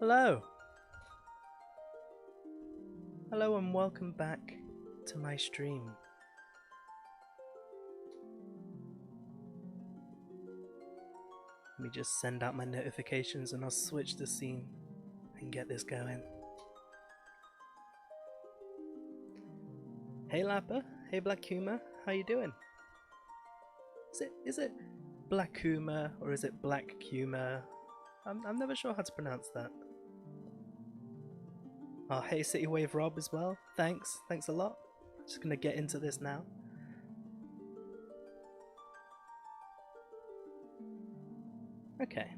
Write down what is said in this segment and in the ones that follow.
Hello! Hello and welcome back to my stream. Let me just send out my notifications and I'll switch the scene and get this going. Hey Lappa, hey Black Kuma, how you doing? Is it Black Kuma or is it Black Kuma? I'm never sure how to pronounce that. Oh, hey City Wave Rob as well. Thanks a lot. Just gonna get into this now. Okay.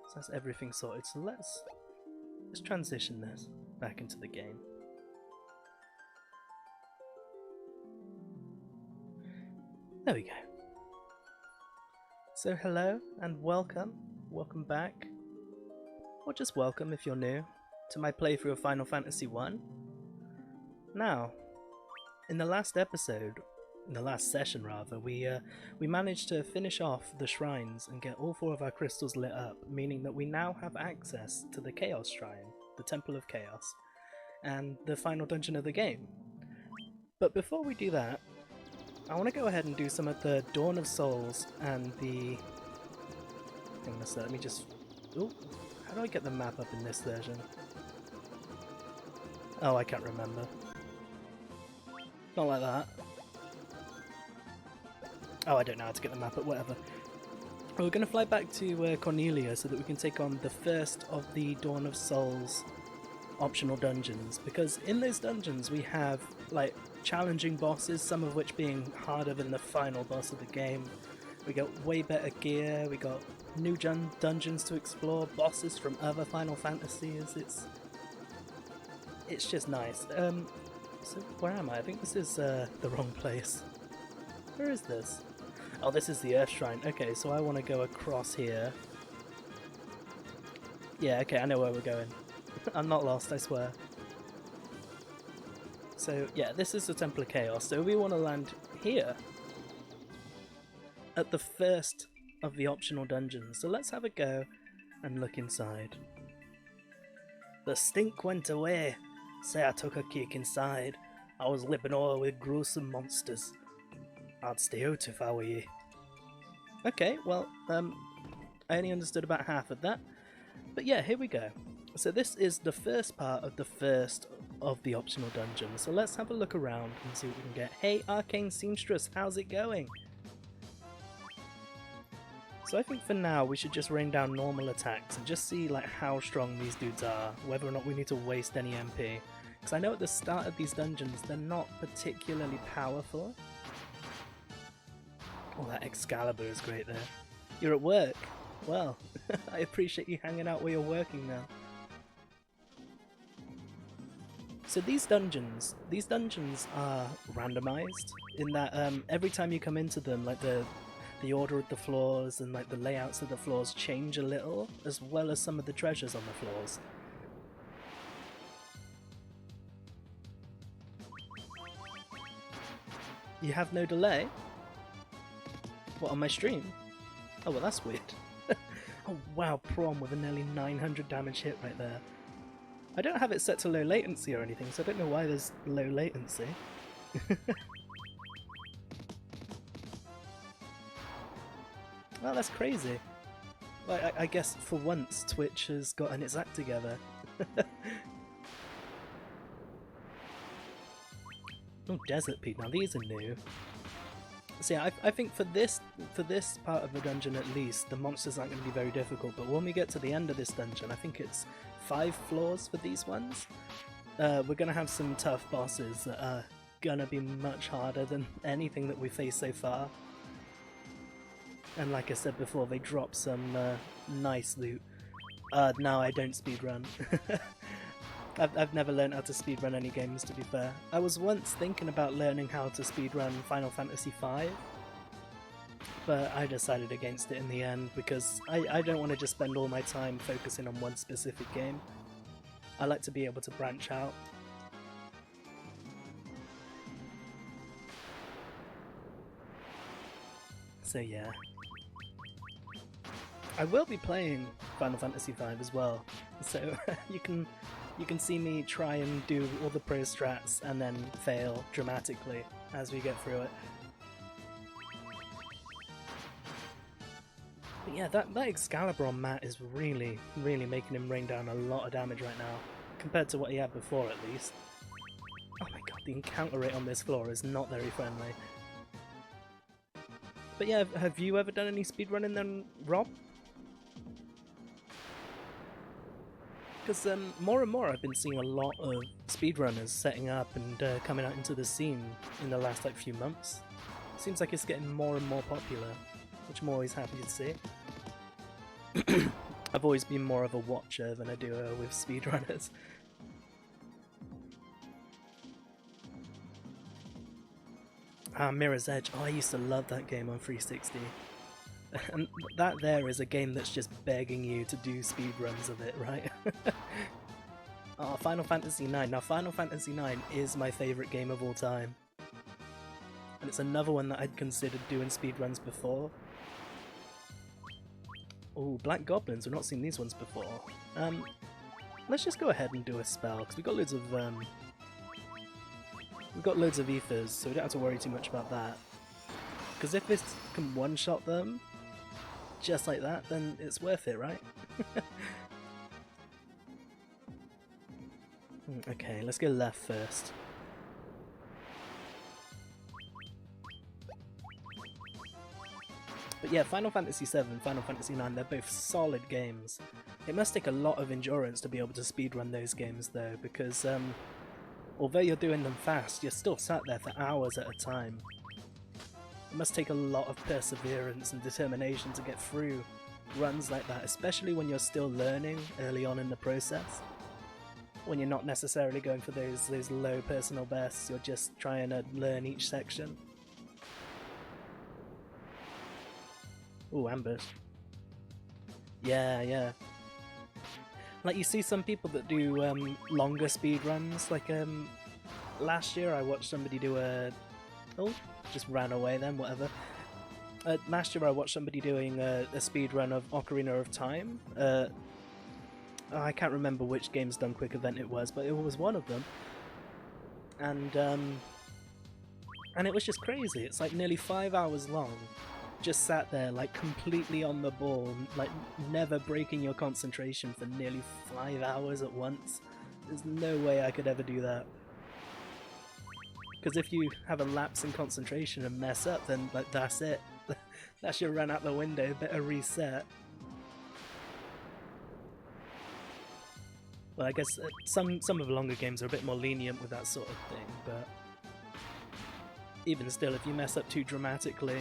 So that's everything sorted. So let's transition this back into the game. There we go. So hello and welcome back, or just welcome if you're new, to my playthrough of Final Fantasy 1. Now, in the last session rather, we managed to finish off the shrines and get all 4 of our crystals lit up, meaning that we now have access to the Chaos Shrine, the Temple of Chaos, and the final dungeon of the game. But before we do that, I want to go ahead and do some of the Dawn of Souls and the... let me just... Ooh, how do I get the map up in this version? Oh, I can't remember. Not like that. Oh, I don't know how to get the map up, whatever. We're going to fly back to Cornelia so that we can take on the first of the Dawn of Souls optional dungeons, because in those dungeons we have like challenging bosses, some of which being harder than the final boss of the game. We got way better gear, we got new dungeons to explore, bosses from other Final Fantasies. It's just nice. So where am I? I think this is the wrong place. Where is this? Oh, this is the Earth Shrine. Okay, so I want to go across here. Yeah, okay, I know where we're going. I'm not lost, I swear. So yeah, this is the Temple of Chaos, so we want to land here at the first of the optional dungeons. So let's have a go and look inside. The stink went away. Say I took a kick inside. I was living all with gruesome monsters. I'd stay out if I were you. Okay, well, I only understood about half of that. But yeah, here we go. So this is the first part of the first of the optional dungeons. So let's have a look around and see what we can get. Hey, Arcane Seamstress, how's it going? So I think for now we should just rain down normal attacks and just see like how strong these dudes are, whether or not we need to waste any MP. Because I know at the start of these dungeons they're not particularly powerful. Oh, that Excalibur is great there. You're at work? Well, I appreciate you hanging out while you're working now. So these dungeons are randomized in that every time you come into them, like the order of the floors and like the layouts of the floors change a little, as well as some of the treasures on the floors. You have no delay? What, on my stream? Oh, well that's weird. Oh wow, Prom with a nearly 900 damage hit right there. I don't have it set to low latency or anything, so I don't know why there's low latency. Well, that's crazy. Well, I guess for once Twitch has gotten its act together. Oh, Desert Peak, now these are new. So yeah, I think for this part of the dungeon at least, the monsters aren't going to be very difficult, but when we get to the end of this dungeon, I think it's 5 floors for these ones, we're going to have some tough bosses that are going to be much harder than anything that we faced so far. And like I said before, they drop some nice loot. No, I don't speedrun. I've never learned how to speedrun any games, to be fair. I was once thinking about learning how to speedrun Final Fantasy V, but I decided against it in the end because I don't want to just spend all my time focusing on one specific game. I like to be able to branch out. So yeah. I will be playing Final Fantasy V as well, so you can see me try and do all the pro strats and then fail dramatically as we get through it. But yeah, that Excalibur on Matt is really making him rain down a lot of damage right now, compared to what he had before at least. Oh my god, the encounter rate on this floor is not very friendly. But yeah, have you ever done any speedrunning then, Rob? Because more and more I've been seeing a lot of speedrunners setting up and coming out into the scene in the last few months. Seems like it's getting more and more popular, which I'm always happy to see. I've always been more of a watcher than a doer with speedrunners. Mirror's Edge. Oh, I used to love that game on 360. And that there is a game that's just begging you to do speedruns of it, right? Oh, Final Fantasy IX. Now, Final Fantasy IX is my favourite game of all time. And it's another one that I'd considered doing speedruns before. Oh, Black Goblins. We've not seen these ones before. Let's just go ahead and do a spell, because we've got loads of ethers, so we don't have to worry too much about that. Because if this can one-shot them, just like that, then it's worth it, right? Okay, let's go left first. But yeah, Final Fantasy VII, Final Fantasy IX, they're both solid games. It must take a lot of endurance to be able to speedrun those games though, because although you're doing them fast, you're still sat there for hours at a time. It must take a lot of perseverance and determination to get through runs like that, especially when you're still learning early on in the process. When you're not necessarily going for those low personal bests, you're just trying to learn each section. Ooh, ambush. Yeah. Like, you see some people that do longer speed runs, like last year I watched somebody do a... Oh, just ran away then, whatever. Last year I watched somebody doing a speed run of Ocarina of Time. I can't remember which Games Done Quick event it was, but it was one of them. And it was just crazy. It's like nearly 5 hours long. Just sat there like completely on the ball, like never breaking your concentration for nearly 5 hours at once. There's no way I could ever do that. Because if you have a lapse in concentration and mess up, then like that's it. That should run out the window, better reset. Well, I guess some of the longer games are a bit more lenient with that sort of thing, but even still, if you mess up too dramatically,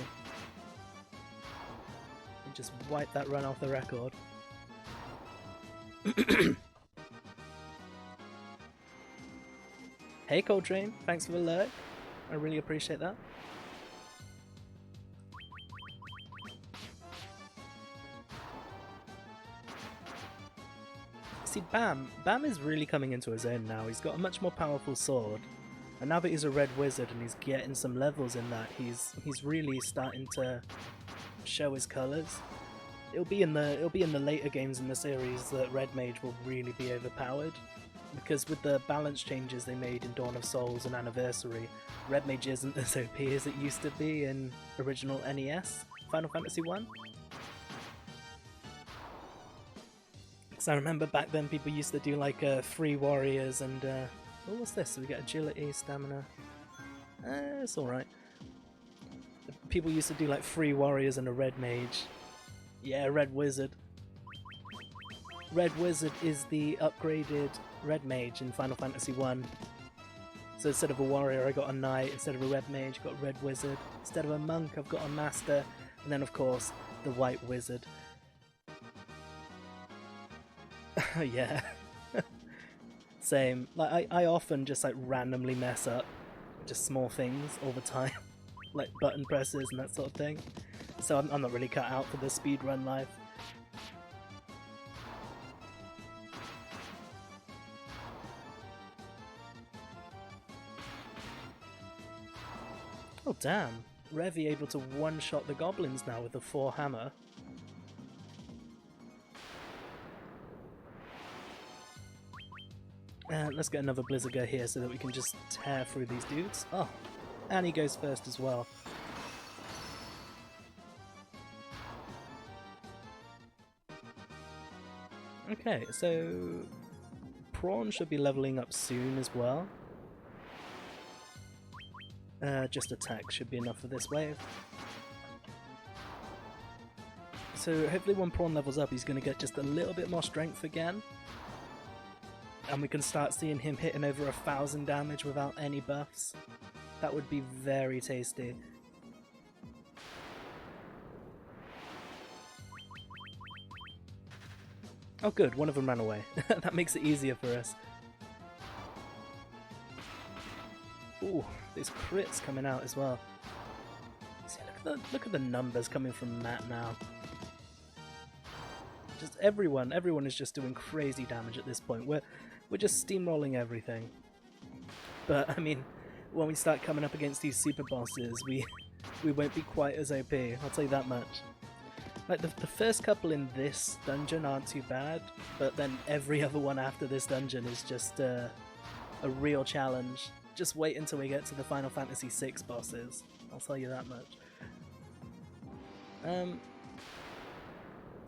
just wipe that run off the record. Hey Coltrane, thanks for the lurk. I really appreciate that. See, Bam is really coming into his own now. He's got a much more powerful sword, and now that he's a red wizard and he's getting some levels in that, he's really starting to show his colours. It'll be in the later games in the series that Red Mage will really be overpowered, because with the balance changes they made in Dawn of Souls and Anniversary, Red Mage isn't as OP as it used to be in original NES Final Fantasy 1. Because I remember back then people used to do like 3 warriors and oh, what's this? So we get agility, stamina. It's alright. People used to do like 3 warriors and a red mage. Yeah, red wizard. Red wizard is the upgraded red mage in Final Fantasy 1. So instead of a warrior I got a knight, instead of a red mage I got a red wizard, instead of a monk I've got a master, and then of course the white wizard. Yeah. Same. Like I often just like randomly mess up just small things all the time. Like button presses and that sort of thing. So I'm not really cut out for the speedrun life. Oh damn, Revy able to one-shot the goblins now with the 4 hammer. Let's get another Blizzard here so that we can just tear through these dudes. Oh, and he goes first as well. Okay, so Prawn should be leveling up soon as well. Just attack should be enough for this wave. So hopefully when Prawn levels up he's going to get just a little bit more strength again. And we can start seeing him hitting over 1,000 damage without any buffs. That would be very tasty. Oh good, one of them ran away. That makes it easier for us. Ooh, these crits coming out as well. See, look at the numbers coming from Matt now. Just everyone is just doing crazy damage at this point. We're just steamrolling everything. But I mean, when we start coming up against these super bosses, we won't be quite as OP. I'll tell you that much. Like the first couple in this dungeon aren't too bad, but then every other one after this dungeon is just a real challenge. Just wait until we get to the Final Fantasy VI bosses. I'll tell you that much.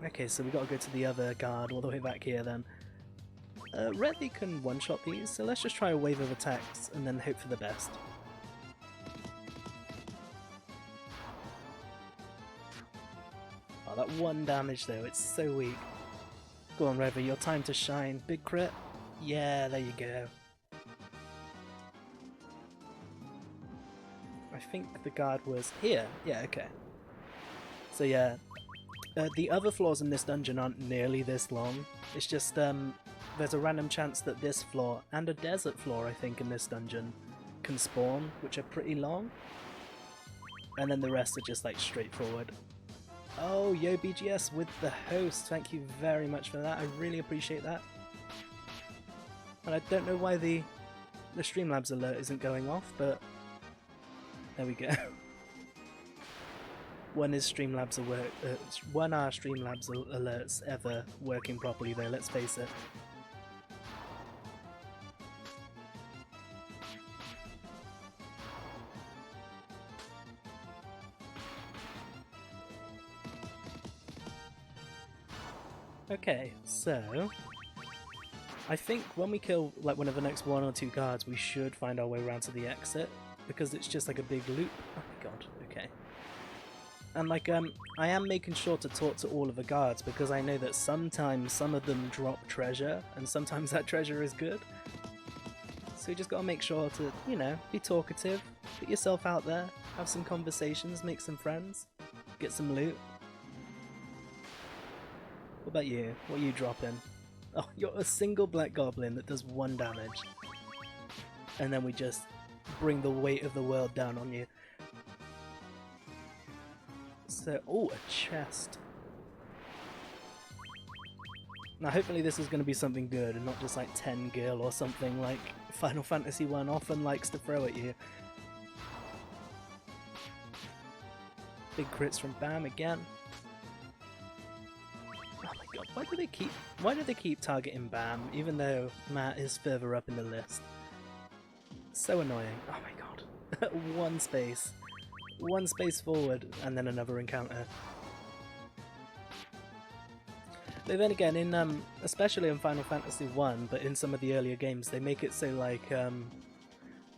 Okay, so we gotta go to the other guard all the way back here then. Redley can one-shot these, so let's just try a wave of attacks and then hope for the best. Oh, that one damage though, it's so weak. Go on Redley, your time to shine. Big crit? Yeah, there you go. I think the guard was here. Yeah, okay. So yeah, the other floors in this dungeon aren't nearly this long. It's just there's a random chance that this floor and a desert floor, I think, in this dungeon can spawn, which are pretty long. And then the rest are just like straightforward. Oh, yo BGS with the host. Thank you very much for that. I really appreciate that. And I don't know why the Streamlabs alert isn't going off, but there we go. When are Streamlabs alerts ever working properly though, let's face it. Okay, so I think when we kill like one of the next one or two guards we should find our way around to the exit, because it's just like a big loop. Oh my god, okay. And like I am making sure to talk to all of the guards because I know that sometimes some of them drop treasure and sometimes that treasure is good. So you just gotta make sure to, you know, be talkative, put yourself out there, have some conversations, make some friends, get some loot. What about you? What are you dropping? Oh, you're a single black goblin that does 1 damage. And then we just bring the weight of the world down on you. So, oh, a chest. Now hopefully this is going to be something good and not just like 10 gil or something like Final Fantasy 1 often likes to throw at you. Big crits from Bam again. Oh my god, why do they keep targeting Bam even though Matt is further up in the list? So annoying. Oh my god. One space forward and then another encounter. But then again, in especially in Final Fantasy 1, but in some of the earlier games, they make it so like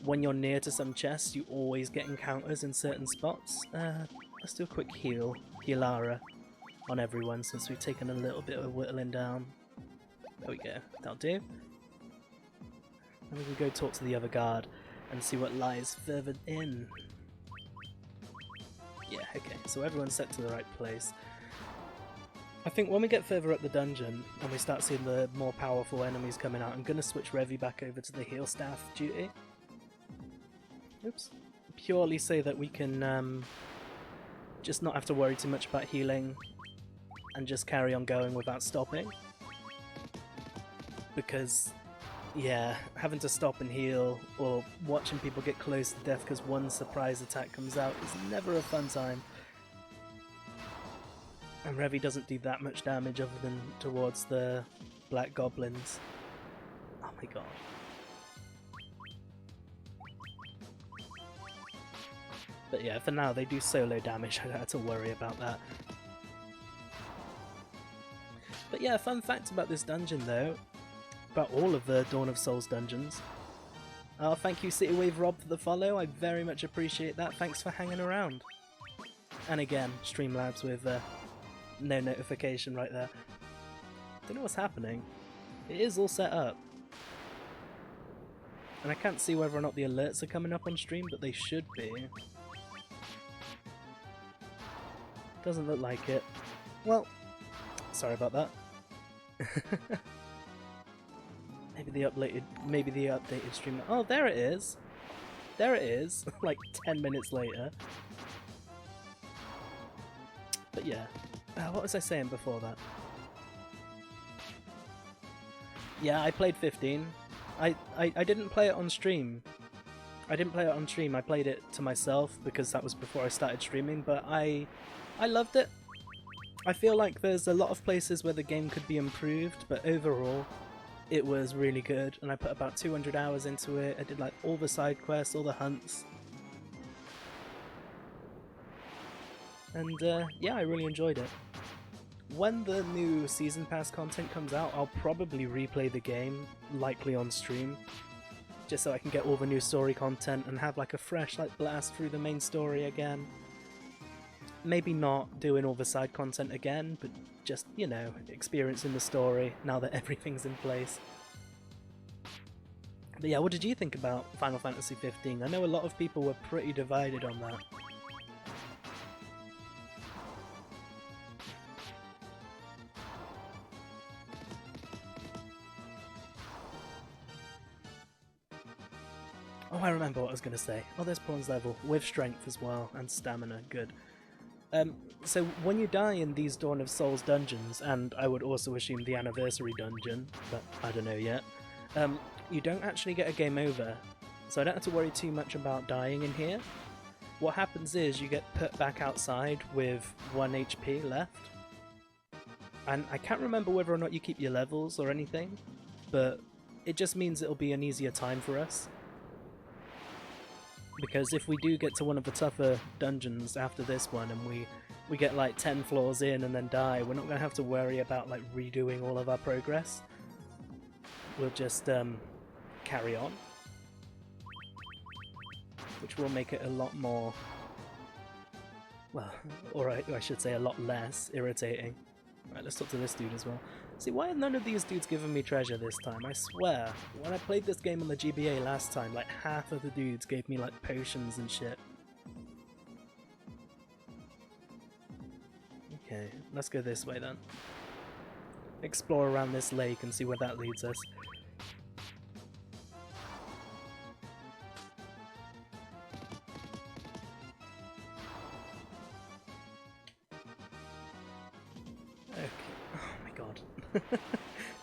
when you're near to some chests, you always get encounters in certain spots. Let's do a quick healara on everyone since we've taken a little bit of whittling down. There we go, that'll do. And we can go talk to the other guard and see what lies further in. Yeah, okay, so everyone's set to the right place. I think when we get further up the dungeon and we start seeing the more powerful enemies coming out, I'm going to switch Revy back over to the heal staff duty. Oops. Purely so that we can just not have to worry too much about healing and just carry on going without stopping. Because, yeah, having to stop and heal or watching people get close to death because one surprise attack comes out is never a fun time. And Revy doesn't do that much damage other than towards the black goblins. Oh my god. But yeah, for now they do solo damage, I don't have to worry about that. But yeah, fun fact about this dungeon though, about all of the Dawn of Souls dungeons. Thank you Citywave Rob for the follow, I very much appreciate that, thanks for hanging around. And again, Streamlabs with no notification right there. Don't know what's happening. It is all set up. And I can't see whether or not the alerts are coming up on stream, but they should be. Doesn't look like it. Well, sorry about that. Maybe the updated stream. Oh, there it is. There it is. Like 10 minutes later. But yeah. What was I saying before that? Yeah, I played 15. I didn't play it on stream. I played it to myself because that was before I started streaming, but I loved it. I feel like there's a lot of places where the game could be improved, but overall it was really good, and I put about 200 hours into it. I did like all the side quests, all the hunts. And yeah, I really enjoyed it. When the new Season Pass content comes out, I'll probably replay the game, likely on stream, just so I can get all the new story content and have like a fresh blast through the main story again. Maybe not doing all the side content again, but just, you know, experiencing the story now that everything's in place. But yeah, what did you think about Final Fantasy 15? I know a lot of people were pretty divided on that. Oh, I remember what I was going to say. Oh, there's Bronze level, with strength as well, and stamina, good. So when you die in these Dawn of Souls dungeons, and I would also assume the Anniversary dungeon, but I don't know yet, you don't actually get a game over, so I don't have to worry too much about dying in here. What happens is you get put back outside with 1 HP left, and I can't remember whether or not you keep your levels or anything, but it just means it'll be an easier time for us. Because if we do get to one of the tougher dungeons after this one and we get like 10 floors in and then die, we're not going to have to worry about like redoing all of our progress. We'll just carry on. Which will make it a lot more, well, alright, I should say a lot less irritating. Right, let's talk to this dude as well. See, why have none of these dudes given me treasure this time? I swear, when I played this game on the GBA last time, like half of the dudes gave me like potions and shit. Okay, let's go this way then. Explore around this lake and see where that leads us.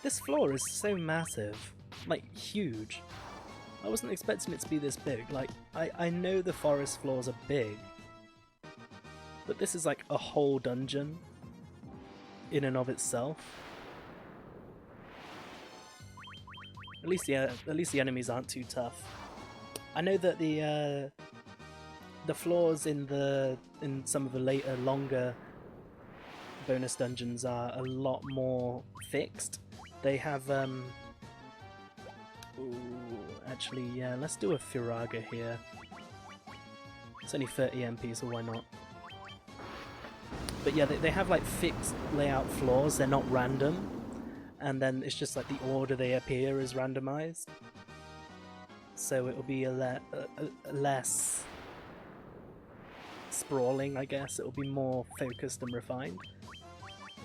This floor is so massive, like huge. I wasn't expecting it to be this big. Like, I know the forest floors are big, but this is like a whole dungeon in and of itself. At least the enemies aren't too tough. I know that the floors in some of the later, longer bonus dungeons are a lot more fixed. They have ooh, actually, yeah, let's do a Firaga here. It's only 30 MP, so why not? But yeah, they have like fixed layout floors, they're not random, and then it's just like the order they appear is randomized. So it'll be a less sprawling, I guess. It'll be more focused and refined.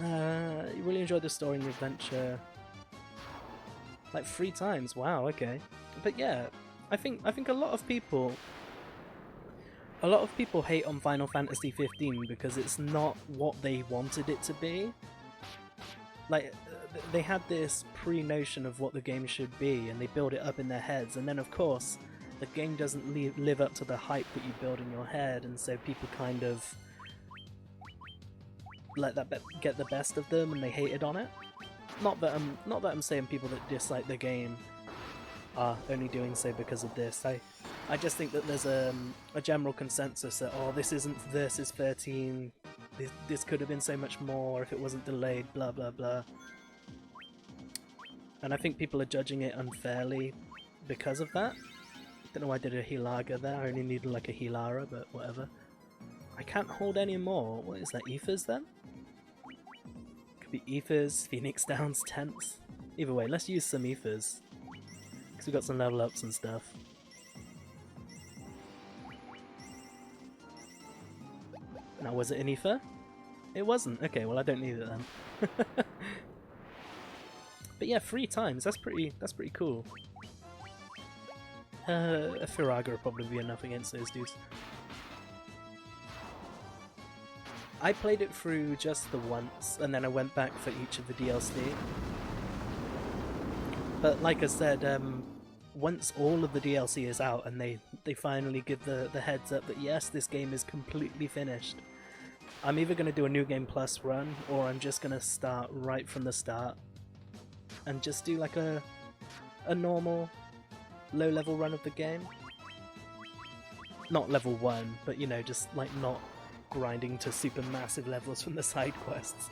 You really enjoyed the story and the adventure. Like 3 times, wow, okay. But yeah, I think a lot of people hate on Final Fantasy 15 because it's not what they wanted it to be. Like, they had this pre-notion of what the game should be, and they build it up in their heads, and then of course, the game doesn't live up to the hype that you build in your head, and so people kind of let that get the best of them, and they hated on it. Not that I'm saying people that dislike the game are only doing so because of this. I just think that there's a general consensus that, oh, this isn't Versus 13, this could have been so much more if it wasn't delayed, blah blah blah. And I think people are judging it unfairly because of that. Don't know why I did a Hilaga there, I only needed like a Hilara, but whatever. I can't hold any more. What is that, Ethers then? Could be Ethers, Phoenix Downs, Tents. Either way, let's use some Ethers. Because we've got some level ups and stuff. Now, was it an Ether? It wasn't. Okay, well I don't need it then. But yeah, 3 times. That's pretty cool. A Firaga would probably be enough against those dudes. I played it through just the once, and then I went back for each of the DLC. But like I said, once all of the DLC is out and they finally give the heads up that yes, this game is completely finished, I'm either going to do a New Game Plus run, or I'm just going to start right from the start and just do like a normal low-level run of the game. Not level 1, but you know, just like not grinding to super massive levels from the side quests.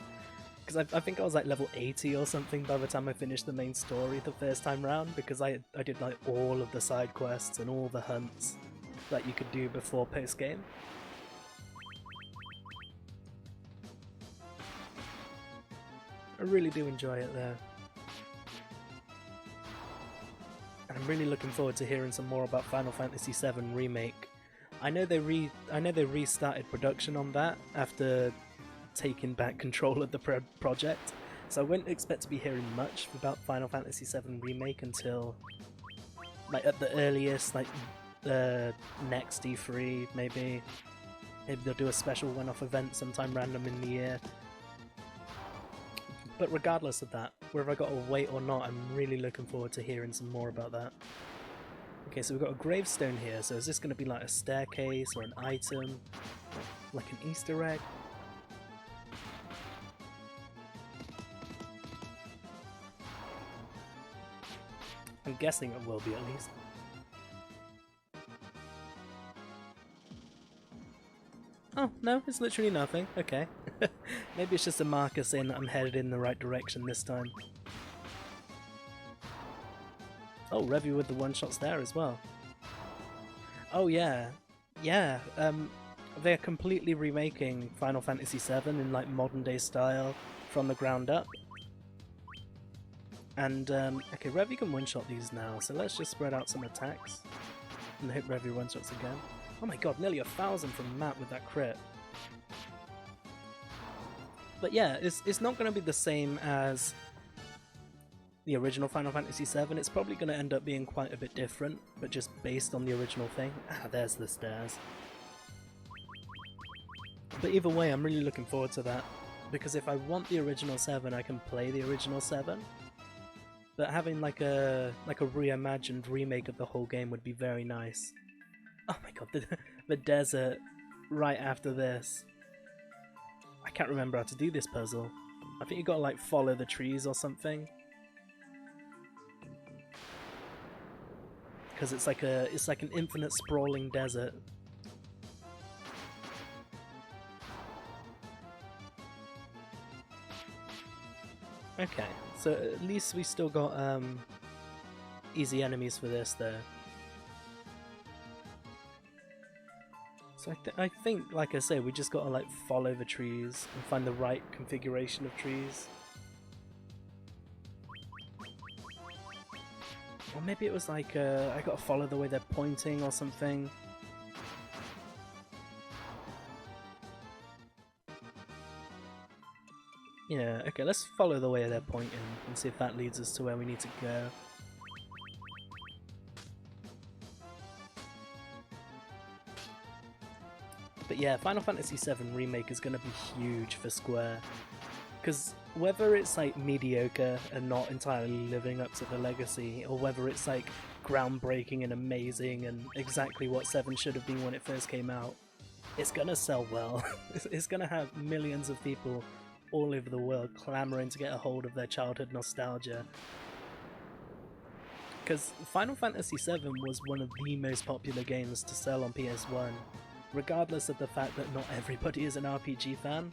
Because I think I was like level 80 or something by the time I finished the main story the first time round, because I did like all of the side quests and all the hunts that you could do before post-game. I really do enjoy it there. And I'm really looking forward to hearing some more about Final Fantasy VII Remake. I know they restarted production on that after taking back control of the project, so I wouldn't expect to be hearing much about Final Fantasy VII Remake until, like, at the earliest, like, next E3, maybe. Maybe they'll do a special one-off event sometime random in the year. But regardless of that, whether I got to wait or not, I'm really looking forward to hearing some more about that. Okay, so we've got a gravestone here, so is this going to be like a staircase or an item? Like an Easter egg? I'm guessing it will be at least. Oh, no, it's literally nothing. Okay. Maybe it's just a marker saying that I'm headed in the right direction this time. Oh, Revy with the one-shots there as well. Oh yeah. Yeah, they're completely remaking Final Fantasy VII in like modern day style from the ground up. And, okay, Revy can one-shot these now, so let's just spread out some attacks and hope Revy one-shots again. Oh my god, nearly 1,000 from Matt with that crit. But yeah, it's not going to be the same as the original Final Fantasy VII. It's probably going to end up being quite a bit different, but just based on the original thing. Ah, there's the stairs. But either way, I'm really looking forward to that, because if I want the original 7, I can play the original 7. But having like a reimagined remake of the whole game would be very nice. Oh my god, the desert right after this. I can't remember how to do this puzzle. I think you gotta like follow the trees or something. Because it's like an infinite sprawling desert. Okay, so at least we still got easy enemies for this there. So I think, like I say, we just gotta like follow the trees and find the right configuration of trees. Or maybe it was like I gotta follow the way they're pointing or something. Yeah, okay, let's follow the way they're pointing and see if that leads us to where we need to go. But yeah, Final Fantasy VII Remake is going to be huge for Square. Because whether it's like mediocre and not entirely living up to the legacy, or whether it's like groundbreaking and amazing and exactly what 7 should have been when it first came out, it's going to sell well. It's going to have millions of people all over the world clamoring to get a hold of their childhood nostalgia. because Final Fantasy VII was one of the most popular games to sell on PS1, regardless of the fact that not everybody is an RPG fan.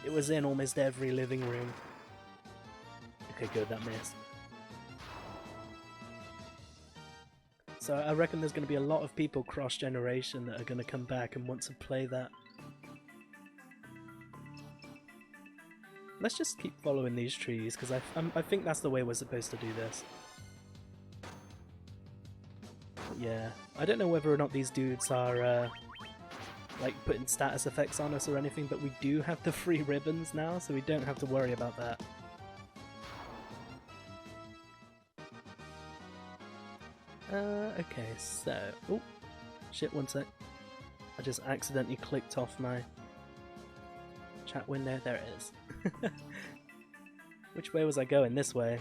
It was in almost every living room. Okay, good, that missed. So I reckon there's going to be a lot of people cross-generation that are going to come back and want to play that. Let's just keep following these trees, because I think that's the way we're supposed to do this. But yeah, I don't know whether or not these dudes are like putting status effects on us or anything, but we do have the free ribbons now, so we don't have to worry about that. Okay, so... Oh, shit, one sec. I just accidentally clicked off my chat window. There it is. Which way was I going? This way.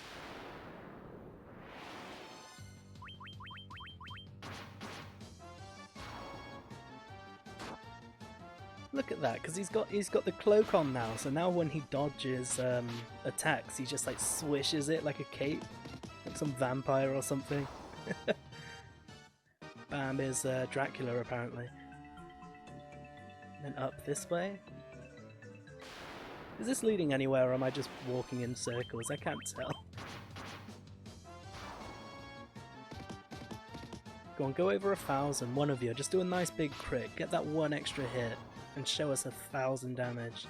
Look at that, because he's got the cloak on now, so now when he dodges attacks, he just like swishes it like a cape, like some vampire or something. Bam is Dracula apparently. And then up this way. Is this leading anywhere, or am I just walking in circles? I can't tell. Go on, go over 1,000, one of you. Just do a nice big crit. Get that one extra hit and show us 1,000 damage.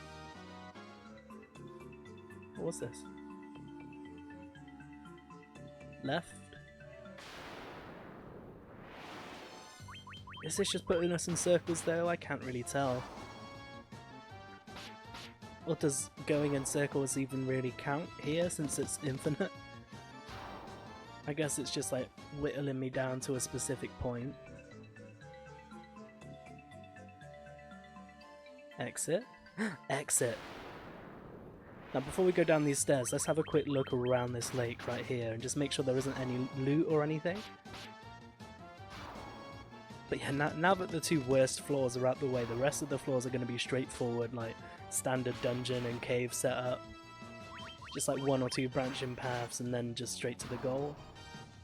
What was this? Left? Is this just putting us in circles though? I can't really tell. Or does going in circles even really count here since it's infinite? I guess it's just like whittling me down to a specific point. Exit. Exit! Now before we go down these stairs, let's have a quick look around this lake right here and just make sure there isn't any loot or anything. But yeah, now that the two worst floors are out the way, the rest of the floors are going to be straightforward, like standard dungeon and cave setup. Just like one or two branching paths and then just straight to the goal.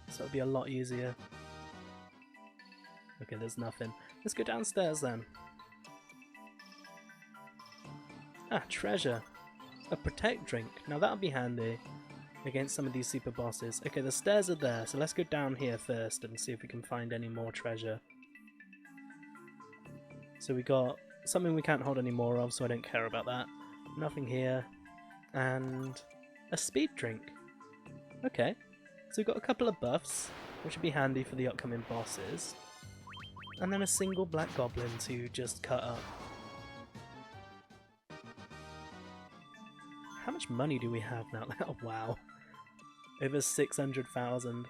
So it'll be a lot easier. Okay, there's nothing. Let's go downstairs then. Ah, treasure. A protect drink. Now that'll be handy against some of these super bosses. Okay, the stairs are there, so let's go down here first and see if we can find any more treasure. So we got something we can't hold any more of, so I don't care about that. Nothing here. And a speed drink. Okay, so we've got a couple of buffs, which would be handy for the upcoming bosses. And then a single black goblin to just cut up. How much money do we have now? Oh, wow. Over 600,000.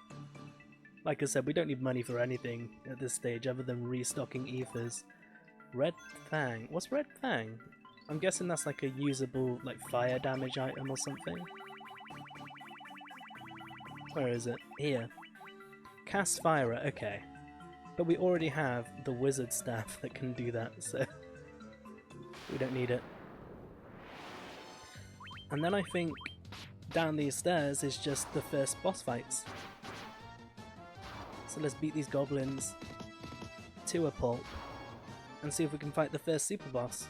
Like I said, we don't need money for anything at this stage other than restocking ethers. Red Fang. What's Red Fang? I'm guessing that's like a usable like fire damage item or something. Where is it? Here. Cast Fire, okay. But we already have the wizard staff that can do that, so we don't need it. And then I think down these stairs is just the first boss fights. So let's beat these goblins to a pulp and see if we can fight the first super boss.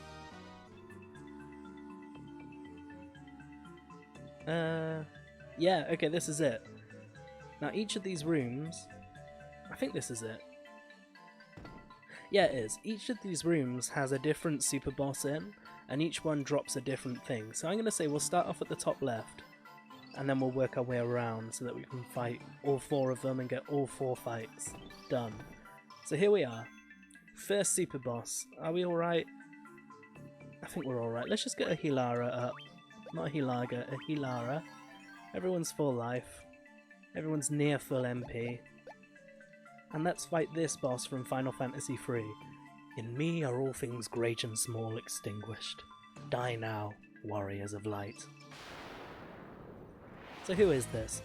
Yeah, okay, this is it. Now each of these rooms, I think this is it. Yeah, it is. Each of these rooms has a different super boss in, and each one drops a different thing. So I'm going to say we'll start off at the top left, and then we'll work our way around so that we can fight all four of them and get all four fights done. So here we are. First super boss. Are we alright? I think we're alright. Let's just get a Hilara up. Not a Hilaga, a Hilara. Everyone's full life. Everyone's near full MP. And let's fight this boss from Final Fantasy III. In me are all things great and small extinguished. Die now, warriors of light. So who is this?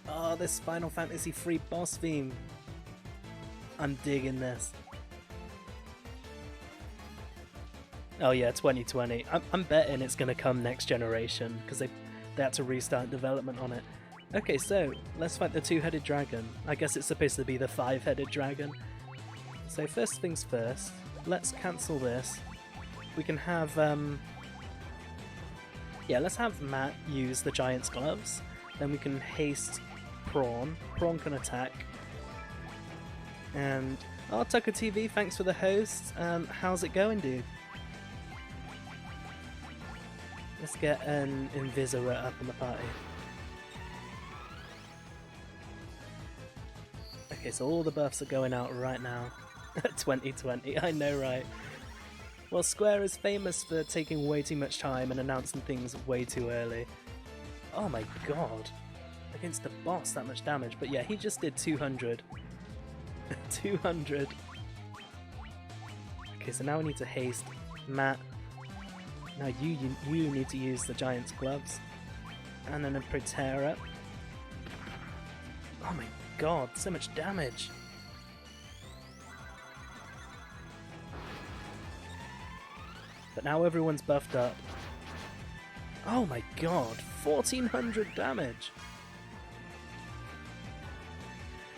Oh, this Final Fantasy III boss theme. I'm digging this. Oh yeah, 2020. I'm betting it's going to come next generation, because they had to restart development on it. Okay, so let's fight the two-headed dragon. I guess it's supposed to be the five-headed dragon. So first things first, let's cancel this. We can have, yeah, let's have Matt use the giant's gloves. Then we can haste Prawn. Prawn can attack. And, oh, Tucker TV, thanks for the host. How's it going, dude? Let's get an Invisora up in the party. Okay, so all the buffs are going out right now. 2020, I know, right? Well, Square is famous for taking way too much time and announcing things way too early. Oh my god. Against the boss, that much damage. But yeah, he just did 200. 200. Okay, so now we need to haste Matt. Now you need to use the giant's gloves. And then a Protera. Oh my god, so much damage. But now everyone's buffed up. Oh my god, 1400 damage!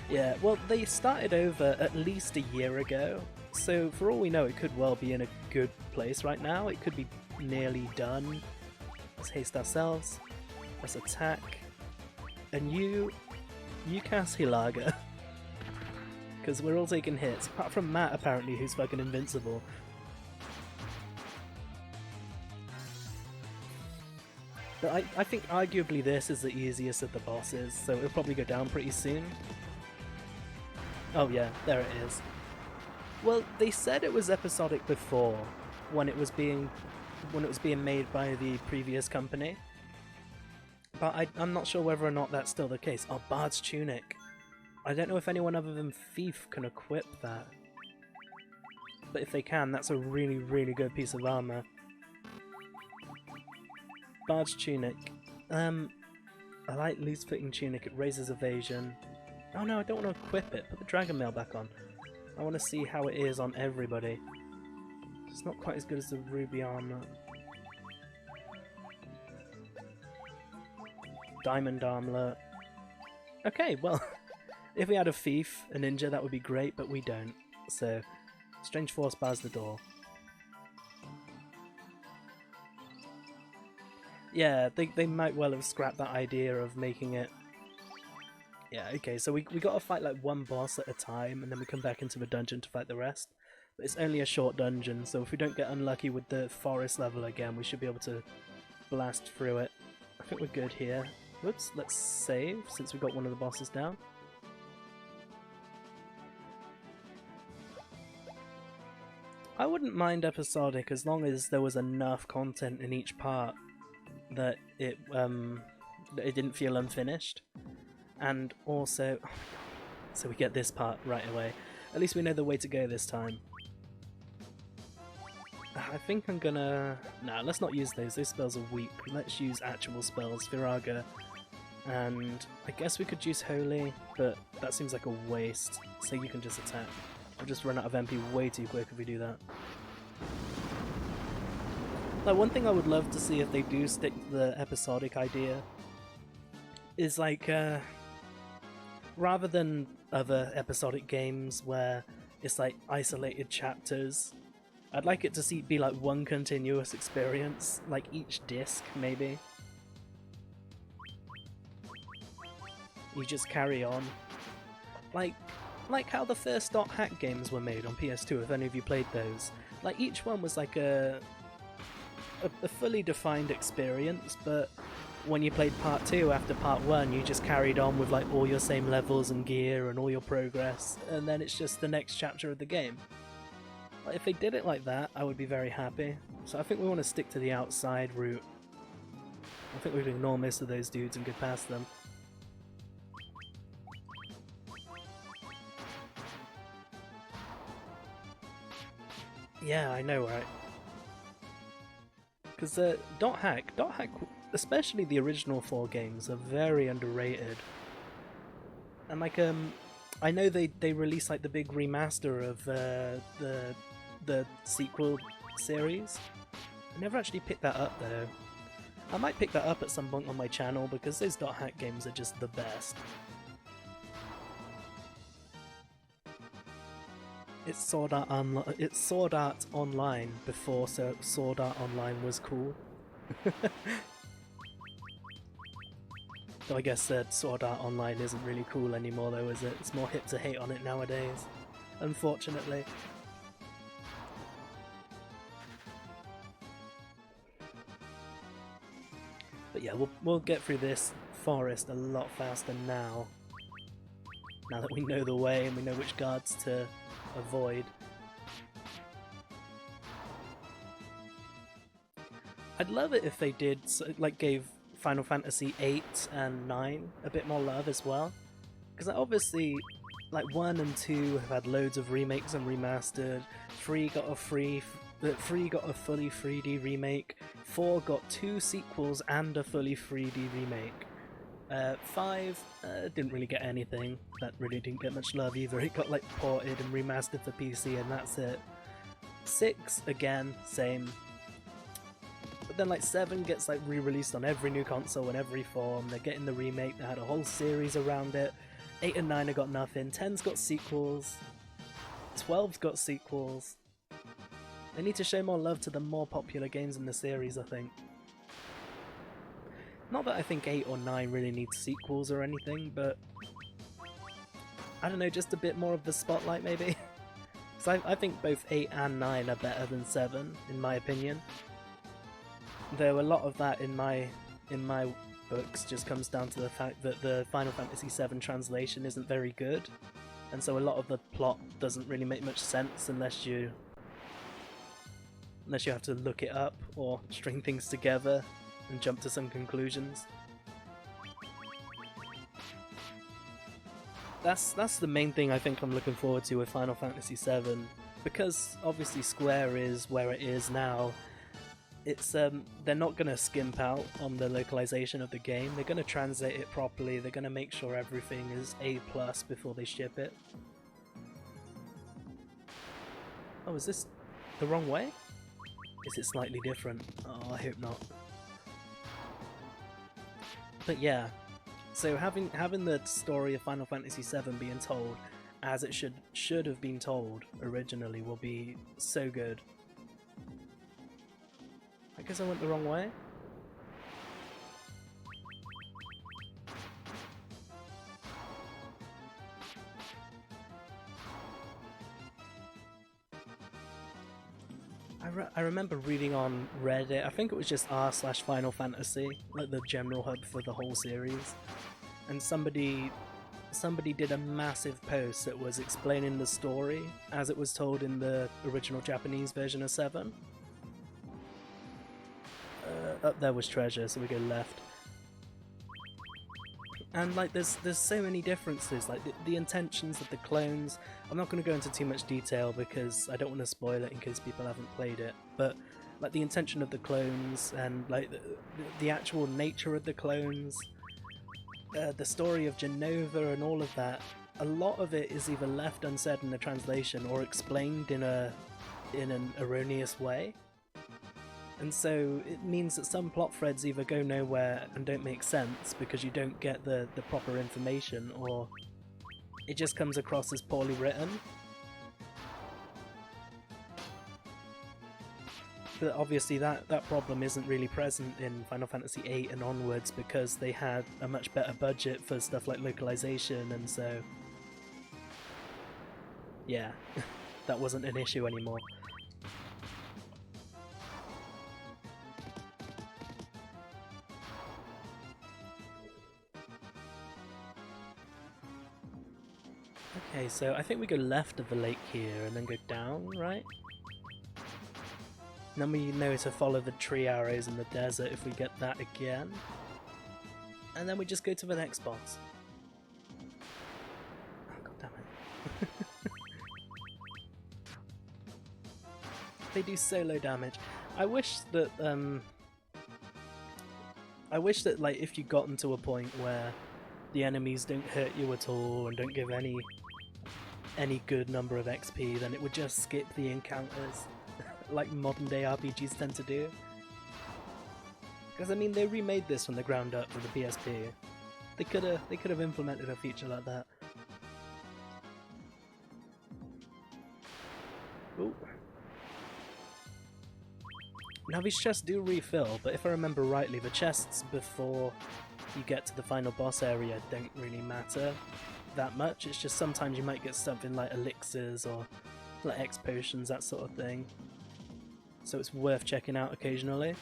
Yeah, well, they started over at least a year ago, so for all we know it could well be in a good place right now. It could be nearly done. Let's haste ourselves. Let's attack. And you cast Hilaga. Because we're all taking hits, apart from Matt apparently, who's fucking invincible. But I think arguably this is the easiest of the bosses, so it'll probably go down pretty soon. Oh yeah, there it is. Well, they said it was episodic before, when it was being made by the previous company. But I'm not sure whether or not that's still the case. Oh, Bard's Tunic. I don't know if anyone other than Thief can equip that. But if they can, that's a really, really good piece of armor. Bard's Tunic. I like Loose-Fitting Tunic, it raises evasion. Oh no, I don't want to equip it, put the Dragon Mail back on. I want to see how it is on everybody. It's not quite as good as the Ruby Armor. Diamond Armlet. Okay, well, if we had a Thief, a Ninja, that would be great, but we don't. So, Strange Force bars the door. Yeah, they might well have scrapped that idea of making it... Yeah, okay, so we gotta fight like one boss at a time, and then we come back into the dungeon to fight the rest. But it's only a short dungeon, so if we don't get unlucky with the forest level again, we should be able to blast through it. I think we're good here. Whoops, let's save, since we got one of the bosses down. I wouldn't mind episodic as long as there was enough content in each part that it didn't feel unfinished. And also, so we get this part right away. At least we know the way to go this time. I think I'm gonna... Nah, let's not use those. Those spells are weak. Let's use actual spells. Viraga. And I guess we could use Holy, but that seems like a waste. So you can just attack. I'll just run out of MP way too quick if we do that. Like, one thing I would love to see if they do stick to the episodic idea is like, rather than other episodic games where it's like isolated chapters, I'd like it to be like one continuous experience, like each disc maybe. You just carry on. Like how the first .hack games were made on PS2, if any of you played those. Like each one was like a fully defined experience, but when you played part 2 after part 1, you just carried on with like all your same levels and gear and all your progress, and then it's just the next chapter of the game. Like, if they did it like that, I would be very happy. So I think we want to stick to the outside route. I think we can ignore most of those dudes and get past them. Yeah, I know, right? Because .hack, especially the original 4 games, are very underrated. And like, I know they released like the big remaster of the sequel series. I never actually picked that up though. I might pick that up at some point on my channel because those dot hack games are just the best. It's Sword Art Online before Sword Art Online was cool. Though I guess Sword Art Online isn't really cool anymore though, is it? It's more hip to hate on it nowadays, unfortunately. But yeah, we'll get through this forest a lot faster now. Now that we know the way and we know which guards to avoid. I'd love it if they did, like, gave Final Fantasy 8 and 9 a bit more love as well. Because obviously, like, 1 and 2 have had loads of remakes and remastered, 3 got a fully 3D remake, 4 got 2 sequels and a fully 3D remake. 5 didn't really get anything, that really didn't get much love either, it got like ported and remastered for PC and that's it. 6, again, same. But then like 7 gets like re-released on every new console in every form, they're getting the remake, they had a whole series around it. 8 and 9 have got nothing, 10's got sequels, 12's got sequels. They need to show more love to the more popular games in the series, I think. Not that I think 8 or 9 really need sequels or anything, but I don't know, just a bit more of the spotlight maybe? Because I think both 8 and 9 are better than 7, in my opinion. Though a lot of that in my books just comes down to the fact that the Final Fantasy VII translation isn't very good, and so a lot of the plot doesn't really make much sense unless you have to look it up or string things together and jump to some conclusions. That's the main thing I think I'm looking forward to with Final Fantasy VII, because obviously Square is where it is now. It's they're not gonna skimp out on the localization of the game. They're gonna translate it properly. They're gonna make sure everything is A+ before they ship it. Oh, is this the wrong way? Is it slightly different? Oh, I hope not. But yeah, so having the story of Final Fantasy VII being told as it should have been told originally will be so good. I guess I went the wrong way. I remember reading on Reddit, I think it was just r/Final Fantasy, like the general hub for the whole series, and somebody did a massive post that was explaining the story as it was told in the original Japanese version of 7. Up there was treasure, so we go left. And like there's so many differences, like the intentions of the clones. I'm not going to go into too much detail because I don't want to spoil it in case people haven't played it, but like the intention of the clones and like the actual nature of the clones, the story of Genova and all of that, a lot of it is either left unsaid in the translation or explained in an erroneous way. And so it means that some plot threads either go nowhere and don't make sense because you don't get the proper information, or it just comes across as poorly written. But obviously that problem isn't really present in Final Fantasy VIII and onwards because they had a much better budget for stuff like localization, and so yeah, that wasn't an issue anymore. Okay, so I think we go left of the lake here and then go down, right? And then we know to follow the tree arrows in the desert if we get that again. And then we just go to the next boss. Oh, god damn it. They do so low damage. I wish that like if you gotten to a point where the enemies don't hurt you at all and don't give any good number of XP, then it would just skip the encounters like modern day RPGs tend to do. Because I mean, they remade this from the ground up for the PSP. They could have implemented a feature like that. Ooh. Now these chests do refill, but if I remember rightly, the chests before you get to the final boss area don't really matter that much. It's just sometimes you might get something like elixirs or like X potions, that sort of thing. So it's worth checking out occasionally.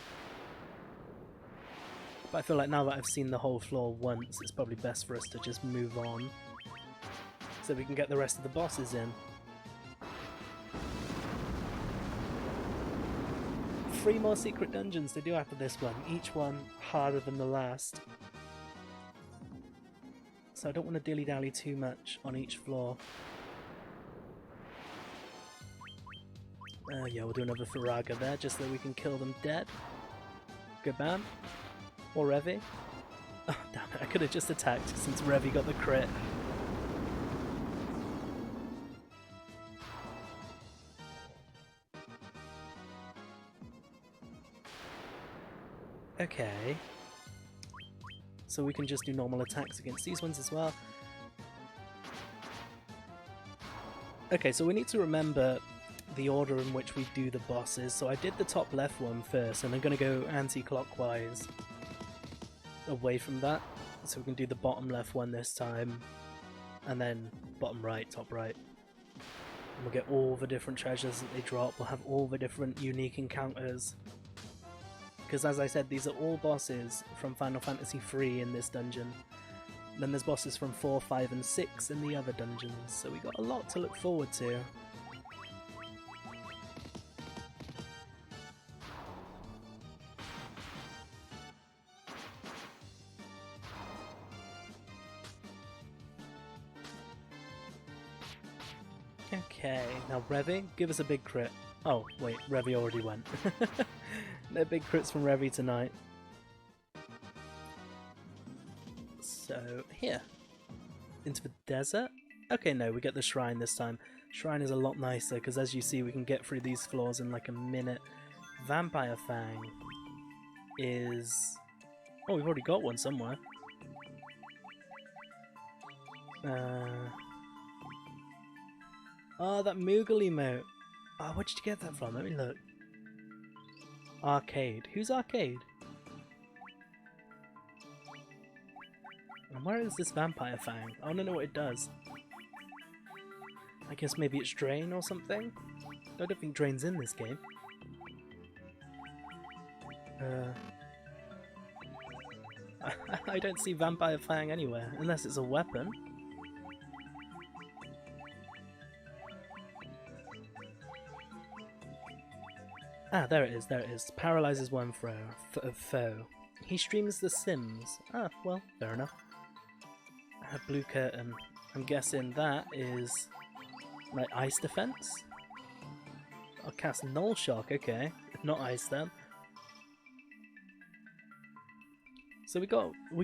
But I feel like now that I've seen the whole floor once, it's probably best for us to just move on so we can get the rest of the bosses in. 3 more secret dungeons to do after this one, each one harder than the last. So I don't want to dilly-dally too much on each floor. Yeah, we'll do another Faraga there, just so we can kill them dead. Good bam. Or Revy. Oh, damn it, I could have just attacked since Revy got the crit. Okay. So we can just do normal attacks against these ones as well. Okay, so we need to remember the order in which we do the bosses. So I did the top left one first, and I'm going to go anti-clockwise away from that. So we can do the bottom left one this time, and then bottom right, top right. And we'll get all the different treasures that they drop, we'll have all the different unique encounters. Because as I said, these are all bosses from Final Fantasy III in this dungeon. Then there's bosses from 4, 5 and 6 in the other dungeons, so we got a lot to look forward to. Okay, now Revy, give us a big crit. Oh, wait, Revy already went. No big crits from Revy tonight. So, here. Into the desert? Okay, no, we get the shrine this time. Shrine is a lot nicer, because as you see, we can get through these floors in like a minute. Vampire Fang is... Oh, we've already got one somewhere. Oh, that Moogle emote. Oh, where'd you get that from? Let me look. Arcade. Who's Arcade? And where is this Vampire Fang? I want to know what it does. I guess maybe it's Drain or something? I don't think Drain's in this game. I don't see Vampire Fang anywhere, unless it's a weapon. Ah, there it is, there it is. Paralyzes one foe. He streams The Sims. Ah, well, fair enough. Blue Curtain. I'm guessing that is like ice defense? I'll cast Null Shock, okay. Not ice then. So we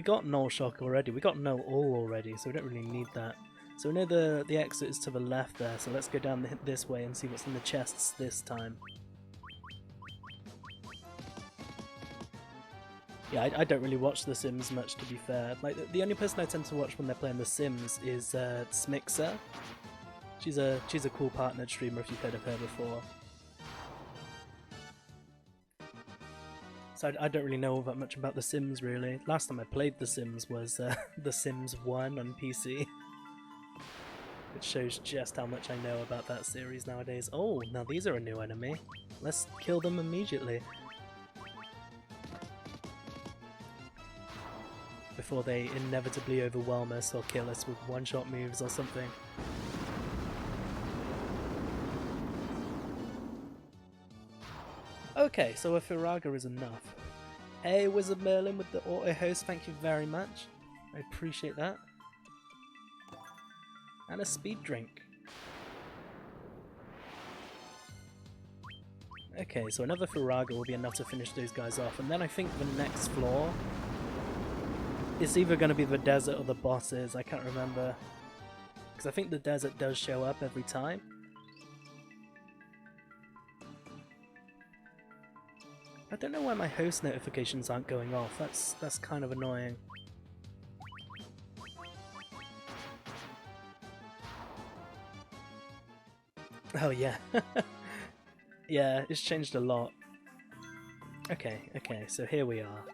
got Null Shock already. We got Null All already, so we don't really need that. So we know the exit is to the left there, so let's go down this way and see what's in the chests this time. Yeah, I don't really watch The Sims much, to be fair. Like the only person I tend to watch when they're playing The Sims is Smixer. She's a cool partnered streamer if you've heard of her before. So I don't really know that much about The Sims really. Last time I played The Sims was The Sims 1 on PC. Which shows just how much I know about that series nowadays. Oh, now these are a new enemy. Let's kill them immediately. Before they inevitably overwhelm us or kill us with one-shot moves or something. Okay, so a Firaga is enough. Hey, Wizard Merlin with the auto host, thank you very much. I appreciate that. And a speed drink. Okay, so another Firaga will be enough to finish those guys off, and then I think the next floor... It's either going to be the desert or the bosses, I can't remember. Because I think the desert does show up every time. I don't know why my host notifications aren't going off. That's kind of annoying. Oh yeah. Yeah, it's changed a lot. Okay, so here we are.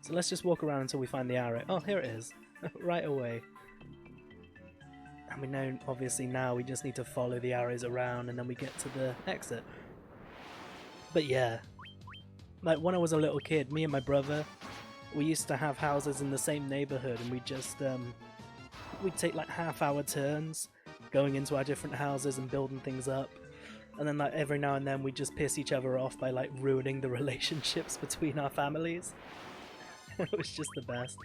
So let's just walk around until we find the arrow. Oh, here it is. Right away. And we know, obviously, now we just need to follow the arrows around and then we get to the exit. But yeah, like when I was a little kid, me and my brother, we used to have houses in the same neighborhood, and we just we'd take like half-hour turns going into our different houses and building things up. And then like every now and then we just piss each other off by like ruining the relationships between our families. It was just the best.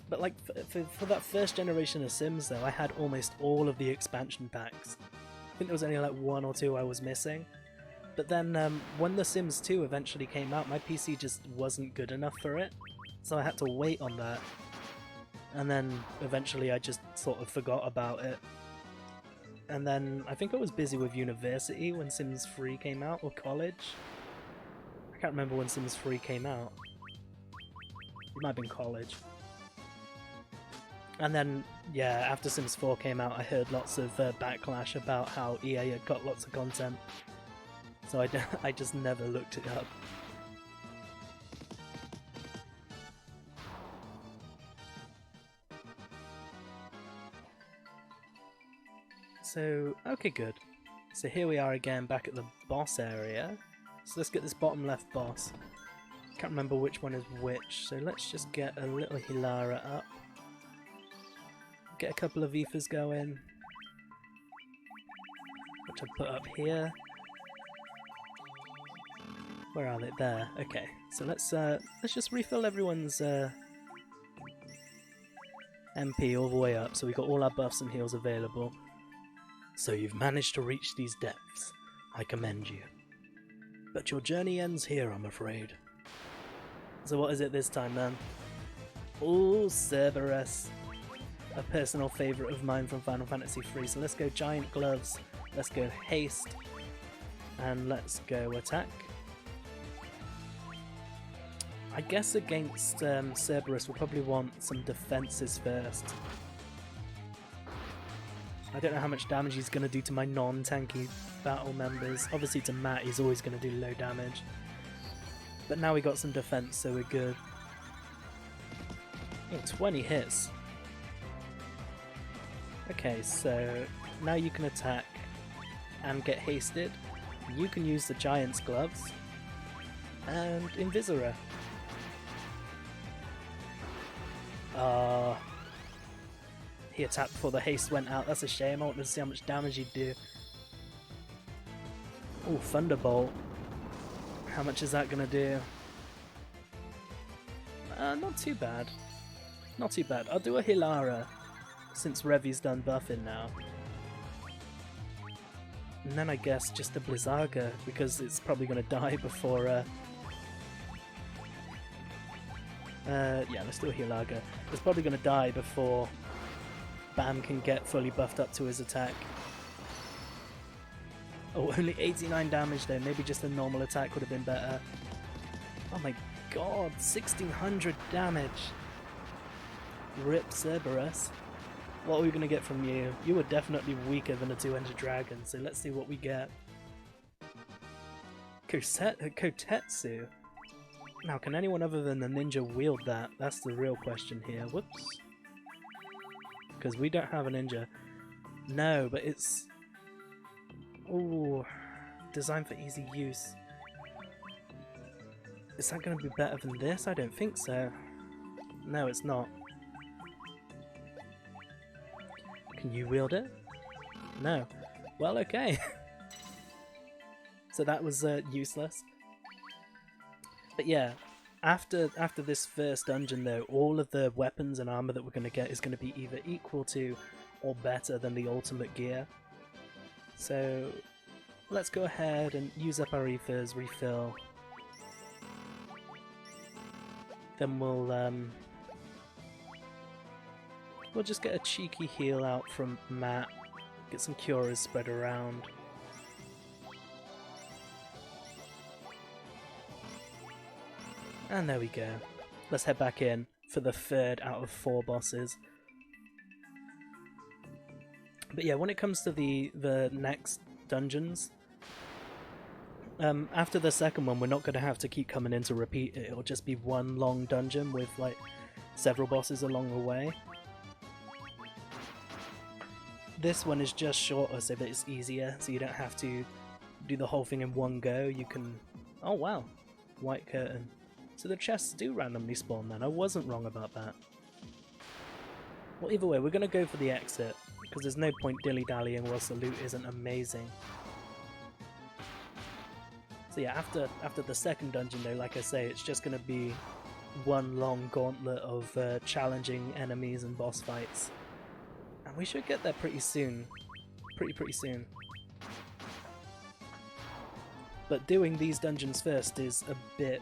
But like for that first generation of Sims though, I had almost all of the expansion packs. I think there was only like 1 or 2 I was missing. But then when The Sims 2 eventually came out, my PC just wasn't good enough for it. So I had to wait on that. And then eventually I just sort of forgot about it. And then I think I was busy with university when Sims 3 came out, or college. I can't remember when Sims 3 came out. It might have been college. And then, yeah, after Sims 4 came out, I heard lots of backlash about how EA had got lots of content. So I just never looked it up. So, okay, good. So here we are again, back at the boss area. So let's get this bottom left boss. Can't remember which one is which, so let's just get a little Hilara up. Get a couple of Ethers going, which I put up here. Where are they? There. Okay. So let's just refill everyone's MP all the way up, so we've got all our buffs and heals available. So you've managed to reach these depths. I commend you. But your journey ends here, I'm afraid. So what is it this time then? Ooh, Cerberus. A personal favourite of mine from Final Fantasy III. So let's go Giant Gloves, let's go Haste, and let's go Attack. I guess against Cerberus we'll probably want some defences first. I don't know how much damage he's going to do to my non-tanky battle members. Obviously to Matt he's always going to do low damage. But now we got some defense, so we're good. Oh, 20 hits. Okay, so now you can attack and get hasted. You can use the Giant's Gloves and Invisora. He attacked before the haste went out. That's a shame. I wanted to see how much damage he'd do. Oh, Thunderbolt. How much is that going to do? Not too bad. Not too bad. I'll do a Hilara, since Revi's done buffing now. And then I guess just a Blizzaga, because it's probably going to die before... yeah, let's do a Hilaga. It's probably going to die before Bam can get fully buffed up to his attack. Oh, only 89 damage though. Maybe just a normal attack would have been better. Oh my god, 1600 damage. Rip Cerberus. What are we going to get from you? You were definitely weaker than a two-ended dragon, so let's see what we get. Kotetsu? Now, can anyone other than the ninja wield that? That's the real question here. Whoops. Because we don't have a ninja. No, but it's... Ooh, designed for easy use. Is that going to be better than this? I don't think so. No, it's not. Can you wield it? No. Well, okay. So that was useless. But yeah, after this first dungeon though, all of the weapons and armor that we're going to get is going to be either equal to or better than the ultimate gear. So let's go ahead and use up our ethers, refill. Then we'll just get a cheeky heal out from Matt, get some curas spread around. And there we go. Let's head back in for the 3rd out of 4 bosses. But yeah, when it comes to the next dungeons, after the 2nd one, we're not going to have to keep coming in to repeat it. It'll just be one long dungeon with like several bosses along the way. This one is just shorter so that it's easier, so you don't have to do the whole thing in one go. You can... Oh wow, white curtain. So the chests do randomly spawn then. I wasn't wrong about that. Well, either way, we're going to go for the exit, because there's no point dilly-dallying whilst the loot isn't amazing. So yeah, after the 2nd dungeon though, like I say, it's just going to be one long gauntlet of challenging enemies and boss fights. And we should get there pretty soon. Pretty soon. But doing these dungeons first is a bit...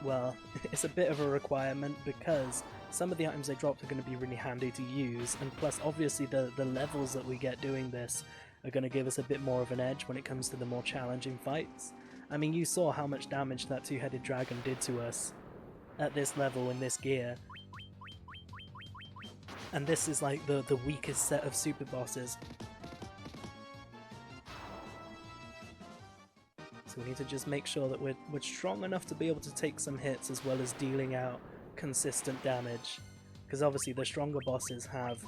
well, it's a bit of a requirement because some of the items they dropped are going to be really handy to use, and plus obviously the levels that we get doing this are going to give us a bit more of an edge when it comes to the more challenging fights. I mean, you saw how much damage that 2-headed dragon did to us at this level in this gear. And this is like the weakest set of super bosses. So we need to just make sure that we're strong enough to be able to take some hits as well as dealing out consistent damage. Because obviously the stronger bosses have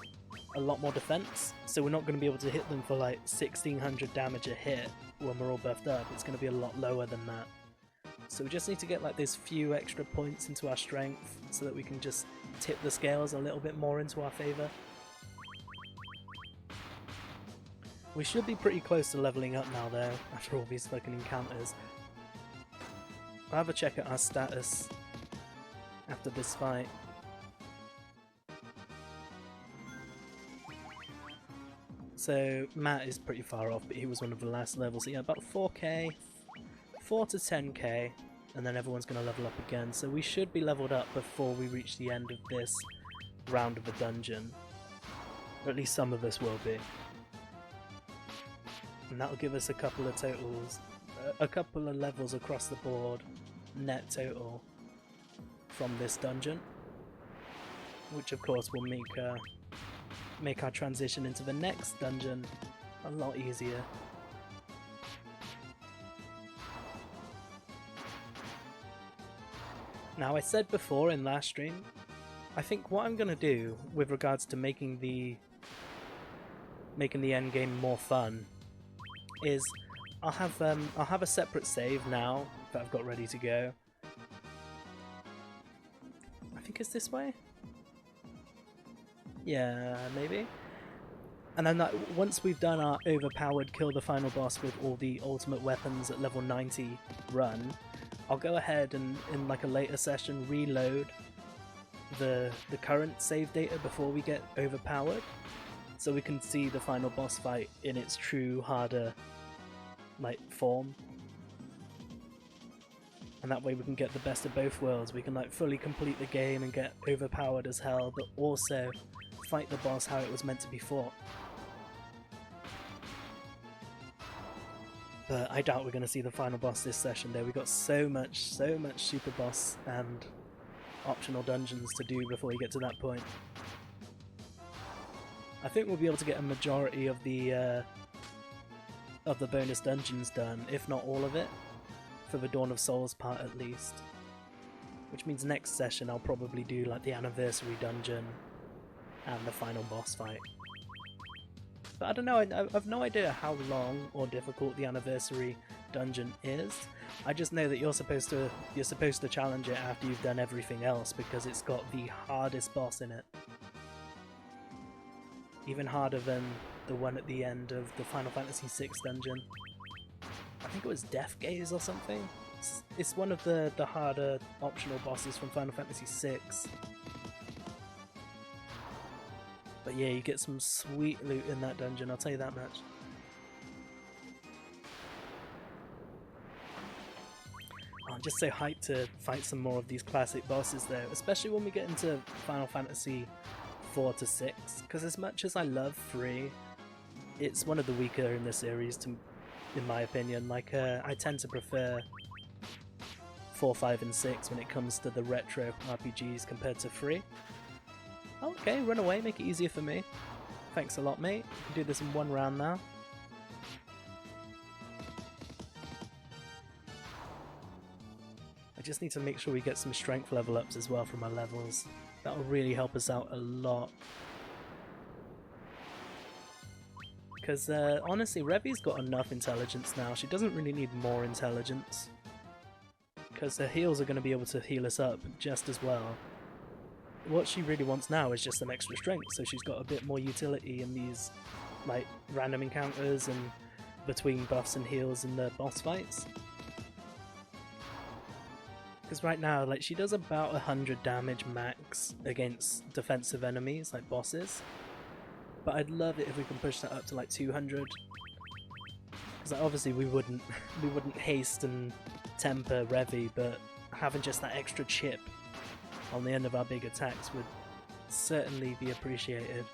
a lot more defense, so we're not going to be able to hit them for like 1600 damage a hit when we're all buffed up. It's going to be a lot lower than that. So we just need to get like those few extra points into our strength so that we can just tip the scales a little bit more into our favour. We should be pretty close to leveling up now though, after all these fucking encounters. I'll have a check at our status after this fight. So Matt is pretty far off, but he was one of the last levels. So yeah, about 4k, 4 to 10k, and then everyone's going to level up again. So we should be leveled up before we reach the end of this round of the dungeon. Or at least some of us will be. And that'll give us a couple of totals, a couple of levels across the board, net total, from this dungeon. Which of course will make our transition into the next dungeon a lot easier. Now, I said before in last stream, I think what I'm gonna do with regards to making the end game more fun is I'll have a separate save now that I've got ready to go. I think it's this way. Yeah, maybe. And then once we've done our overpowered kill the final boss with all the ultimate weapons at level 90 run, I'll go ahead and in like a later session reload the current save data before we get overpowered, so we can see the final boss fight in its true harder like form. And that way we can get the best of both worlds. We can like fully complete the game and get overpowered as hell, but also fight the boss how it was meant to be fought. But I doubt we're going to see the final boss this session though. We've got so much super boss and optional dungeons to do before we get to that point. I think we'll be able to get a majority of the bonus dungeons done, if not all of it, for the Dawn of Souls part at least. Which means next session I'll probably do like the anniversary dungeon and the final boss fight. But I don't know, I've no idea how long or difficult the anniversary dungeon is. I just know that you're supposed to challenge it after you've done everything else because it's got the hardest boss in it. Even harder than the one at the end of the Final Fantasy VI dungeon. I think it was Death Gaze or something. It's one of the harder optional bosses from Final Fantasy VI. But yeah, you get some sweet loot in that dungeon, I'll tell you that much. Oh, I'm just so hyped to fight some more of these classic bosses though, especially when we get into Final Fantasy 4 to 6, because as much as I love 3, it's one of the weaker in the series in my opinion. Like I tend to prefer 4, 5, and 6 when it comes to the retro RPGs compared to 3. Okay, run away, make it easier for me. Thanks a lot, mate. We can do this in one round now. I just need to make sure we get some strength level ups as well from our levels. That'll really help us out a lot. Because honestly, Revi's got enough intelligence now. She doesn't really need more intelligence. Because her heals are going to be able to heal us up just as well. What she really wants now is just some extra strength, so she's got a bit more utility in these like random encounters and between buffs and heals in the boss fights. Because right now, like, she does about 100 damage max against defensive enemies, like bosses. But I'd love it if we can push that up to like 200. Because like, obviously we wouldn't haste and temper Revi, but having just that extra chip on the end of our big attacks would certainly be appreciated.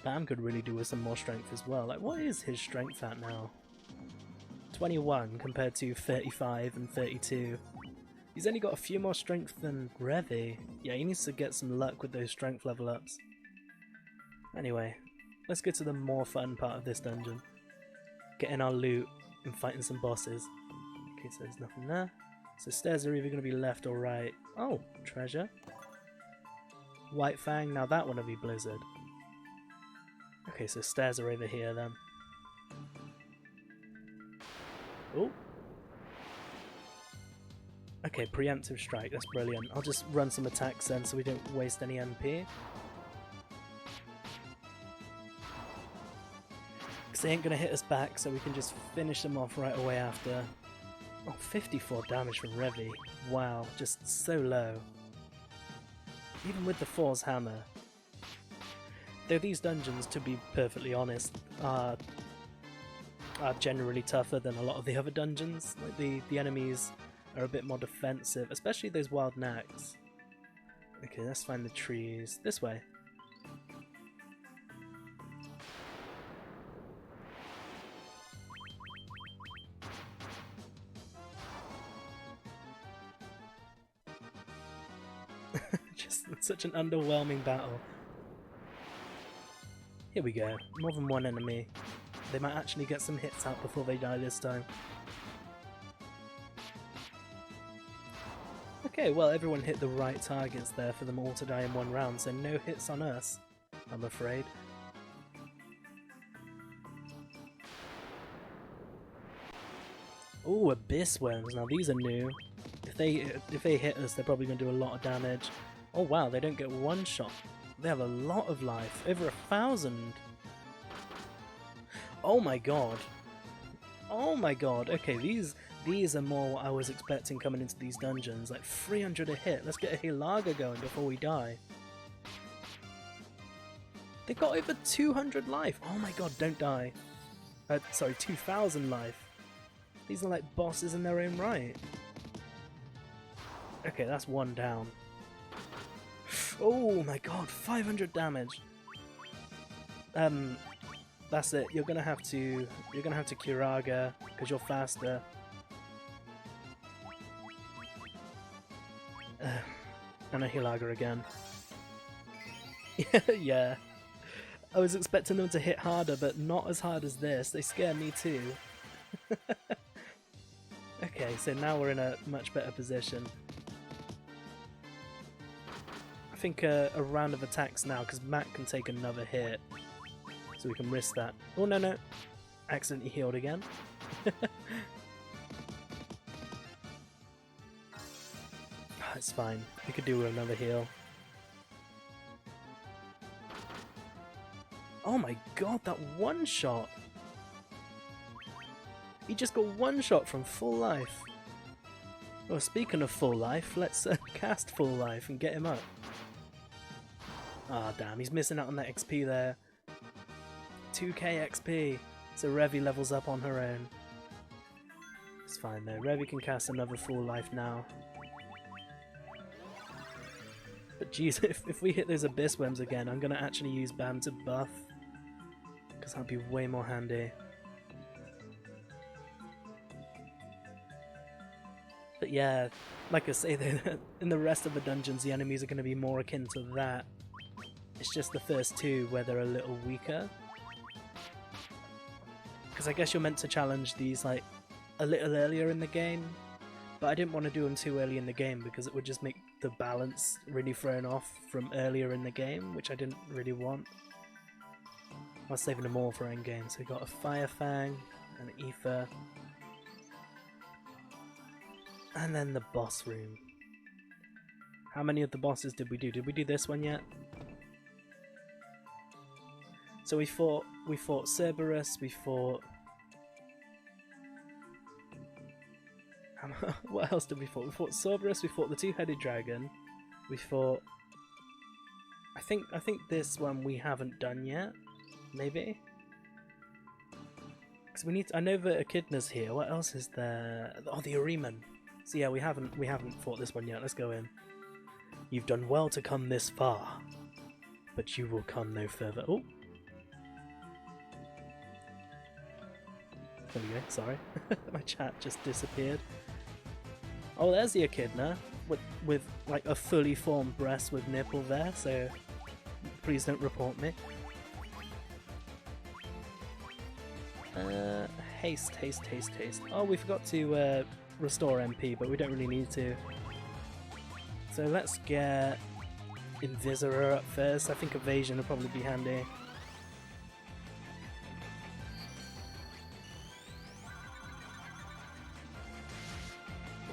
Bam could really do with some more strength as well. Like, what is his strength at now? 21 compared to 35 and 32. He's only got a few more strength than Revi. Yeah, he needs to get some luck with those strength level ups. Anyway, let's get to the more fun part of this dungeon. Getting our loot and fighting some bosses. Okay, so there's nothing there. So stairs are either going to be left or right. Oh, treasure. White Fang, now that one will be Blizzard. Okay, so stairs are over here then. Oh. Okay, preemptive strike, that's brilliant. I'll just run some attacks then so we don't waste any MP. Because they ain't going to hit us back, so we can just finish them off right away after. Oh, 54 damage from Revi. Wow, just so low. Even with the Force Hammer. Though these dungeons, to be perfectly honest, are generally tougher than a lot of the other dungeons. Like the enemies are a bit more defensive, especially those wild knacks. Okay, let's find the trees. This way. Just such an underwhelming battle. Here we go. More than one enemy. They might actually get some hits out before they die this time. Okay, well, everyone hit the right targets there for them all to die in one round, so no hits on us, I'm afraid. Ooh, Abyss Worms. Now these are new. If they hit us, they're probably going to do a lot of damage. Oh wow, they don't get one shot. They have a lot of life. Over 1,000. Oh my god. Oh my god. Okay, these are more what I was expecting coming into these dungeons. Like 300 a hit. Let's get a Hilaga going before we die. They've got over 200 life. Oh my god, don't die. Sorry, 2,000 life. These are like bosses in their own right. Okay, that's one down. Oh my god, 500 damage. That's it. You're gonna have to Kiraga because you're faster. And a Hilaga again. Yeah. I was expecting them to hit harder, but not as hard as this. They scare me too. Okay, so now we're in a much better position. I think a round of attacks now, because Matt can take another hit. So we can risk that. Oh no no! Accidentally healed again. It's fine. We could do another heal. Oh my god, that one shot! He just got one shot from full life. Well, speaking of full life, let's cast full life and get him up. Ah, damn, he's missing out on that XP there. 2k XP, so Revi levels up on her own. It's fine though, Revi can cast another full life now. But geez, if we hit those Abyss Worms again, I'm gonna actually use Bam to buff. Because that'd be way more handy. yeah, like I say, in the rest of the dungeons, the enemies are going to be more akin to that. It's just the first two where they're a little weaker. Because I guess you're meant to challenge these like a little earlier in the game, but I didn't want to do them too early in the game because it would just make the balance really thrown off from earlier in the game, which I didn't really want. I was saving them all for endgame. So we got a Fire Fang, an Ether, and then the boss room. How many of the bosses did we do? Did we do this one yet? So we fought Cerberus, we fought... what else did we fight? We fought Cerberus, we fought the two-headed dragon, we fought... I think this one we haven't done yet, maybe? Because we need to, I know that Echidna's here, what else is there? Oh, the Ariman. So yeah, we haven't fought this one yet, let's go in. You've done well to come this far, but you will come no further. Oh! There we go, sorry. My chat just disappeared. Oh, there's the Echidna, with like a fully formed breast with nipple there, so please don't report me. Haste. Oh, we forgot to restore MP, but we don't really need to. So let's get Invisora up first. I think evasion will probably be handy.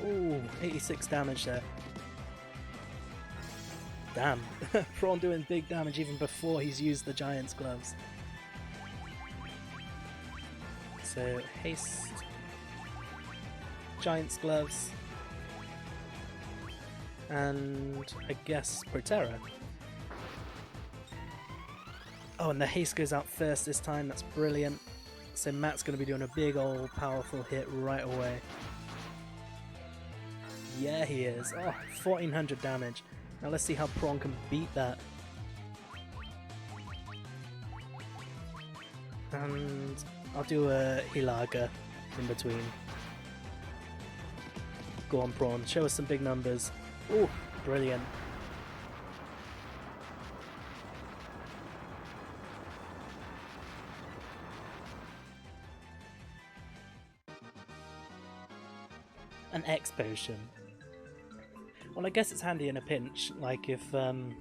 Ooh, 86 damage there. Damn, Prawn doing big damage even before he's used the Giant's gloves. So, haste, Giant's gloves, and I guess Protera. Oh, and the haste goes out first this time, that's brilliant. So Matt's going to be doing a big old powerful hit right away. Yeah, he is. Oh, 1400 damage. Now let's see how Prawn can beat that. And I'll do a Hilaga in between. Go on, Prawn. Show us some big numbers. Oh, brilliant. An X potion. Well, I guess it's handy in a pinch, like if Revy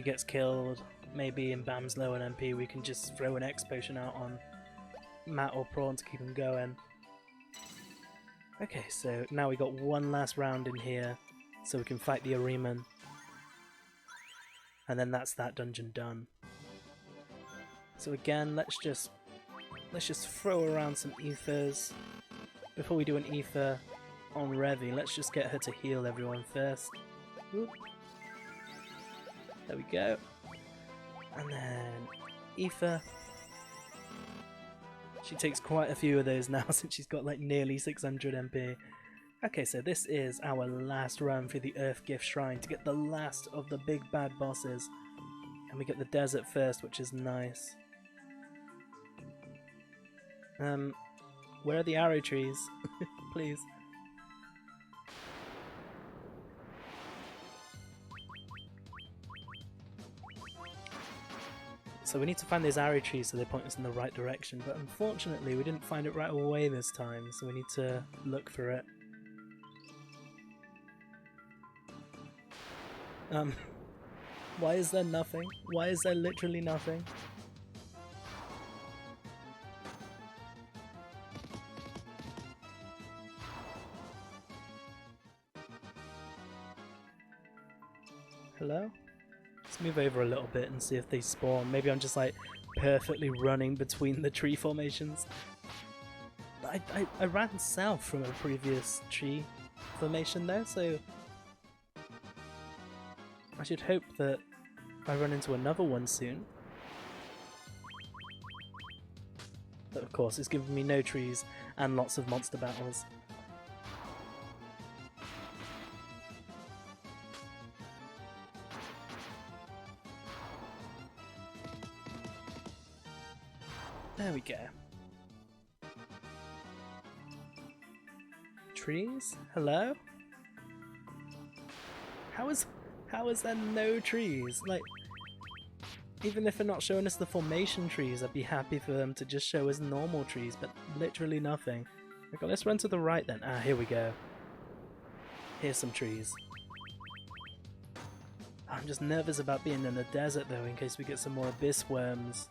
gets killed, maybe in Bam's low on MP, we can just throw an X potion out on Matt or Prawn to keep him going. Okay, so now we got one last round in here, so we can fight the Ariman, and then that's that dungeon done. So again, let's just throw around some ethers. Before we do an ether on Revy, let's just get her to heal everyone first. Whoop. There we go. And then ether. She takes quite a few of those now since she's got like nearly 600 MP. Okay, so this is our last run for the Earth Gift Shrine to get the last of the big bad bosses. And we get the desert first, which is nice. Where are the arrow trees? Please. So we need to find those arrow trees so they point us in the right direction, but unfortunately we didn't find it right away this time, so we need to look for it. Why is there nothing? Why is there literally nothing? Hello? Let's move over a little bit and see if they spawn. Maybe I'm just like perfectly running between the tree formations. I ran south from a previous tree formation there, so I should hope that I run into another one soon. But of course, it's giving me no trees and lots of monster battles. There we go. Trees? Hello? How is there no trees? Like, even if they're not showing us the formation trees, I'd be happy for them to just show us normal trees, but literally nothing. Okay, let's run to the right then. Ah, here we go. Here's some trees. I'm just nervous about being in the desert though, in case we get some more abyss worms.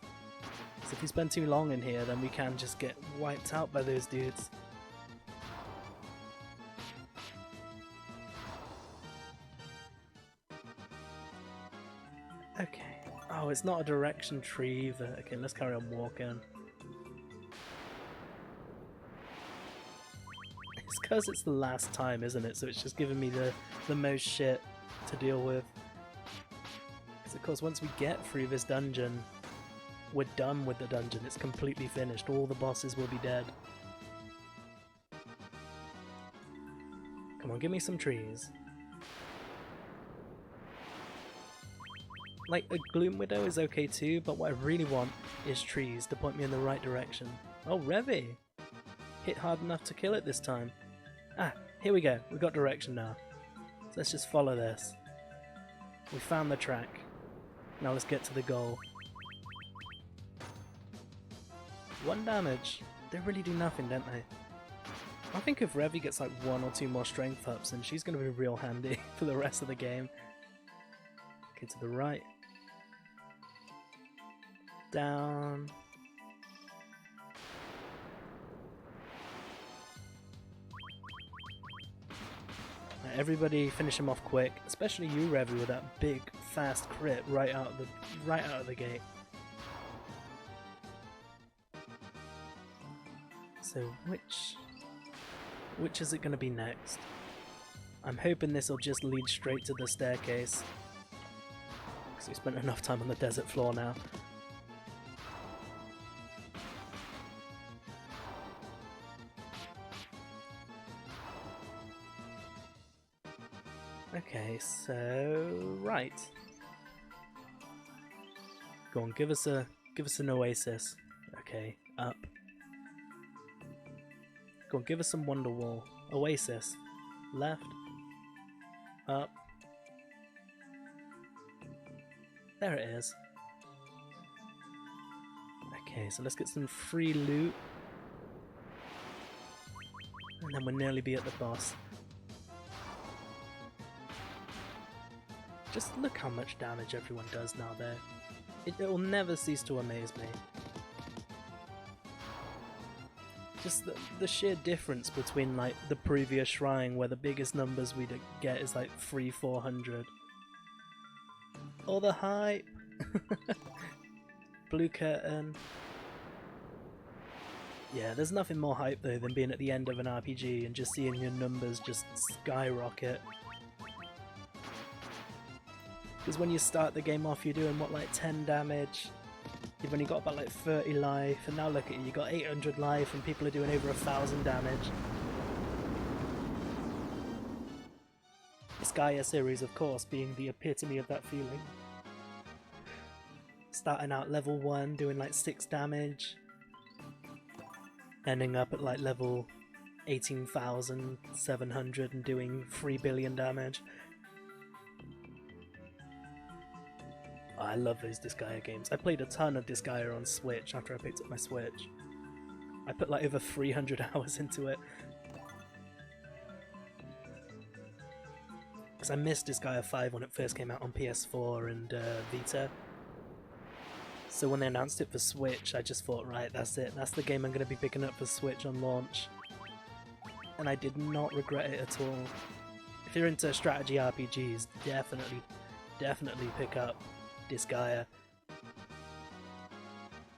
So if we spend too long in here, then we can just get wiped out by those dudes. Okay. Oh, it's not a direction tree either. Okay, let's carry on walking. It's because it's the last time, isn't it? So it's just giving me the most shit to deal with. Because of course, once we get through this dungeon, we're done with the dungeon. It's completely finished. All the bosses will be dead. Come on, give me some trees. Like, a Gloom Widow is okay too, but what I really want is trees to point me in the right direction. Oh, Revy! Hit hard enough to kill it this time. Ah, here we go. We got direction now. So let's just follow this. We found the track. Now let's get to the goal. 1 damage. They really do nothing, don't they? I think if Revy gets like 1 or 2 more strength ups, then she's going to be real handy for the rest of the game. Okay, to the right. Down. Right, everybody finish him off quick, especially you, Revy, with that big, fast crit right out of the gate. So which is it going to be next? I'm hoping this will just lead straight to the staircase. Because we spent enough time on the desert floor now. Okay, so right. Go on, give us an oasis. Okay, up. Go on, give us some Wonder Wall. Oasis. Left. Up. There it is. Okay, so let's get some free loot. And then we'll nearly be at the boss. Just look how much damage everyone does now there. It will never cease to amaze me. Just the sheer difference between like the previous shrine where the biggest numbers we'd get is like 300-400. All the hype! Blue curtain. Yeah, there's nothing more hype though than being at the end of an RPG and just seeing your numbers just skyrocket. Because when you start the game off you're doing what, like 10 damage? You've only got about like 30 life, and now look at you, you got 800 life and people are doing over 1000 damage. The Skya series, of course, being the epitome of that feeling. Starting out level 1, doing like 6 damage. Ending up at like level 18,700 and doing 3 billion damage. Oh, I love those Disgaea games. I played a ton of Disgaea on Switch after I picked up my Switch. I put like over 300 hours into it. Because I missed Disgaea 5 when it first came out on PS4 and Vita. So when they announced it for Switch, I just thought, right, that's it. That's the game I'm going to be picking up for Switch on launch. And I did not regret it at all. If you're into strategy RPGs, definitely pick up Disgaea.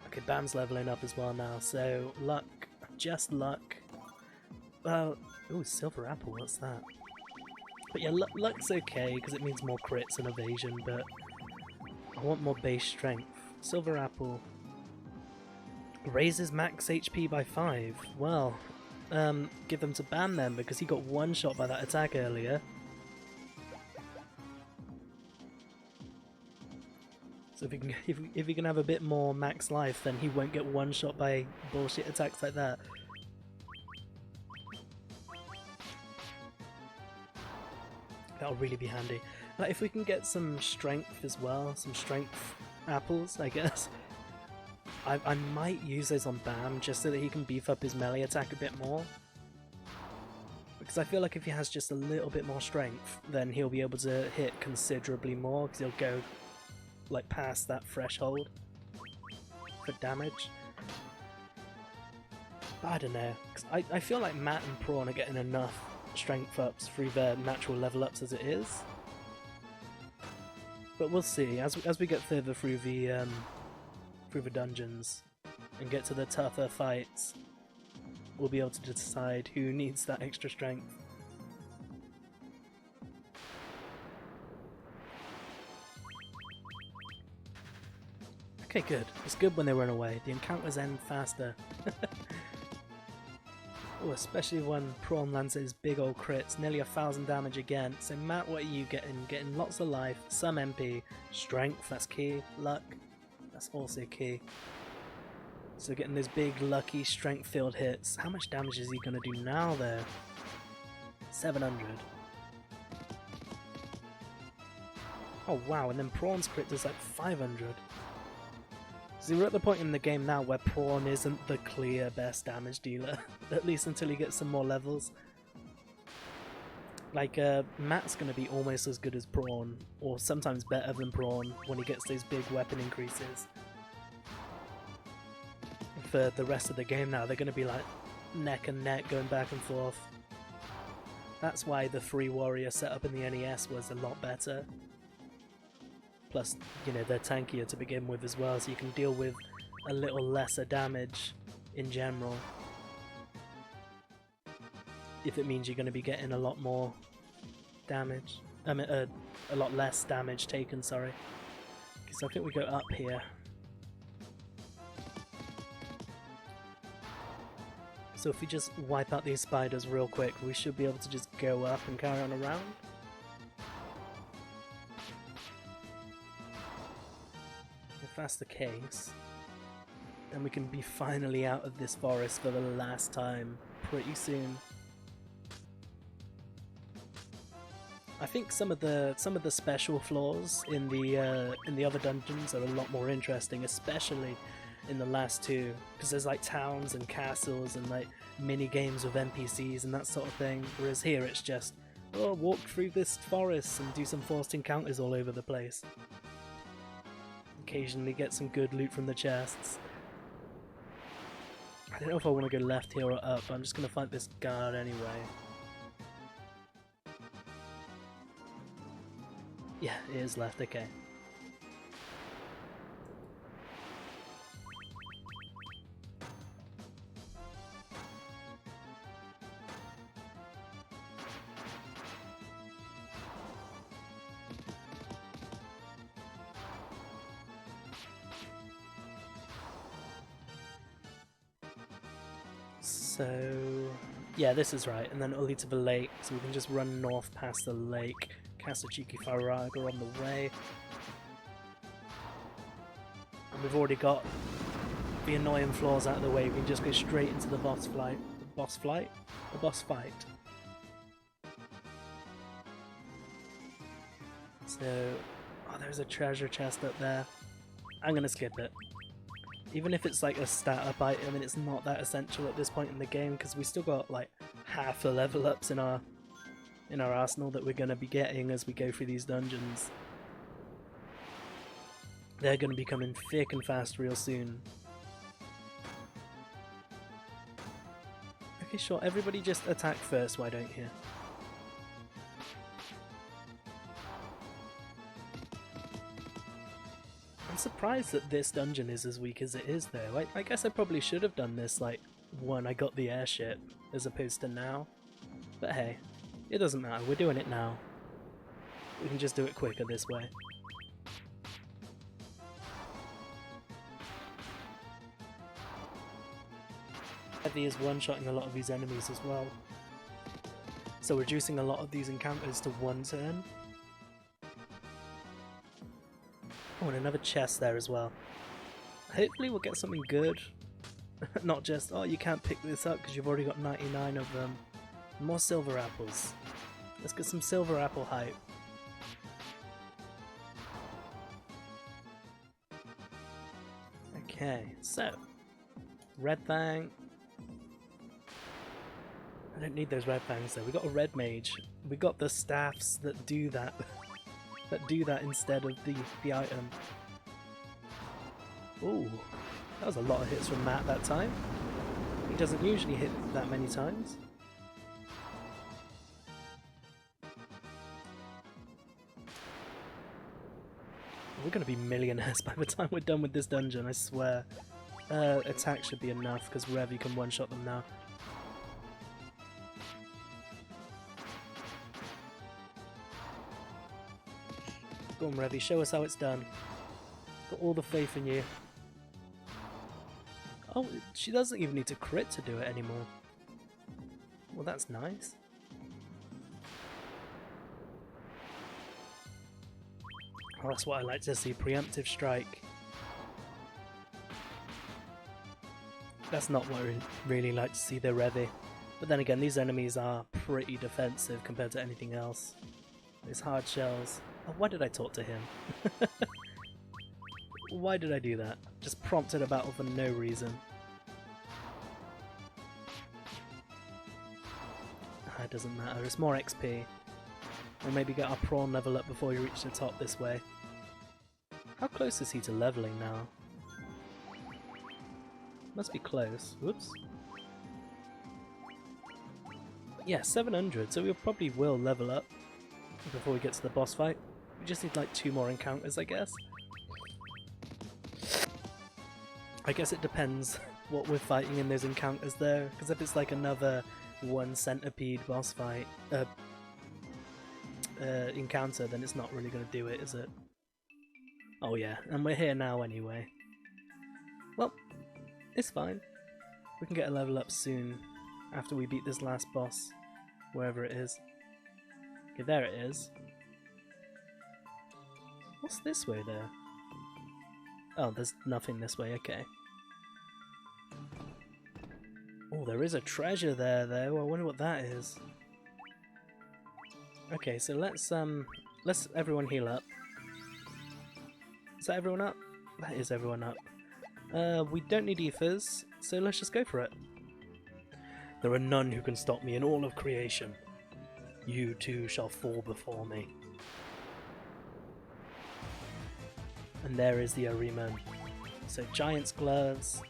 Okay, Bam's leveling up as well now, so luck, just luck. Well, ooh, silver apple, what's that? But yeah, luck's okay because it means more crits and evasion, but I want more base strength. Silver apple raises max HP by 5. Well, give them to Bam then because he got one shot by that attack earlier. So if he can have a bit more max life, then he won't get one shot by bullshit attacks like that. That'll really be handy. Like, if we can get some strength as well, some strength apples, I guess. I might use those on Bam just so that he can beef up his melee attack a bit more. Because I feel like if he has just a little bit more strength, then he'll be able to hit considerably more, because he'll go like past that threshold for damage. But I don't know, cause I feel like Matt and Prawn are getting enough strength ups through their natural level ups as it is. But we'll see, as we get further through the dungeons and get to the tougher fights, we'll be able to decide who needs that extra strength. Okay, good. It's good when they run away. The encounters end faster. Oh, especially when Prawn lands his big old crits, nearly 1,000 damage again. So Matt, what are you getting? Getting lots of life, some MP, strength, that's key, luck, that's also key. So getting those big, lucky, strength-filled hits. How much damage is he going to do now, though? 700. Oh, wow, and then Prawn's crit does like 500. So we're at the point in the game now where Prawn isn't the clear best damage dealer, at least until he gets some more levels. Like, Matt's going to be almost as good as Prawn, or sometimes better than Prawn when he gets those big weapon increases. For the rest of the game now, they're going to be like neck and neck, going back and forth. That's why the 3 warrior setup in the NES was a lot better. Plus, you know, they're tankier to begin with as well, so you can deal with a little lesser damage in general. If it means you're going to be getting a lot more damage. I mean, a lot less damage taken, sorry. So I think we go up here. So if we just wipe out these spiders real quick, we should be able to just go up and carry on around. If that's the case, then we can be finally out of this forest for the last time pretty soon. I think some of the special floors in the other dungeons are a lot more interesting, especially in the last 2, because there's like towns and castles and like mini games with NPCs and that sort of thing, whereas here it's just, oh, walk through this forest and do some forced encounters all over the place. Occasionally get some good loot from the chests. I don't know if I want to go left here or up, but I'm just going to fight this guard anyway. Yeah, it is left, okay. So, yeah, this is right, and then it'll lead to the lake, so we can just run north past the lake, cast a cheeky Faraga on the way. And we've already got the annoying floors out of the way, we can just go straight into the boss fight. The boss fight. So, oh, there's a treasure chest up there. I'm gonna skip it. Even if it's like a stat up item and it's not that essential at this point in the game, because we still got like half the level ups in our arsenal that we're going to be getting as we go through these dungeons. They're going to be coming thick and fast real soon. Okay, sure, everybody just attack first, why don't you? I'm surprised that this dungeon is as weak as it is though. I guess I probably should have done this like when I got the airship as opposed to now. But hey, it doesn't matter, we're doing it now. We can just do it quicker this way. Heavy is one-shotting a lot of these enemies as well. So reducing a lot of these encounters to 1 turn. Oh, and another chest there as well. Hopefully we'll get something good. Not just, oh, you can't pick this up because you've already got 99 of them. More silver apples. Let's get some silver apple hype. Okay, so red fang. I don't need those red fangs though. We got a red mage. We got the staffs that do that. that do that instead of the item. Ooh, that was a lot of hits from Matt that time. He doesn't usually hit that many times. We're going to be millionaires by the time we're done with this dungeon, I swear. Attack should be enough, because Revy can one-shot them now. Go on, Revy, show us how it's done. Got all the faith in you. Oh, she doesn't even need to crit to do it anymore. Well, that's nice. Oh, that's what I like to see, preemptive strike. That's not what I really like to see, the Revy. But then again, these enemies are pretty defensive compared to anything else. These hard shells. Oh, why did I talk to him? Why did I do that? Just prompted a battle for no reason. It doesn't matter, it's more XP. Or maybe get our prawn level up before we reach the top this way. How close is he to leveling now? Must be close. Whoops. Yeah, 700, so we probably will level up before we get to the boss fight. We just need like 2 more encounters, I guess. I guess it depends what we're fighting in those encounters there, because if it's like another 1 centipede boss fight encounter, then it's not really going to do it, is it? Oh yeah, and we're here now anyway. Well, it's fine. We can get a level up soon after we beat this last boss, wherever it is. Okay, there it is. What's this way there? Oh, there's nothing this way, okay. Oh, there is a treasure there though, I wonder what that is. Okay, so let's everyone heal up. Is that everyone up? That is everyone up. We don't need ethers, so let's just go for it. There are none who can stop me in all of creation. You too shall fall before me. And there is the Ahriman. So Giant's Gloves,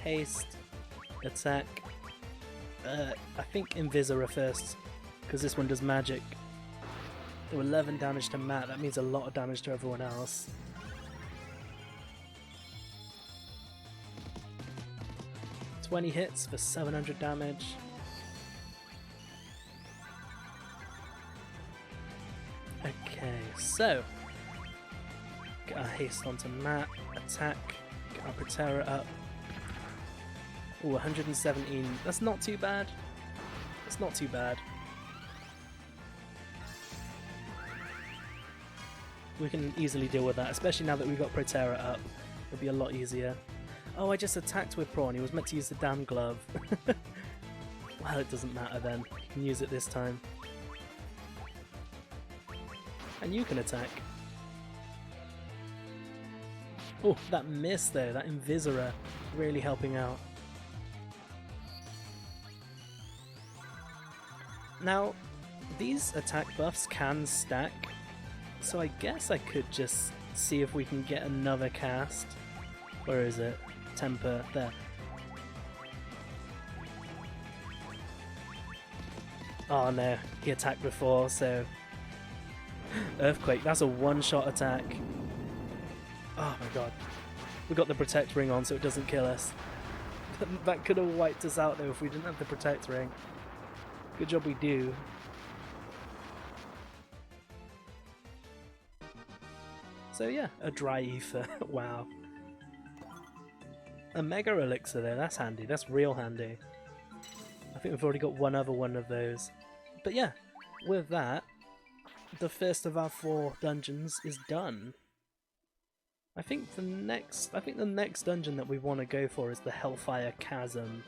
Haste, Attack, I think Invisora first, because this one does magic. Do 11 damage to Matt, that means a lot of damage to everyone else. "20 hits for 700 damage. Okay, so get our haste onto Matt, attack, get our Protera up. Ooh, 117. That's not too bad. It's not too bad. We can easily deal with that, especially now that we've got Protera up. It'll be a lot easier. Oh, I just attacked with Prawn. He was meant to use the damn glove. Well, it doesn't matter then. You can use it this time. And you can attack. Oh, that miss though, that Invisora really helping out. Now, these attack buffs can stack, so I guess I could just see if we can get another cast. Where is it? Temper, there. Oh no, he attacked before, so... Earthquake, that's a one-shot attack. Oh my god. We got the Protect Ring on so it doesn't kill us. That could have wiped us out though if we didn't have the Protect Ring. Good job we do. So yeah, a dry ether. Wow. A Mega Elixir there, that's handy. That's real handy. I think we've already got one other one of those. But yeah, with that, the first of our 4 dungeons is done. I think the next dungeon that we want to go for is the Hellfire Chasm.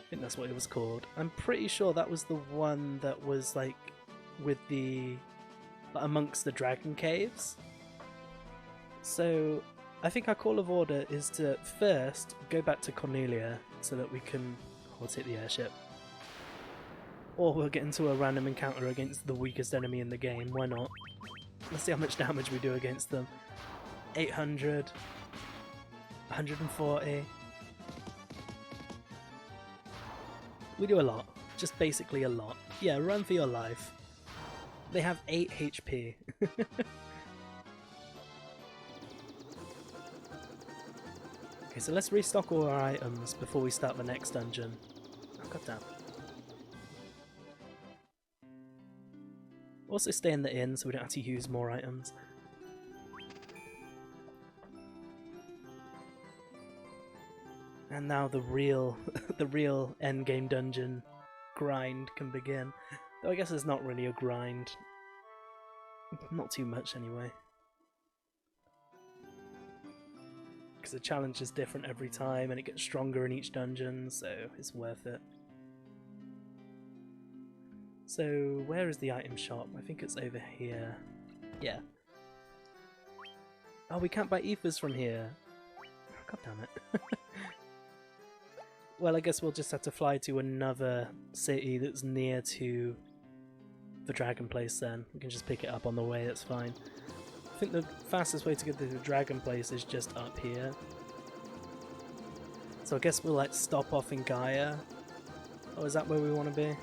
think that's what it was called. I'm pretty sure that was the one that was like with the amongst the dragon caves. So I think our call of order is to first go back to Cornelia so that we can take the airship. Or we'll get into a random encounter against the weakest enemy in the game, why not? Let's see how much damage we do against them. 800, 140. We do a lot, just basically a lot. Yeah, run for your life. They have 8 HP. Okay, so let's restock all our items before we start the next dungeon. Oh, goddamn. Also stay in the inn so we don't have to use more items. And now the real endgame dungeon grind can begin. Though I guess it's not really a grind. Not too much anyway. Because the challenge is different every time and it gets stronger in each dungeon, so it's worth it. So where is the item shop? I think it's over here. Yeah. Oh, we can't buy ethers from here. God damn it. Well, I guess we'll just have to fly to another city that's near to the dragon place then. We can just pick it up on the way, that's fine. I think the fastest way to get to the dragon place is just up here. So I guess we'll like stop off in Gaia. Oh, is that where we want to be?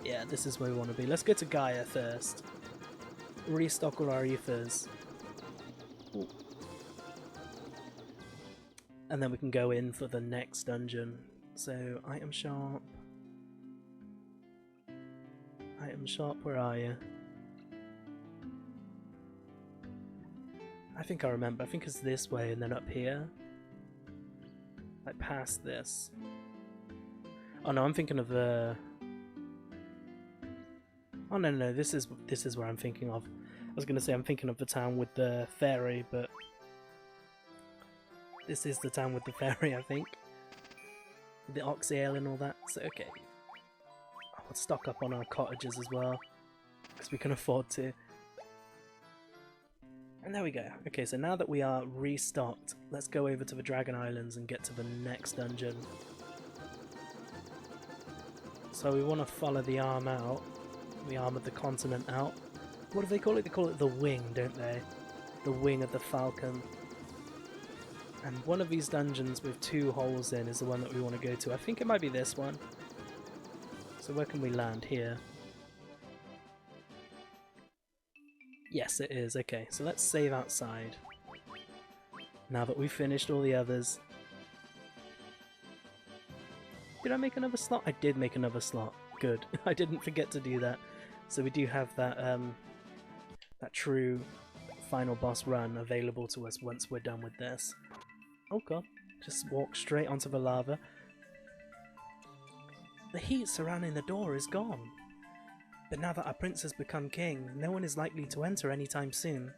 Yeah, this is where we want to be. Let's go to Gaia first. Restock all our ethers. Ooh. And then we can go in for the next dungeon. So, item shop. Item shop, where are you? I think I remember. I think it's this way and then up here. Like past this. Oh no, I'm thinking of the... Oh no, this is where I'm thinking of. I was going to say I'm thinking of the town with the ferry, but... This is the town with the ferry, I think. With the ox ale and all that, so okay. I'll stock up on our cottages as well, because we can afford to. And there we go. Okay, so now that we are restocked, let's go over to the Dragon Islands and get to the next dungeon. So we want to follow the arm out, the arm of the continent out. What do they call it? They call it the wing, don't they? The wing of the falcon. And one of these dungeons with 2 holes in is the one that we want to go to. I think it might be this one. So where can we land? Here. Yes, it is. Okay, so let's save outside. Now that we've finished all the others. Did I make another slot? I did make another slot. Good. I didn't forget to do that. So we do have that that true final boss run available to us once we're done with this. Oh god, just walk straight onto the lava. The heat surrounding the door is gone. But now that our prince has become king, no one is likely to enter anytime soon.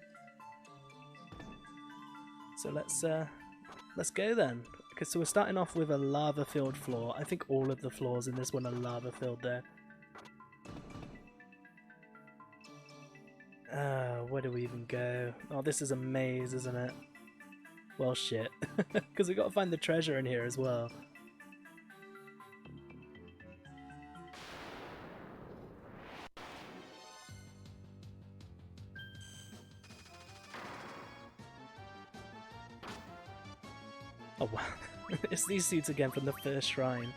So let's go then. Okay, so we're starting off with a lava-filled floor. I think all of the floors in this one are lava-filled there. Where do we even go? Oh, this is a maze, isn't it? Well, shit. Because we got to find the treasure in here as well. Oh wow, it's these suits again from the first shrine.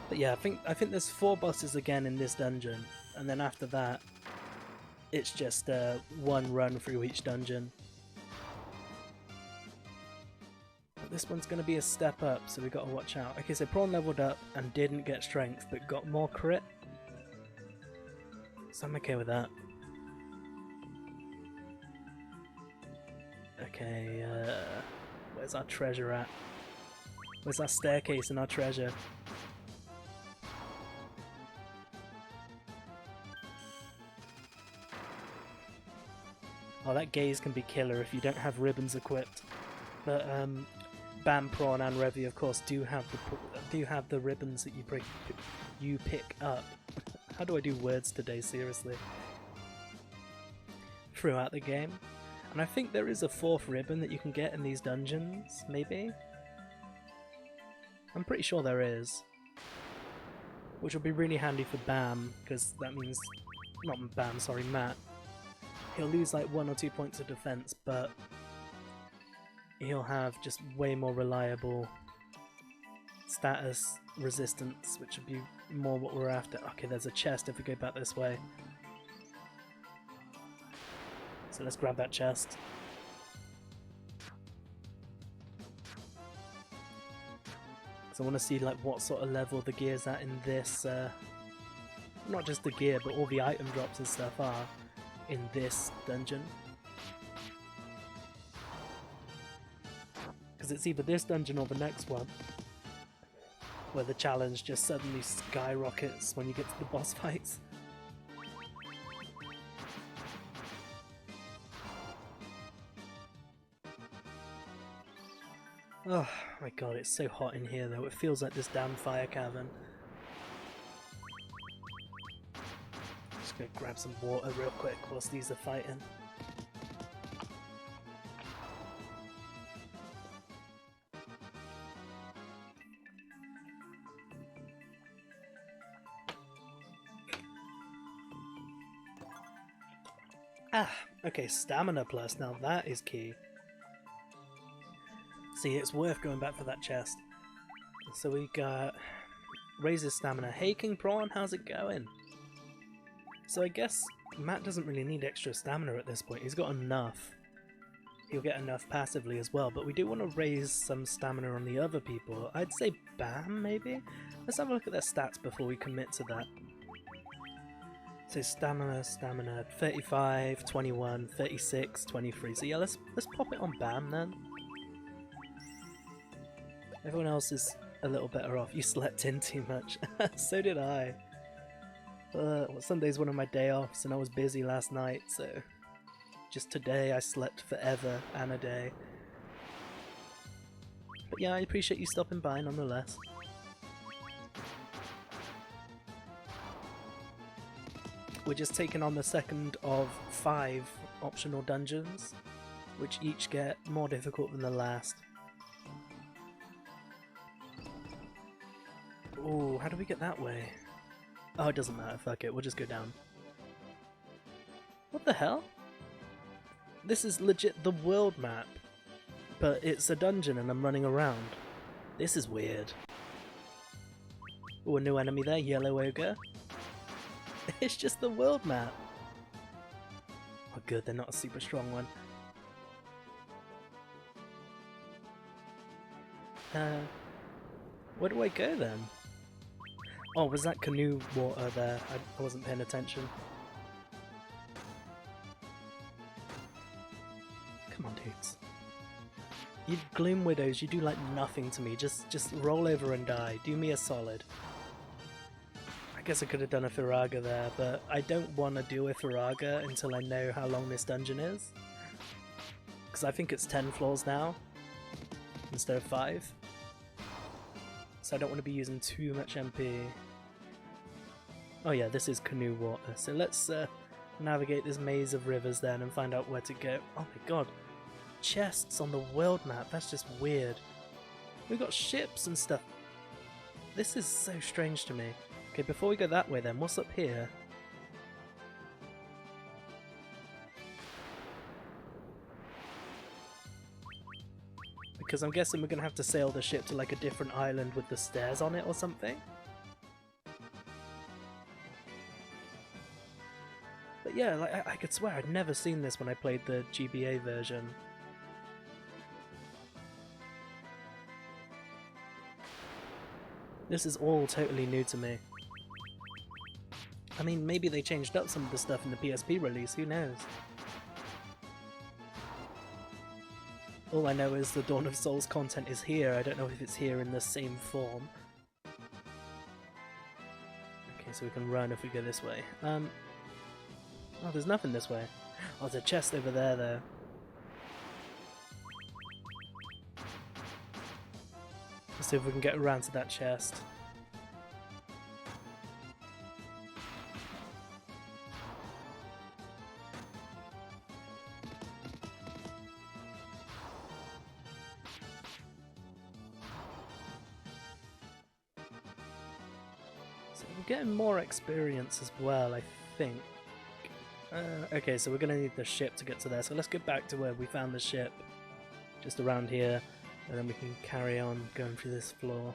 But yeah, I think there's 4 bosses again in this dungeon, and then after that, it's just one run through each dungeon. But this one's going to be a step up, so we got to watch out. Okay, so Prawn leveled up and didn't get strength, but got more crit. So I'm okay with that. Okay, where's our treasure at? Where's our staircase and our treasure? Oh, that gaze can be killer if you don't have ribbons equipped. But Bam, Prawn, and Revy, of course, do have the ribbons that you pick up. How do I do words today? Seriously. Throughout the game, and I think there is a 4th ribbon that you can get in these dungeons. Maybe. I'm pretty sure there is, which will be really handy for Bam, because that means not Bam, sorry, Matt. He'll lose like 1 or 2 points of defense, but he'll have just way more reliable status resistance, which would be more what we're after. Okay, there's a chest if we go back this way. So let's grab that chest. So I want to see like what sort of level the gear's at in this, not just the gear, but all the item drops and stuff are in this dungeon. Because it's either this dungeon or the next one, where the challenge just suddenly skyrockets when you get to the boss fights. Oh my god, it's so hot in here though, it feels like this damn fire cavern. Just gonna grab some water real quick whilst these are fighting. Ah, okay, stamina plus, now that is key. See, it's worth going back for that chest. So we got raises stamina. Hey King Prawn, how's it going? So I guess Matt doesn't really need extra stamina at this point. He's got enough. He'll get enough passively as well, but we do want to raise some stamina on the other people. I'd say Bam, maybe? Let's have a look at their stats before we commit to that. So stamina, 35, 21, 36, 23. So yeah, let's pop it on Bam then. Everyone else is a little better off. You slept in too much. So did I. Well, Sunday's one of my day offs and I was busy last night, so just today I slept forever and a day. But yeah, I appreciate you stopping by nonetheless. We're just taking on the second of 5 optional dungeons, which each get more difficult than the last. Oh, how do we get that way? Oh, it doesn't matter, fuck it, we'll just go down. What the hell? This is legit the world map, but it's a dungeon and I'm running around. This is weird. Oh, a new enemy there, Yellow Ogre. It's just the world map. Oh good, they're not a super strong one. Where do I go then? Oh, was that canoe water there? I wasn't paying attention. Come on, dudes. You Gloom Widows, you do like nothing to me. Just roll over and die. Do me a solid. I guess I could have done a Firaga there, but I don't want to do a Firaga until I know how long this dungeon is. Because I think it's 10 floors now, instead of 5. So I don't want to be using too much MP. Oh yeah, this is canoe water. So let's navigate this maze of rivers then and find out where to go. Oh my god. Chests on the world map, that's just weird. We've got ships and stuff. This is so strange to me. Okay, before we go that way then, what's up here? Because I'm guessing we're going to have to sail the ship to like a different island with the stairs on it or something. But yeah, like, I could swear I'd never seen this when I played the GBA version. This is all totally new to me. I mean, maybe they changed up some of the stuff in the PSP release, who knows? All I know is the Dawn of Souls content is here, I don't know if it's here in the same form. Okay, so we can run if we go this way. Oh, there's nothing this way. Oh, there's a chest over there, though. Let's see if we can get around to that chest. So we're getting more experience as well, I think. Okay, so we're going to need the ship to get to there, so let's get back to where we found the ship. Just around here, and then we can carry on going through this floor.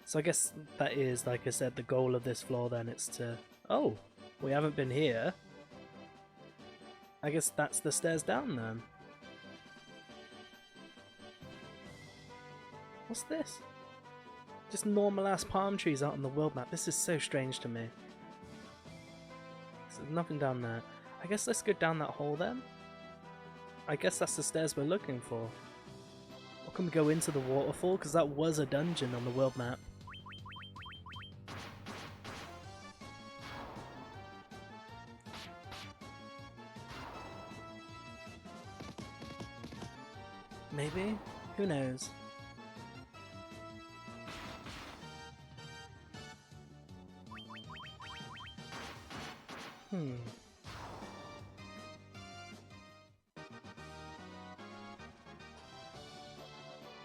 So I guess that is, like I said, the goal of this floor then, it's to... Oh! We haven't been here. I guess that's the stairs down then. What's this? Just normal ass palm trees out on the world map. This is so strange to me. There's nothing down there. I guess let's go down that hole then. I guess that's the stairs we're looking for. Or can we go into the waterfall? Because that was a dungeon on the world map. Maybe? Who knows?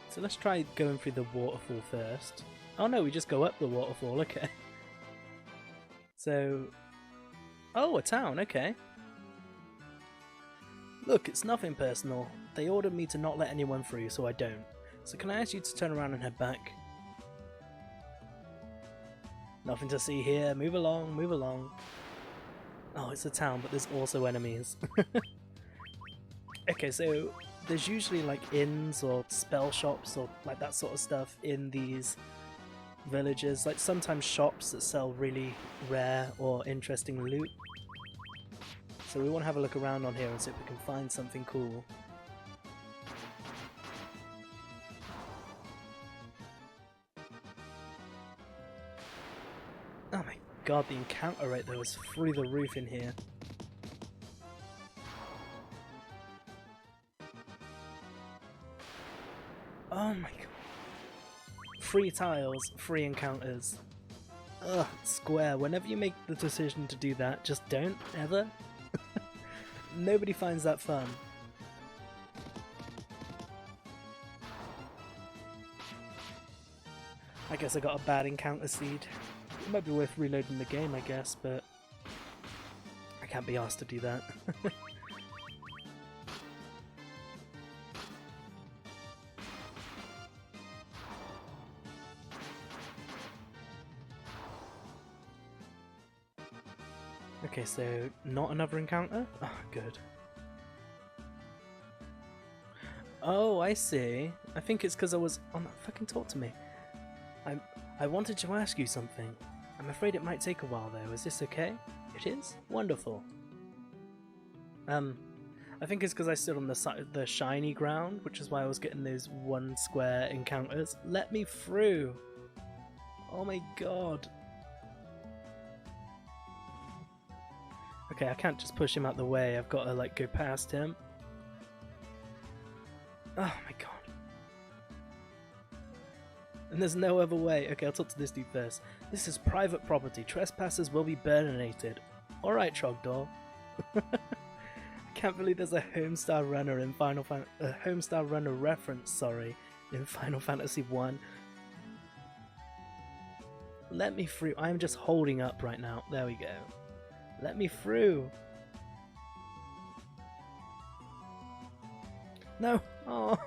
So let's try going through the waterfall first. Oh no, we just go up the waterfall, okay. So... Oh, a town, okay. Look, it's nothing personal. They ordered me to not let anyone through, so I don't. So can I ask you to turn around and head back? Nothing to see here. Move along, move along. Oh, it's a town, but there's also enemies. Okay, so there's usually like inns or spell shops or like that sort of stuff in these villages. Like sometimes shops that sell really rare or interesting loot. So we want to have a look around on here and see if we can find something cool. Oh my god, the encounter rate though is through the roof in here. Oh my god. Free tiles, free encounters. Ugh, Square, whenever you make the decision to do that, just don't, ever. Nobody finds that fun. I guess I got a bad encounter seed. It might be worth reloading the game, I guess, but I can't be asked to do that. Okay, so not another encounter? Oh, good. Oh, I see. I think it's because I was... Oh, no, fucking talk to me. I wanted to ask you something. I'm afraid it might take a while though. Is this okay? It is? Wonderful. I think it's because I stood on the shiny ground, which is why I was getting those one square encounters. Let me through! Oh my god. Okay, I can't just push him out the way. I've got to like go past him. Oh my god. And there's no other way. Okay, I'll talk to this dude first. This is private property. Trespassers will be burninated. Alright, Trogdor. I can't believe there's a Homestar Runner in a Homestar Runner reference, sorry, in Final Fantasy 1. Let me through. I am just holding up right now. There we go. Let me through. No. Oh.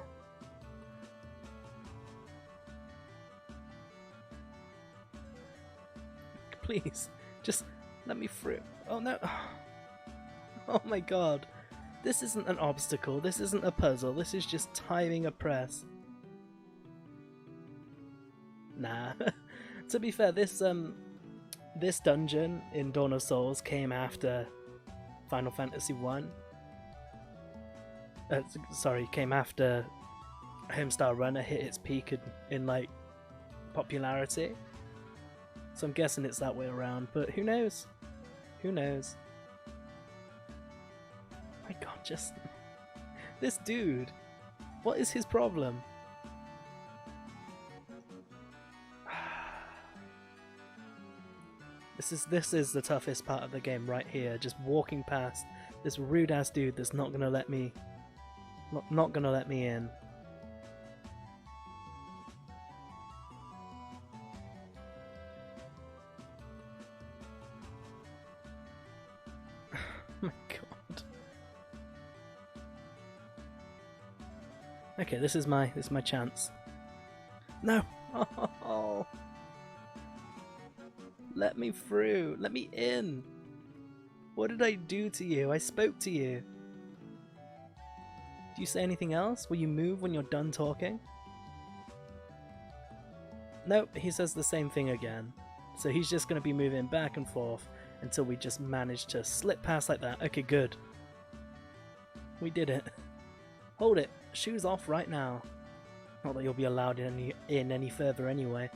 Please, just let me through. Oh no. Oh my god. This isn't an obstacle, this isn't a puzzle, this is just timing a press. Nah. To be fair, this dungeon in Dawn of Souls came after Final Fantasy 1. Sorry, came after Homestar Runner hit its peak in like popularity. So I'm guessing it's that way around, but who knows? Who knows? My god, just... This dude! What is his problem? This is the toughest part of the game right here. Just walking past this rude ass dude that's not gonna let me not gonna let me in. Oh my god. Okay, this is my chance. No. Oh. Let me through. Let me in. What did I do to you? I spoke to you. Do you say anything else? Will you move when you're done talking? Nope, he says the same thing again. So he's just going to be moving back and forth until we just manage to slip past like that. Okay, good. We did it. Hold it. Shoes off right now. Not that you'll be allowed in any further anyway.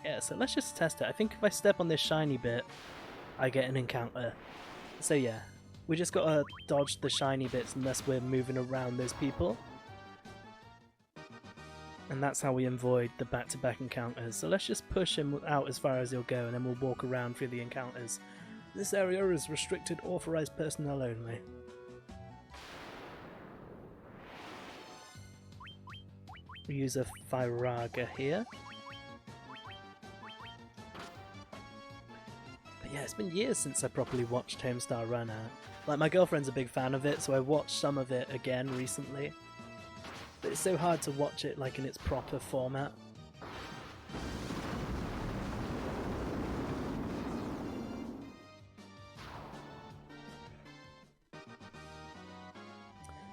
Yeah, so let's just test it. I think if I step on this shiny bit, I get an encounter. So yeah, we just gotta dodge the shiny bits unless we're moving around those people. And that's how we avoid the back-to-back encounters. So let's just push him out as far as he'll go and then we'll walk around through the encounters. This area is restricted authorized personnel only. We use a Firaga here. Yeah, it's been years since I properly watched Homestar Runner. Like, my girlfriend's a big fan of it, so I watched some of it again recently. But it's so hard to watch it, like, in its proper format.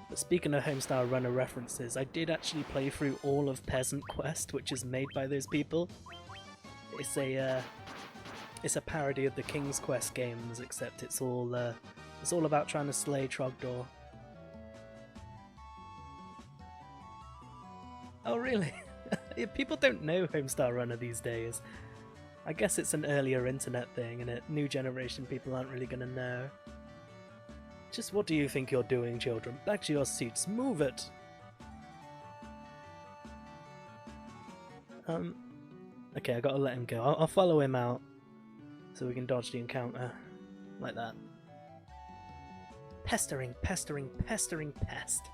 But speaking of Homestar Runner references, I did actually play through all of Peasant Quest, which is made by those people. It's a parody of the King's Quest games, except it's all about trying to slay Trogdor. Oh really? People don't know Homestar Runner these days. I guess it's an earlier internet thing, and new generation people aren't really gonna know. Just what do you think you're doing, children? Back to your seats, move it! Okay, I gotta let him go. I'll follow him out. So we can dodge the encounter. Like that. Pestering, pestering, pestering pest.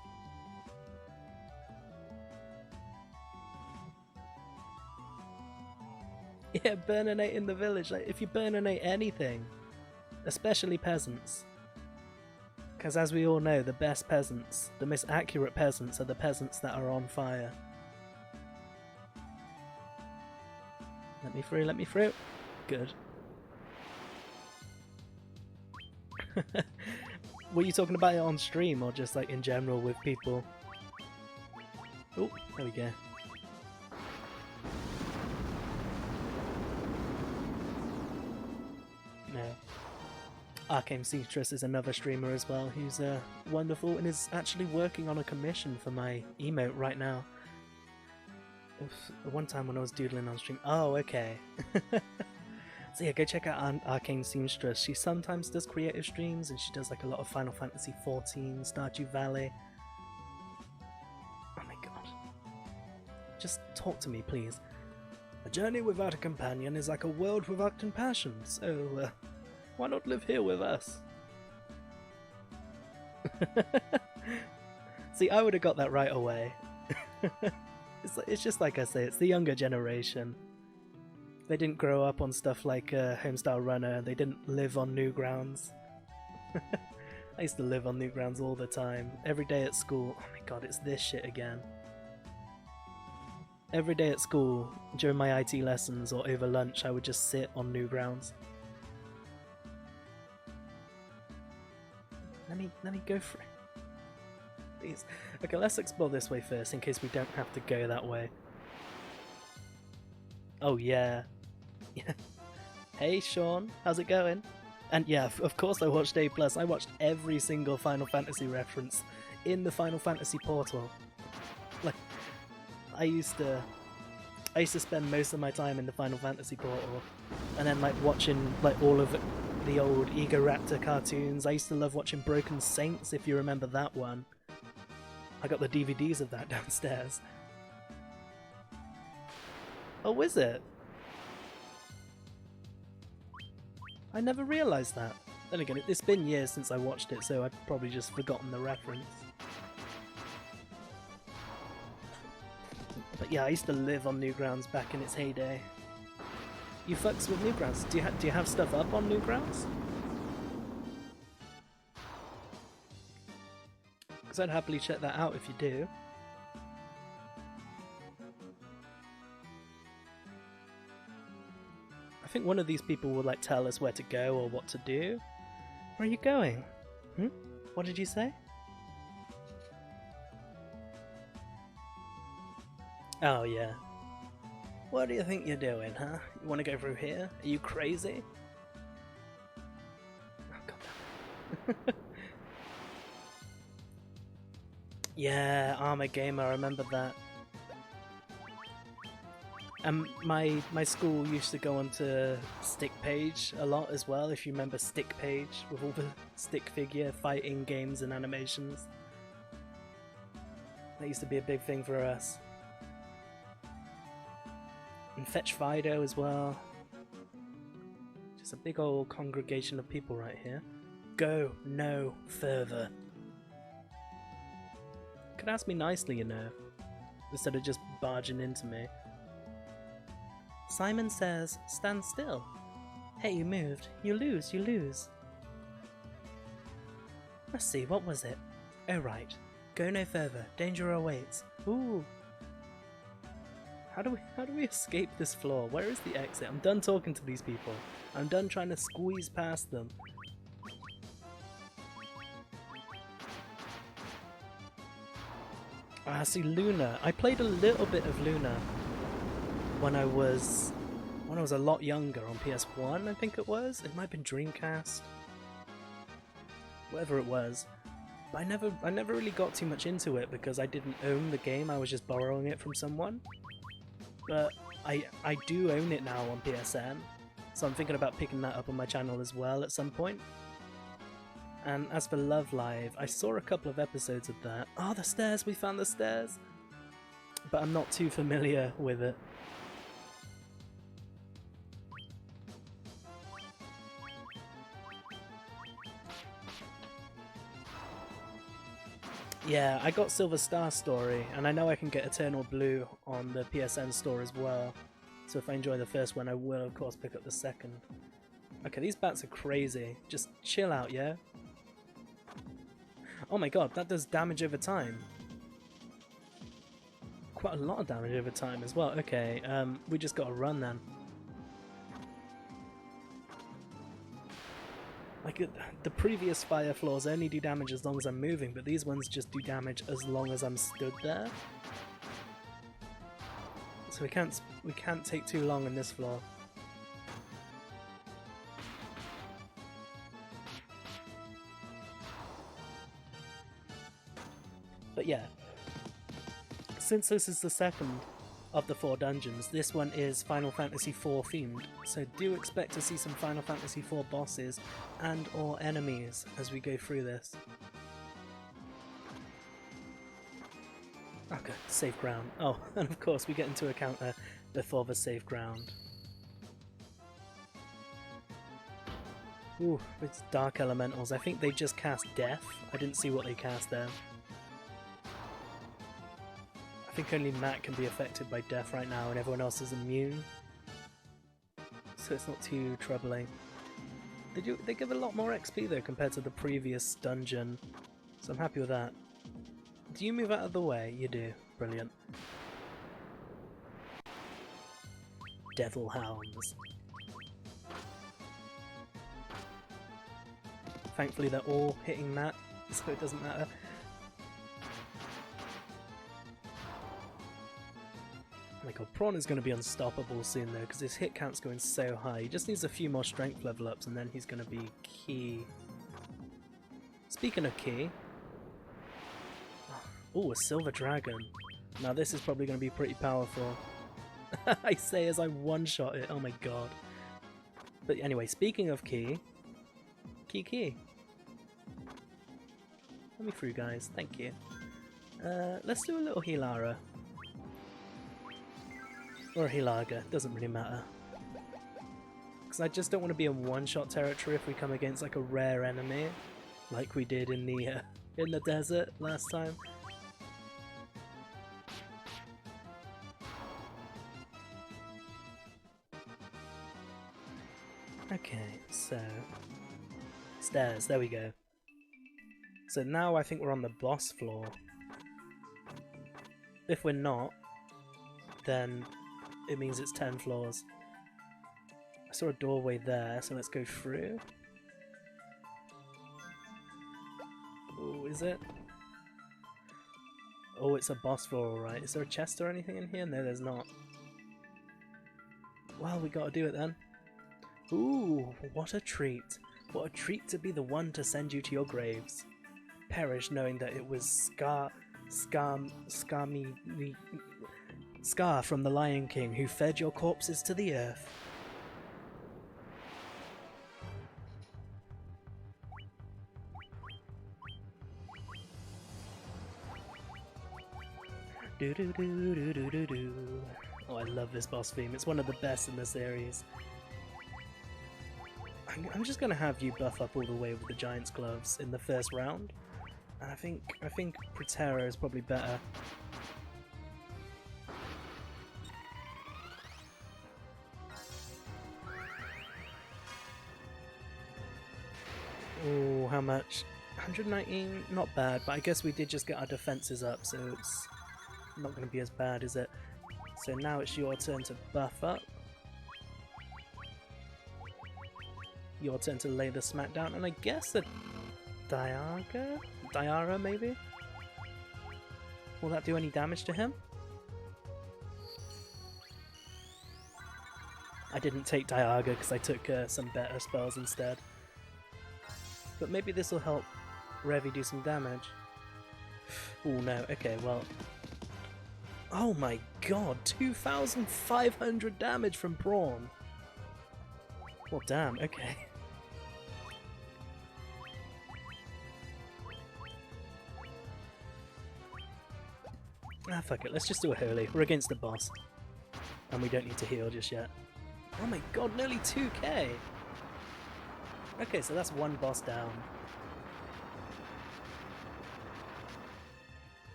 Yeah, burninate in the village. Like, if you burninate anything, especially peasants. Because as we all know, the best peasants, the most accurate peasants, are the peasants that are on fire. Let me through, let me through. Good. Were you talking about it on stream or just like in general with people? Oh, there we go. No. Arcane Seamstress is another streamer as well who's wonderful and is actually working on a commission for my emote right now. One time when I was doodling on stream. Oh, okay. So yeah, go check out Arcane Seamstress. She sometimes does creative streams and she does like a lot of Final Fantasy XIV, Stardew Valley. Oh my god. Just talk to me, please. A journey without a companion is like a world without compassion, so why not live here with us? See, I would have got that right away. It's just like I say, it's the younger generation. They didn't grow up on stuff like Homestar Runner, they didn't live on Newgrounds. I used to live on Newgrounds all the time, every day at school. Oh my god, it's this shit again. Every day at school, during my IT lessons or over lunch, I would just sit on Newgrounds. Let me go for it. Please. Okay, let's explore this way first, in case we don't have to go that way. Oh yeah. Yeah. Hey Sean, how's it going? And yeah, of course I watched A+. I watched every single Final Fantasy reference in the Final Fantasy portal. Like, I used to spend most of my time in the Final Fantasy portal, and then like watching like all of the old Ego Raptor cartoons. I used to love watching Broken Saints, if you remember that one. I got the DVDs of that downstairs. Oh, is it? I never realised that. Then again, it's been years since I watched it, so I've probably just forgotten the reference. But yeah, I used to live on Newgrounds back in its heyday. You fucks with Newgrounds? Do you have stuff up on Newgrounds? Because I'd happily check that out if you do. I think one of these people will like tell us where to go or what to do. Where are you going? What did you say? Oh yeah. What do you think you're doing, huh? You want to go through here? Are you crazy? Oh, God. Yeah, Armor Gamer, I remember that. My school used to go onto Stick Page a lot as well, if you remember Stick Page, with all the stick figure fighting games and animations. That used to be a big thing for us. And Fetch Fido as well. Just a big old congregation of people right here. Go no further. Could ask me nicely, you know, instead of just barging into me. Simon says, stand still. Hey, you moved. You lose, you lose. Let's see, what was it? Oh right. Go no further. Danger awaits. Ooh. How do we escape this floor? Where is the exit? I'm done talking to these people. I'm done trying to squeeze past them. Ah, see, Luna. I played a little bit of Luna when I was a lot younger on PS1, I think it was. It might have been Dreamcast. Whatever it was. But I never really got too much into it because I didn't own the game, I was just borrowing it from someone. But I do own it now on PSN, so I'm thinking about picking that up on my channel as well at some point. And as for Love Live, I saw a couple of episodes of that. Oh, the stairs! We found the stairs! But I'm not too familiar with it. Yeah, I got Silver Star Story, and I know I can get Eternal Blue on the PSN store as well. So if I enjoy the first one, I will of course pick up the second. Okay, these bats are crazy. Just chill out, yeah? Oh my god, that does damage over time. Quite a lot of damage over time as well. Okay, we just gotta run then. Like, the previous fire floors only do damage as long as I'm moving, but these ones just do damage as long as I'm stood there. So we can't take too long in this floor. But yeah, since this is the second of the 4 dungeons, this one is Final Fantasy IV themed, so do expect to see some Final Fantasy IV bosses and or enemies as we go through this. Okay, safe ground. Oh, and of course we get into account before the safe ground. Ooh, it's Dark Elementals. I think they just cast Death. I didn't see what they cast there. I think only Matt can be affected by death right now and everyone else is immune. So it's not too troubling. They give a lot more XP though compared to the previous dungeon. So I'm happy with that. Do you move out of the way? You do. Brilliant. Devil Hounds. Thankfully they're all hitting Matt, so it doesn't matter. Oh my god, Prawn is going to be unstoppable soon though, because his hit count's going so high. He just needs a few more strength level ups and then he's going to be key. Speaking of key... Oh, a silver dragon. Now this is probably going to be pretty powerful. I say as I one-shot it, oh my god. But anyway, speaking of key... Key. Let me through, guys. Thank you. Let's do a little Hilara. Or a Hilaga, doesn't really matter. because I just don't want to be in one-shot territory if we come against like a rare enemy, like we did in the desert last time. Okay, so stairs, there we go. So now I think we're on the boss floor. If we're not, then it means it's 10 floors. I saw a doorway there, so let's go through. Oh, is it? Oh, it's a boss floor, alright. Is there a chest or anything in here? No, there's not. Well, we gotta do it then. Ooh, what a treat. What a treat to be the one to send you to your graves. Perish knowing that it was Scar from the Lion King who fed your corpses to the earth. Do do do do do do do. Oh, I love this boss theme. It's one of the best in the series. I'm just gonna have you buff up all the way with the Giant's gloves in the first round, and I think Protera is probably better. Oh, how much? 119, not bad, but I guess we did just get our defenses up, so it's not going to be as bad, is it? So now it's your turn to buff up. Your turn to lay the smack down, and I guess a Diara maybe? Will that do any damage to him? I didn't take Dialga because I took some better spells instead. But maybe this will help Revy do some damage. Oh no, okay, well... Oh my god, 2,500 damage from Prawn! Well damn, okay. Ah, fuck it, let's just do a Holy. We're against the boss. And we don't need to heal just yet. Oh my god, nearly 2k! Okay, so that's one boss down.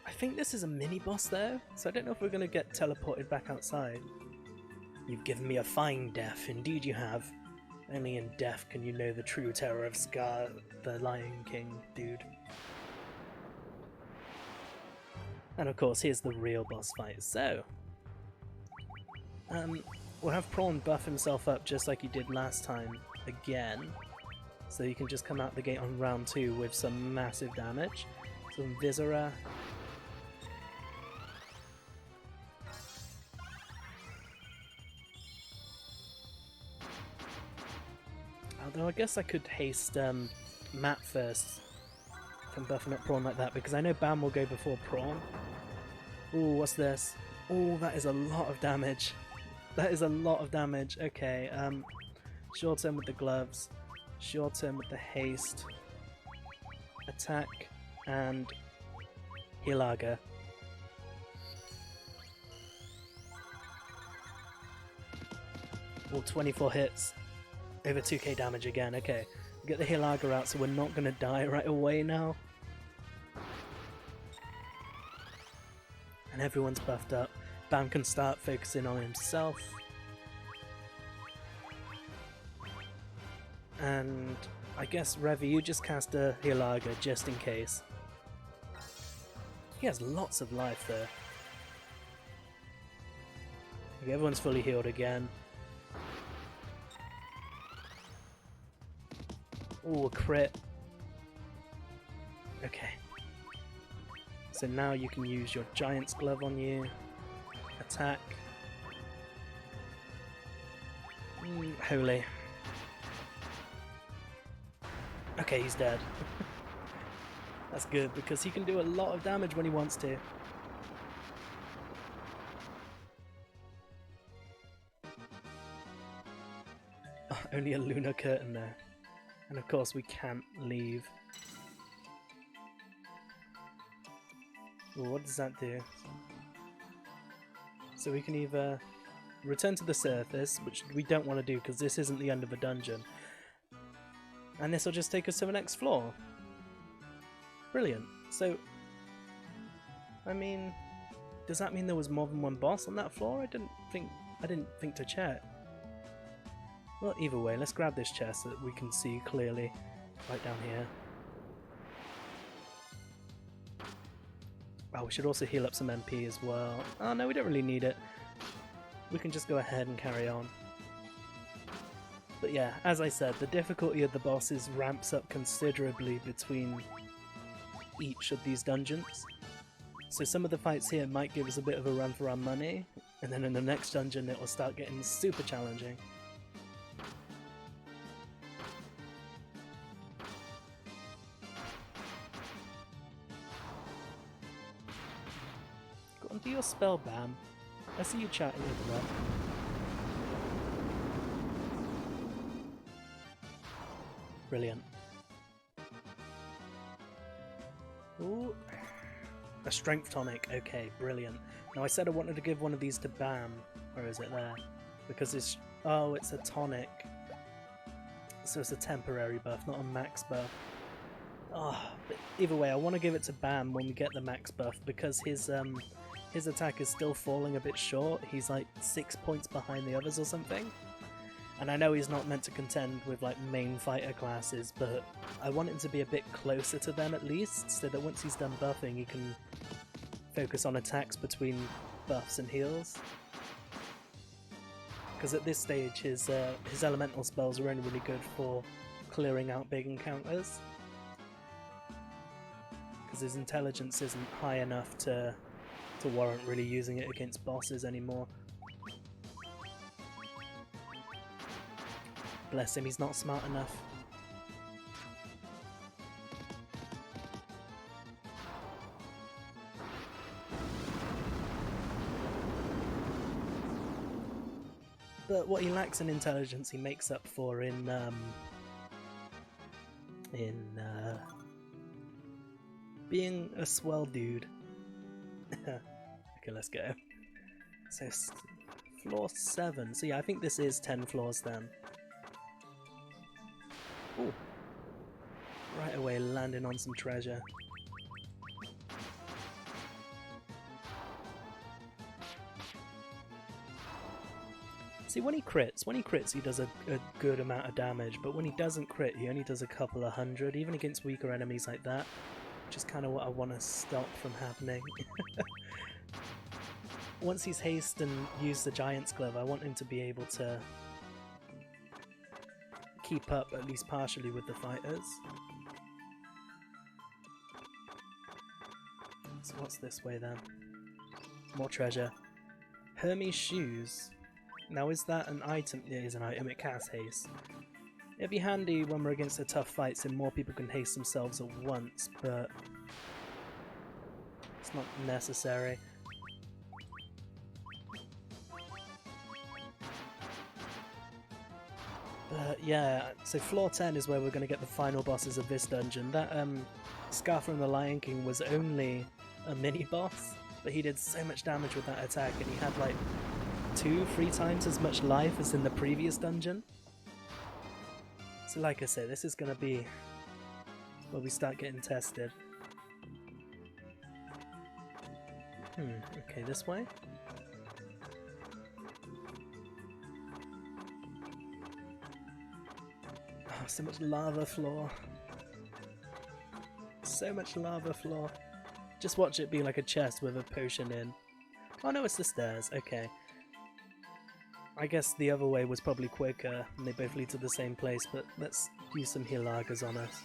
I think this is a mini-boss though, so I don't know if we're going to get teleported back outside. You've given me a fine death, indeed you have. Only in death can you know the true terror of Scar, the Lion King, dude. And of course, here's the real boss fight, so... we'll have Prawn buff himself up just like he did last time, again. So you can just come out the gate on round 2 with some massive damage. Some Viscera. Although I guess I could haste Matt first from buffing up Prawn like that, because I know Bam will go before Prawn. Ooh, what's this? Ooh, that is a lot of damage. That is a lot of damage. Okay, short term with the gloves, short term with the haste, attack, and Hilaga. All 24 hits. Over 2k damage again, okay. Get the Hilaga out so we're not going to die right away now. And everyone's buffed up. Bam can start focusing on himself. And I guess, Revy, you just cast a Hilaga just in case. He has lots of life there. Okay, everyone's fully healed again. Ooh, a crit. Okay. So now you can use your Giant's Glove on you. Attack. Holy. Okay, he's dead. That's good, because he can do a lot of damage when he wants to. Oh, only a lunar curtain there. And of course we can't leave. Ooh, what does that do? So we can either return to the surface, which we don't want to do because this isn't the end of a dungeon. And this will just take us to the next floor. Brilliant. So, I mean, does that mean there was more than one boss on that floor? I didn't think to check. Well, either way, let's grab this chest so that we can see clearly right down here. Oh, we should also heal up some MP as well. Oh no, we don't really need it. We can just go ahead and carry on. But yeah, as I said, the difficulty of the bosses ramps up considerably between each of these dungeons. So some of the fights here might give us a bit of a run for our money, and then in the next dungeon it will start getting super challenging. Go on, do your spell, Bam. I see you chatting over there. Brilliant. Ooh. A strength tonic, okay, brilliant. Now I said I wanted to give one of these to Bam, or is it there? Because it's, oh, it's a tonic. So it's a temporary buff, not a max buff. Oh, but either way, I want to give it to Bam when we get the max buff, because his attack is still falling a bit short. He's like 6 points behind the others or something. And I know he's not meant to contend with like main fighter classes, but I want him to be a bit closer to them at least, so that once he's done buffing he can focus on attacks between buffs and heals. Because at this stage his elemental spells are only really good for clearing out big encounters. Because his intelligence isn't high enough to warrant really using it against bosses anymore. Bless him, he's not smart enough. But what he lacks in intelligence, he makes up for in being a swell dude. Okay, let's go. So, floor 7. So yeah, I think this is 10 floors then. Ooh. Right away, landing on some treasure. See, when he crits he does a good amount of damage, but when he doesn't crit, he only does a couple of hundred, even against weaker enemies like that, which is kind of what I want to stop from happening. Once he's haste and used the Giant's Glove, I want him to be able to keep up, at least partially, with the fighters. So what's this way then? More treasure. Hermes' shoes. Now is that an item? It is an item, it casts haste. It'd be handy when we're against a tough fight so more people can haste themselves at once, but it's not necessary. Yeah, so floor 10 is where we're going to get the final bosses of this dungeon. That Scar from the Lion King was only a mini-boss, but he did so much damage with that attack, and he had like 2-3 times as much life as in the previous dungeon. So like I say, this is going to be where we start getting tested. Okay, this way? Oh, so much lava floor. So much lava floor. Just watch it be like a chest with a potion in. Oh no, it's the stairs. Okay. I guess the other way was probably quicker and they both lead to the same place, but let's use some Hilagas on us.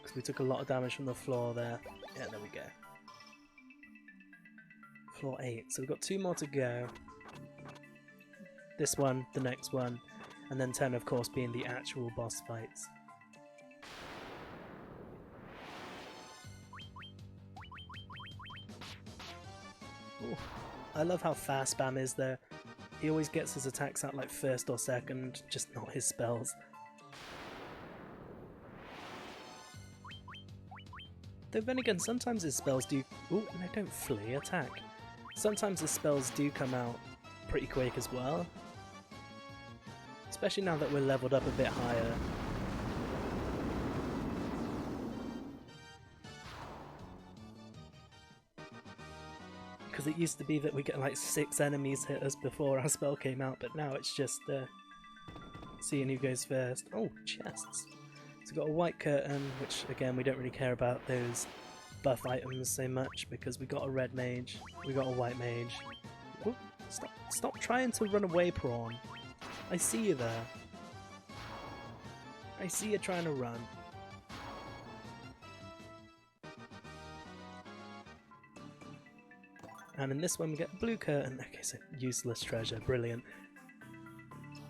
Because we took a lot of damage from the floor there. Yeah, there we go. Floor 8. So we've got 2 more to go. This one, the next one, and then 10 of course being the actual boss fights. Ooh, I love how fast Bam is there. He always gets his attacks out like first or second, just not his spells. Though then again, sometimes his spells do... Ooh, no, don't flee, attack. Sometimes his spells do come out pretty quick as well. Especially now that we're leveled up a bit higher. Because it used to be that we get like 6 enemies hit us before our spell came out, but now it's just seeing who goes first. Oh, chests. So we've got a white curtain, which again we don't really care about those buff items so much because we got a red mage, we got a white mage. Oh, stop trying to run away, Prawn. I see you there. I see you trying to run. And in this one we get a blue curtain. Okay, so useless treasure, brilliant.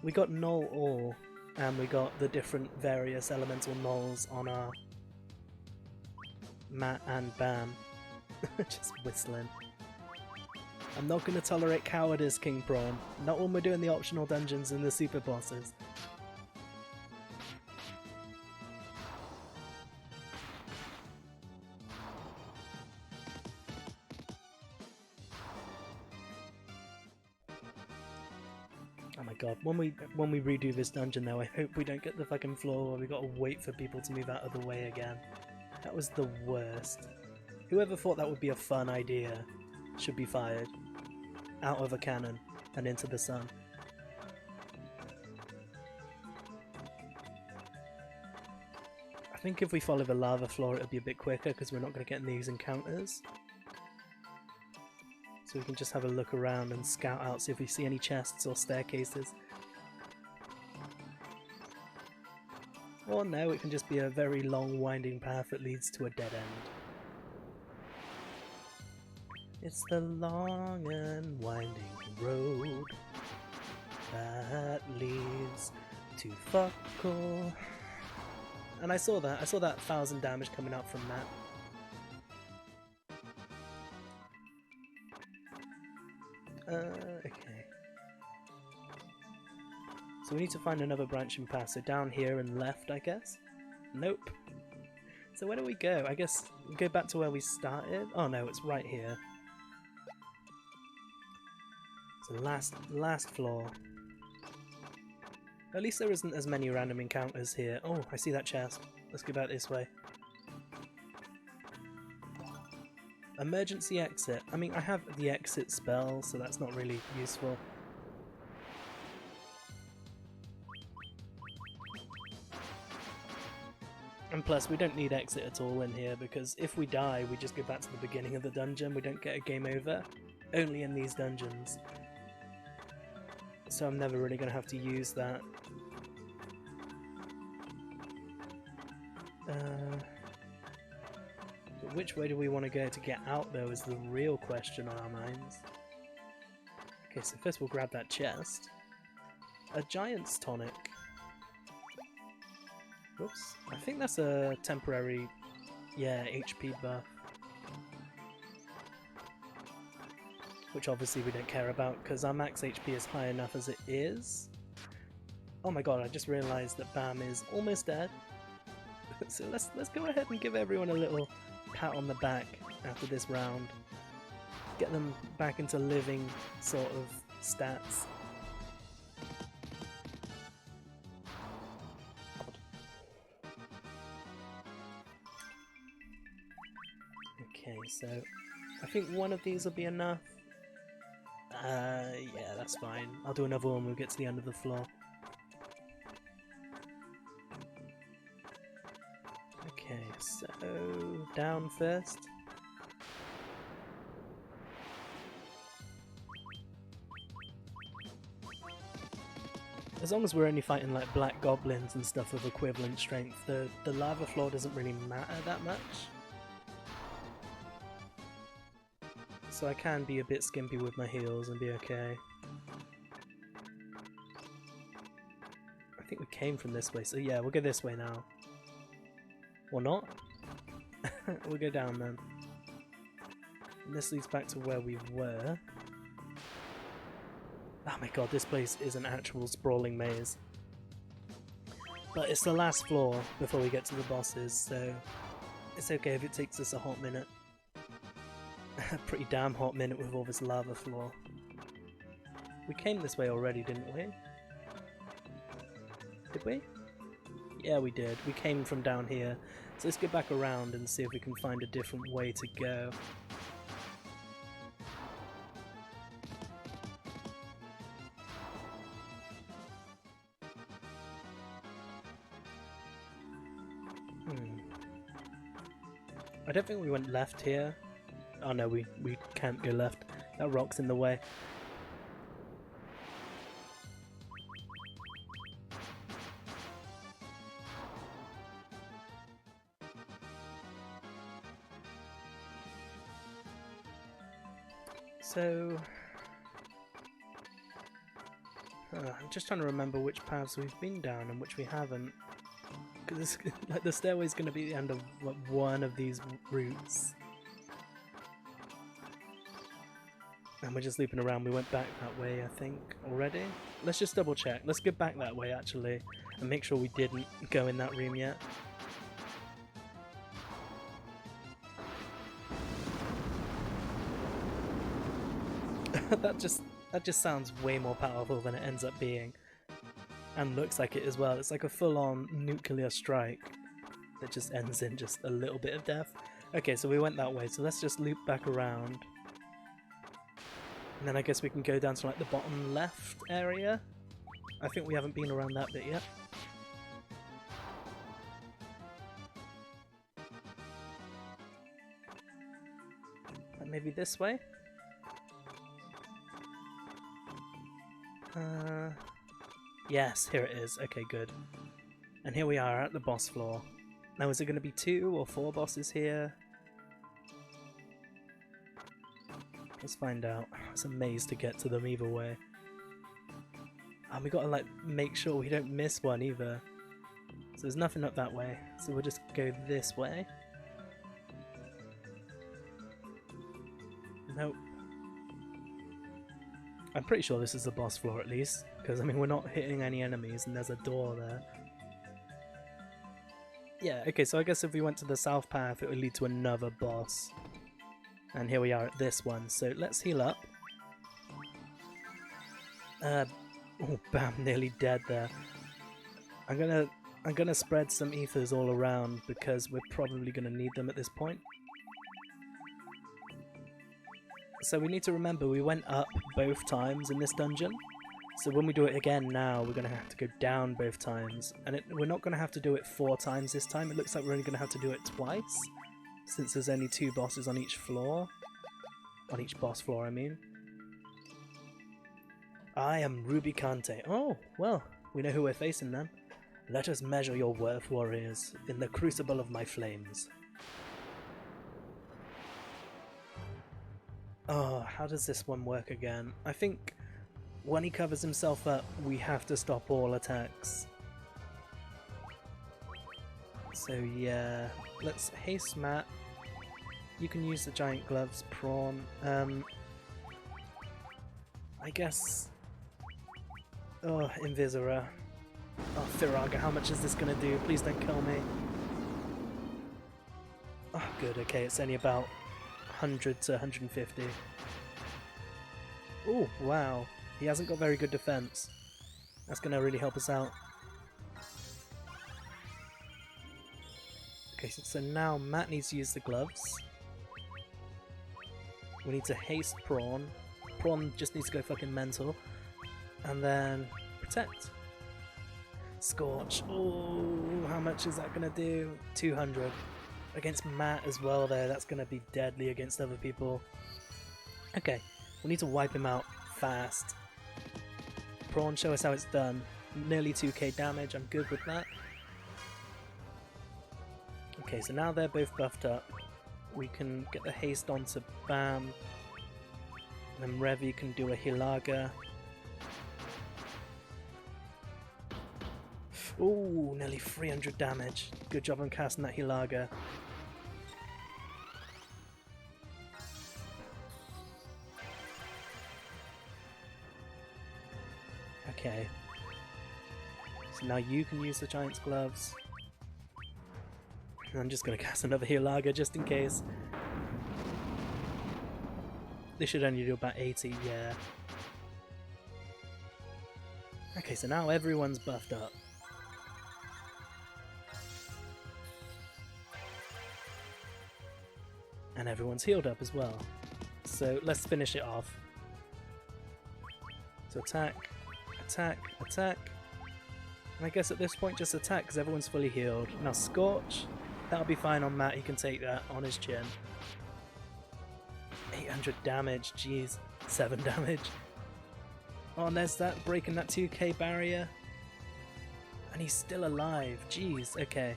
We got null ore, and we got the different various elemental nulls on our Matt and Bam. Just whistling. I'm not going to tolerate cowardice, King Prawn. Not when we're doing the optional dungeons and the super bosses. Oh my god, when we redo this dungeon though, I hope we don't get the fucking floor where we gotta wait for people to move out of the way again. That was the worst. Whoever thought that would be a fun idea should be fired. Out of a cannon and into the sun. I think if we follow the lava floor it'll be a bit quicker because we're not going to get in these encounters. So we can just have a look around and scout out, see if we see any chests or staircases. Or no, it can just be a very long winding path that leads to a dead end. It's the long and winding road that leads to Fuckle. And I saw that 1,000 damage coming out from that. Okay. So we need to find another branching path. So down here and left, I guess? Nope. So where do we go? I guess we go back to where we started? Oh no, it's right here. So last floor. At least there isn't as many random encounters here. Oh, I see that chest. Let's go back this way. Emergency exit. I mean, I have the exit spell, so that's not really useful. And plus, we don't need exit at all in here, because if we die, we just go back to the beginning of the dungeon. We don't get a game over. Only in these dungeons. So I'm never really going to have to use that. But which way do we want to go to get out, though, is the real question on our minds. Okay, so first we'll grab that chest. A Giant's Tonic. Whoops. I think that's a temporary, yeah, HP buff. Which obviously we don't care about, because our max HP is high enough as it is. Oh my god, I just realised that Bam is almost dead. So let's go ahead and give everyone a little pat on the back after this round. Get them back into living sort of stats. Okay, so I think one of these will be enough. Yeah, that's fine. I'll do another one when we get to the end of the floor. Okay, so down first. As long as we're only fighting like black goblins and stuff with equivalent strength, the lava floor doesn't really matter that much. So I can be a bit skimpy with my heals and be okay. I think we came from this way, so yeah, we'll go this way now. Or not? We'll go down then. And this leads back to where we were. Oh my god, this place is an actual sprawling maze. But it's the last floor before we get to the bosses, so it's okay if it takes us a hot minute. A pretty damn hot minute with all this lava floor. We came this way already, didn't we? Did we? Yeah, we did. We came from down here. So let's get back around and see if we can find a different way to go. I don't think we went left here. Oh no, we can't go left. That rock's in the way. So... I'm just trying to remember which paths we've been down and which we haven't. Because like, the stairway's going to be the end of like, one of these routes. And we're just looping around. We went back that way, I think, already. Let's just double check. Let's go back that way, actually, and make sure we didn't go in that room yet. That just sounds way more powerful than it ends up being. And looks like it as well. It's like a full-on nuclear strike that just ends in just a little bit of death. Okay, so we went that way, so let's just loop back around. And then I guess we can go down to like the bottom left area. I think we haven't been around that bit yet. And maybe this way? Yes, here it is. Okay, good. And here we are at the boss floor. Now, is it going to be 2 or 4 bosses here? Let's find out. It's a maze to get to them either way. And we got to like make sure we don't miss one either. So there's nothing up that way. So we'll just go this way. Nope. I'm pretty sure this is the boss floor at least, because I mean we're not hitting any enemies and there's a door there. Yeah, okay, so I guess if we went to the south path it would lead to another boss. And here we are at this one, so let's heal up. Oh bam, nearly dead there. I'm gonna spread some ethers all around because we're probably gonna need them at this point. So we need to remember we went up both times in this dungeon. So when we do it again now, we're going to have to go down both times. And we're not going to have to do it 4 times this time. It looks like we're only going to have to do it twice. Since there's only 2 bosses on each floor. On each boss floor, I mean. I am Ruby Kante. Oh, well, we know who we're facing then. Let us measure your worth, warriors, in the crucible of my flames. Oh, how does this one work again? I think when he covers himself up, we have to stop all attacks. So yeah, let's haste Matt. You can use the giant gloves, Prawn. I guess... Oh, Invisora. Oh, Firaga, how much is this gonna do? Please don't kill me. Oh, good, okay, it's only about 100 to 150. Oh, wow. He hasn't got very good defense. That's going to really help us out. Okay, so now Matt needs to use the gloves. We need to haste Prawn. Prawn just needs to go fucking mental. And then protect. Scorch. Oh, how much is that going to do? 200. Against Matt as well there, that's going to be deadly against other people. Okay, we need to wipe him out fast. Prawn, show us how it's done. Nearly 2k damage, I'm good with that. Okay, so now they're both buffed up. We can get the haste onto Bam. And then Revi can do a Hilaga. Ooh, nearly 300 damage. Good job on casting that Hilaga. Okay. So now you can use the Giant's Gloves. I'm just going to cast another Hilaga just in case. This should only do about 80, yeah. Okay, so now everyone's buffed up. And everyone's healed up as well. So let's finish it off. So attack, attack, attack. And I guess at this point just attack because everyone's fully healed. Now Scorch, that'll be fine on Matt, he can take that on his chin. 800 damage, jeez, 7 damage. Oh, and there's that, breaking that 2k barrier. And he's still alive, jeez, okay.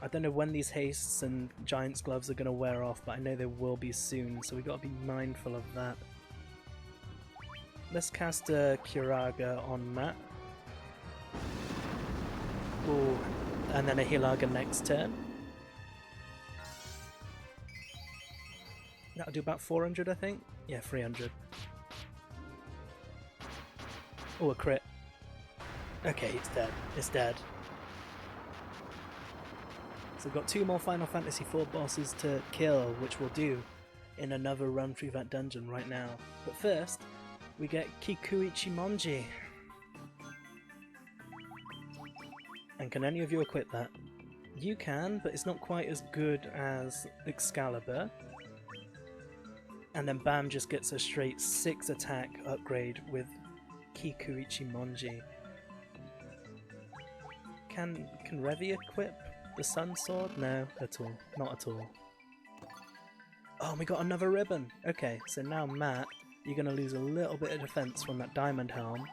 I don't know when these hastes and Giant's gloves are going to wear off, but I know they will be soon, so we got to be mindful of that. Let's cast a Curaga on Matt. Ooh, and then a Hilaga next turn. That'll do about 400, I think? Yeah, 300. Oh, a crit. Okay, it's dead. It's dead. So we've got 2 more Final Fantasy IV bosses to kill, which we'll do in another run through that dungeon right now. But first, we get Kikuichi Monji. And can any of you equip that? You can, but it's not quite as good as Excalibur. And then Bam just gets a straight 6 attack upgrade with Kikuichi Monji. Can Revi equip the Sun Sword? No, at all. Not at all. Oh, we got another ribbon! Okay, so now Matt, you're going to lose a little bit of defense from that Diamond Helm.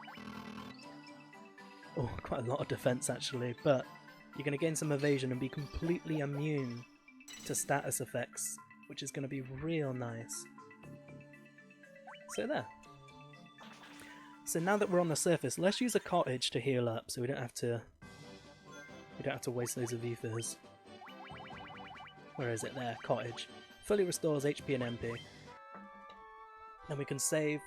Oh, quite a lot of defense actually, but you're going to gain some evasion and be completely immune to status effects, which is going to be real nice. So there. So now that we're on the surface, let's use a cottage to heal up, so we don't have to waste loads of ethers. Where is it? There, cottage. Fully restores HP and MP. Then we can save,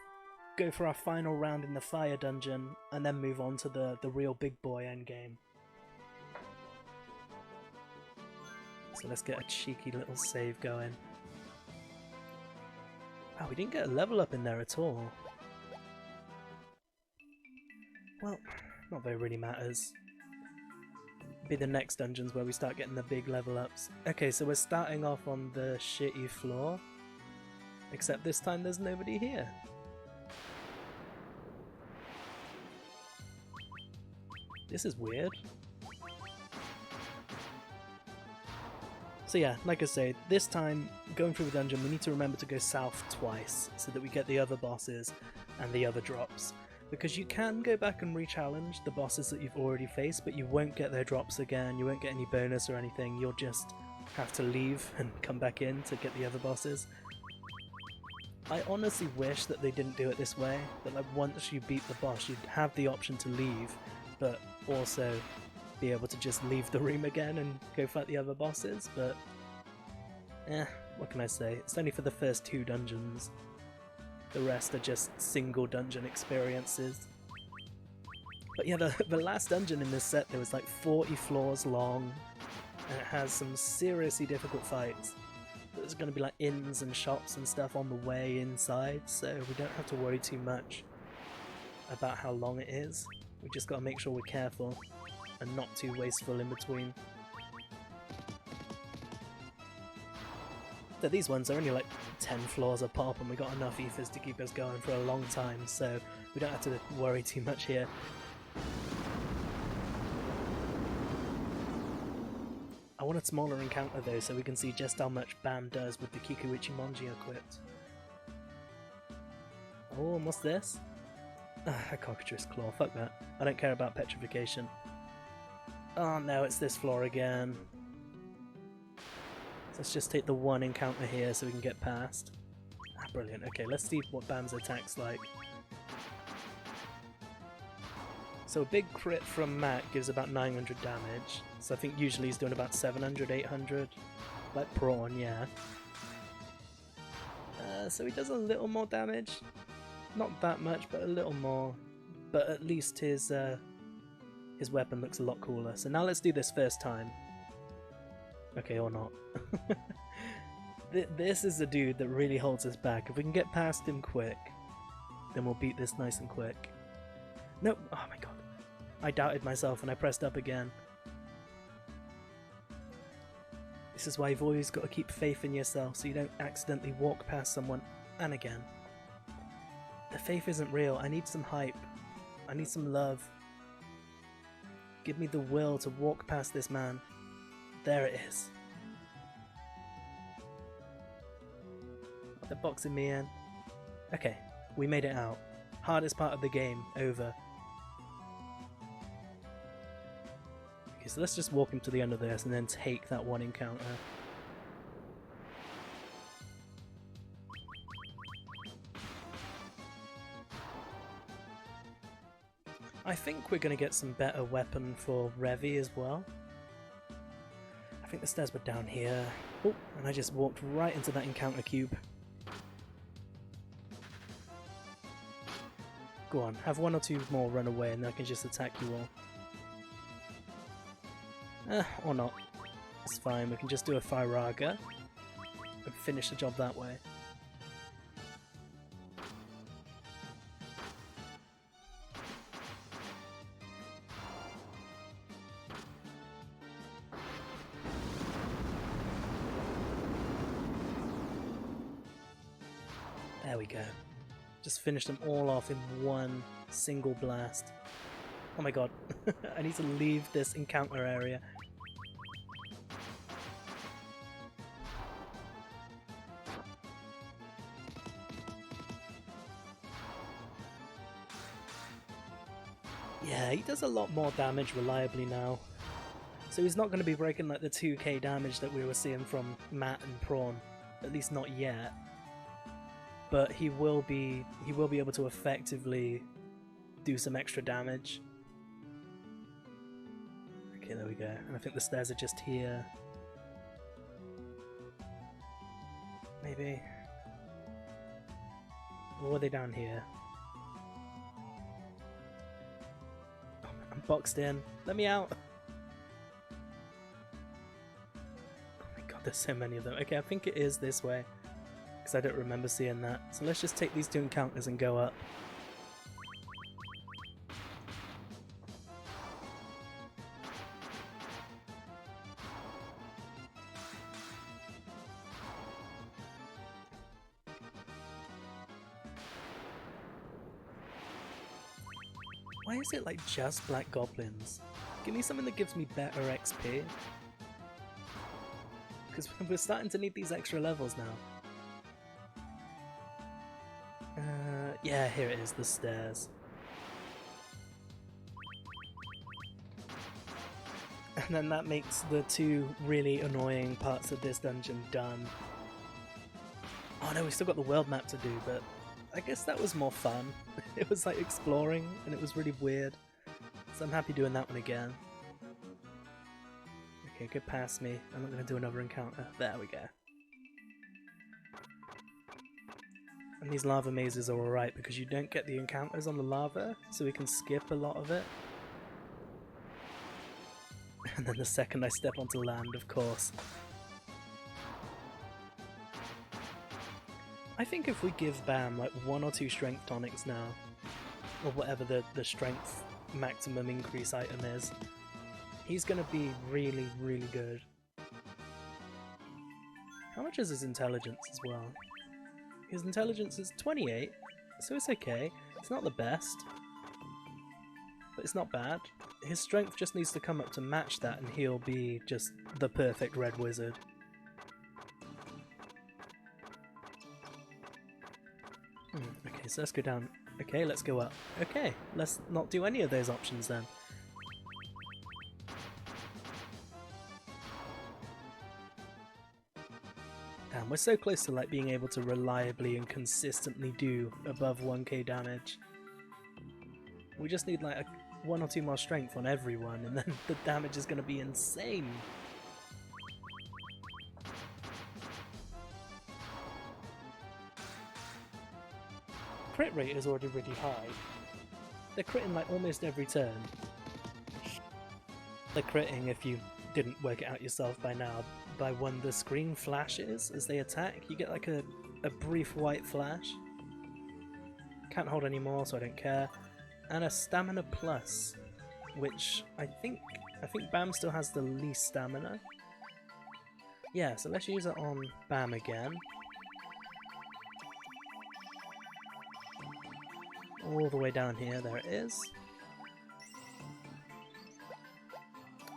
go for our final round in the fire dungeon, and then move on to the real big boy endgame. So let's get a cheeky little save going. Wow, we didn't get a level up in there at all. Well, not that it really matters. Be the next dungeons where we start getting the big level ups. Okay, so we're starting off on the shitty floor. Except this time there's nobody here. This is weird. So yeah, like I say, this time, going through the dungeon, we need to remember to go south twice, so that we get the other bosses and the other drops. Because you can go back and re-challenge the bosses that you've already faced, but you won't get their drops again, you won't get any bonus or anything, you'll just have to leave and come back in to get the other bosses. I honestly wish that they didn't do it this way, that like once you beat the boss you'd have the option to leave, but also be able to just leave the room again and go fight the other bosses, but what can I say, it's only for the first 2 dungeons. The rest are just single dungeon experiences. But yeah, the last dungeon in this set, there was like 40 floors long, and it has some seriously difficult fights. There's going to be like inns and shops and stuff on the way inside, so we don't have to worry too much about how long it is. We just got to make sure we're careful and not too wasteful in between. So these ones are only like 10 floors a pop, and we got enough ethers to keep us going for a long time, so we don't have to worry too much here. I want a smaller encounter though, so we can see just how much Bam does with the Kikuichi Monji equipped. Oh, and what's this? A cockatrice claw, fuck that. I don't care about petrification. Oh no, it's this floor again. So let's just take the one encounter here so we can get past. Ah, brilliant. Okay, let's see what Bam's attack's like. So a big crit from Matt gives about 900 damage. So I think usually he's doing about 700, 800. Like Prawn, yeah. So he does a little more damage. Not that much, but a little more. But at least his weapon looks a lot cooler. So now let's do this first time. Okay, or not. This is the dude that really holds us back. If we can get past him quick, then we'll beat this nice and quick. No! Oh my god. I doubted myself and I pressed up again. This is why you've always got to keep faith in yourself so you don't accidentally walk past someone and again. The faith isn't real. I need some hype. I need some love. Give me the will to walk past this man. There it is. They're boxing me in. Okay, we made it out. Hardest part of the game, over. Okay, so let's just walk him to the end of this and then take that one encounter. I think we're going to get some better weapon for Revy as well. I think the stairs were down here. Oh, and I just walked right into that encounter cube. Go on, have one or two more run away and then I can just attack you all. Or not. It's fine, we can just do a Firaga and finish the job that way. There we go. Just finish them all off in one single blast. Oh my god. I need to leave this encounter area. Yeah, he does a lot more damage reliably now. So he's not going to be breaking like the 2k damage that we were seeing from Matt and Prawn. At least not yet. But he will be able to effectively do some extra damage. Okay, there we go. And I think the stairs are just here. Maybe. Or are they down here? Oh, I'm boxed in. Let me out! Oh my god, there's so many of them. Okay, I think it is this way. Because I don't remember seeing that. So let's just take these two encounters and go up. Why is it like just black goblins? Give me something that gives me better XP. Because we're starting to need these extra levels now. Yeah, here it is, the stairs. And then that makes the two really annoying parts of this dungeon done. Oh no, we still got the world map to do, but I guess that was more fun. It was like exploring, and it was really weird. So I'm happy doing that one again. Okay, get past me. I'm not going to do another encounter. There we go. And these lava mazes are alright because you don't get the encounters on the lava, so we can skip a lot of it. And then the second I step onto land, of course. I think if we give Bam like 1 or 2 strength tonics now, or whatever the strength maximum increase item is, he's gonna be really, really good. How much is his intelligence as well? His intelligence is 28, so it's okay. It's not the best, but it's not bad. His strength just needs to come up to match that and he'll be just the perfect red wizard. Okay, so let's go down. Okay, let's go up. Okay, let's not do any of those options then. Damn, we're so close to like being able to reliably and consistently do above 1k damage. We just need like 1 or 2 more strength on everyone and then the damage is going to be insane. Crit rate is already really high. They're critting like almost every turn. They're critting, if you didn't work it out yourself by now, by when the screen flashes as they attack. You get like a brief white flash. Can't hold any more, so I don't care. and a Stamina Plus, which I think Bam still has the least stamina. Yeah, so let's use it on Bam again. All the way down here, there it is.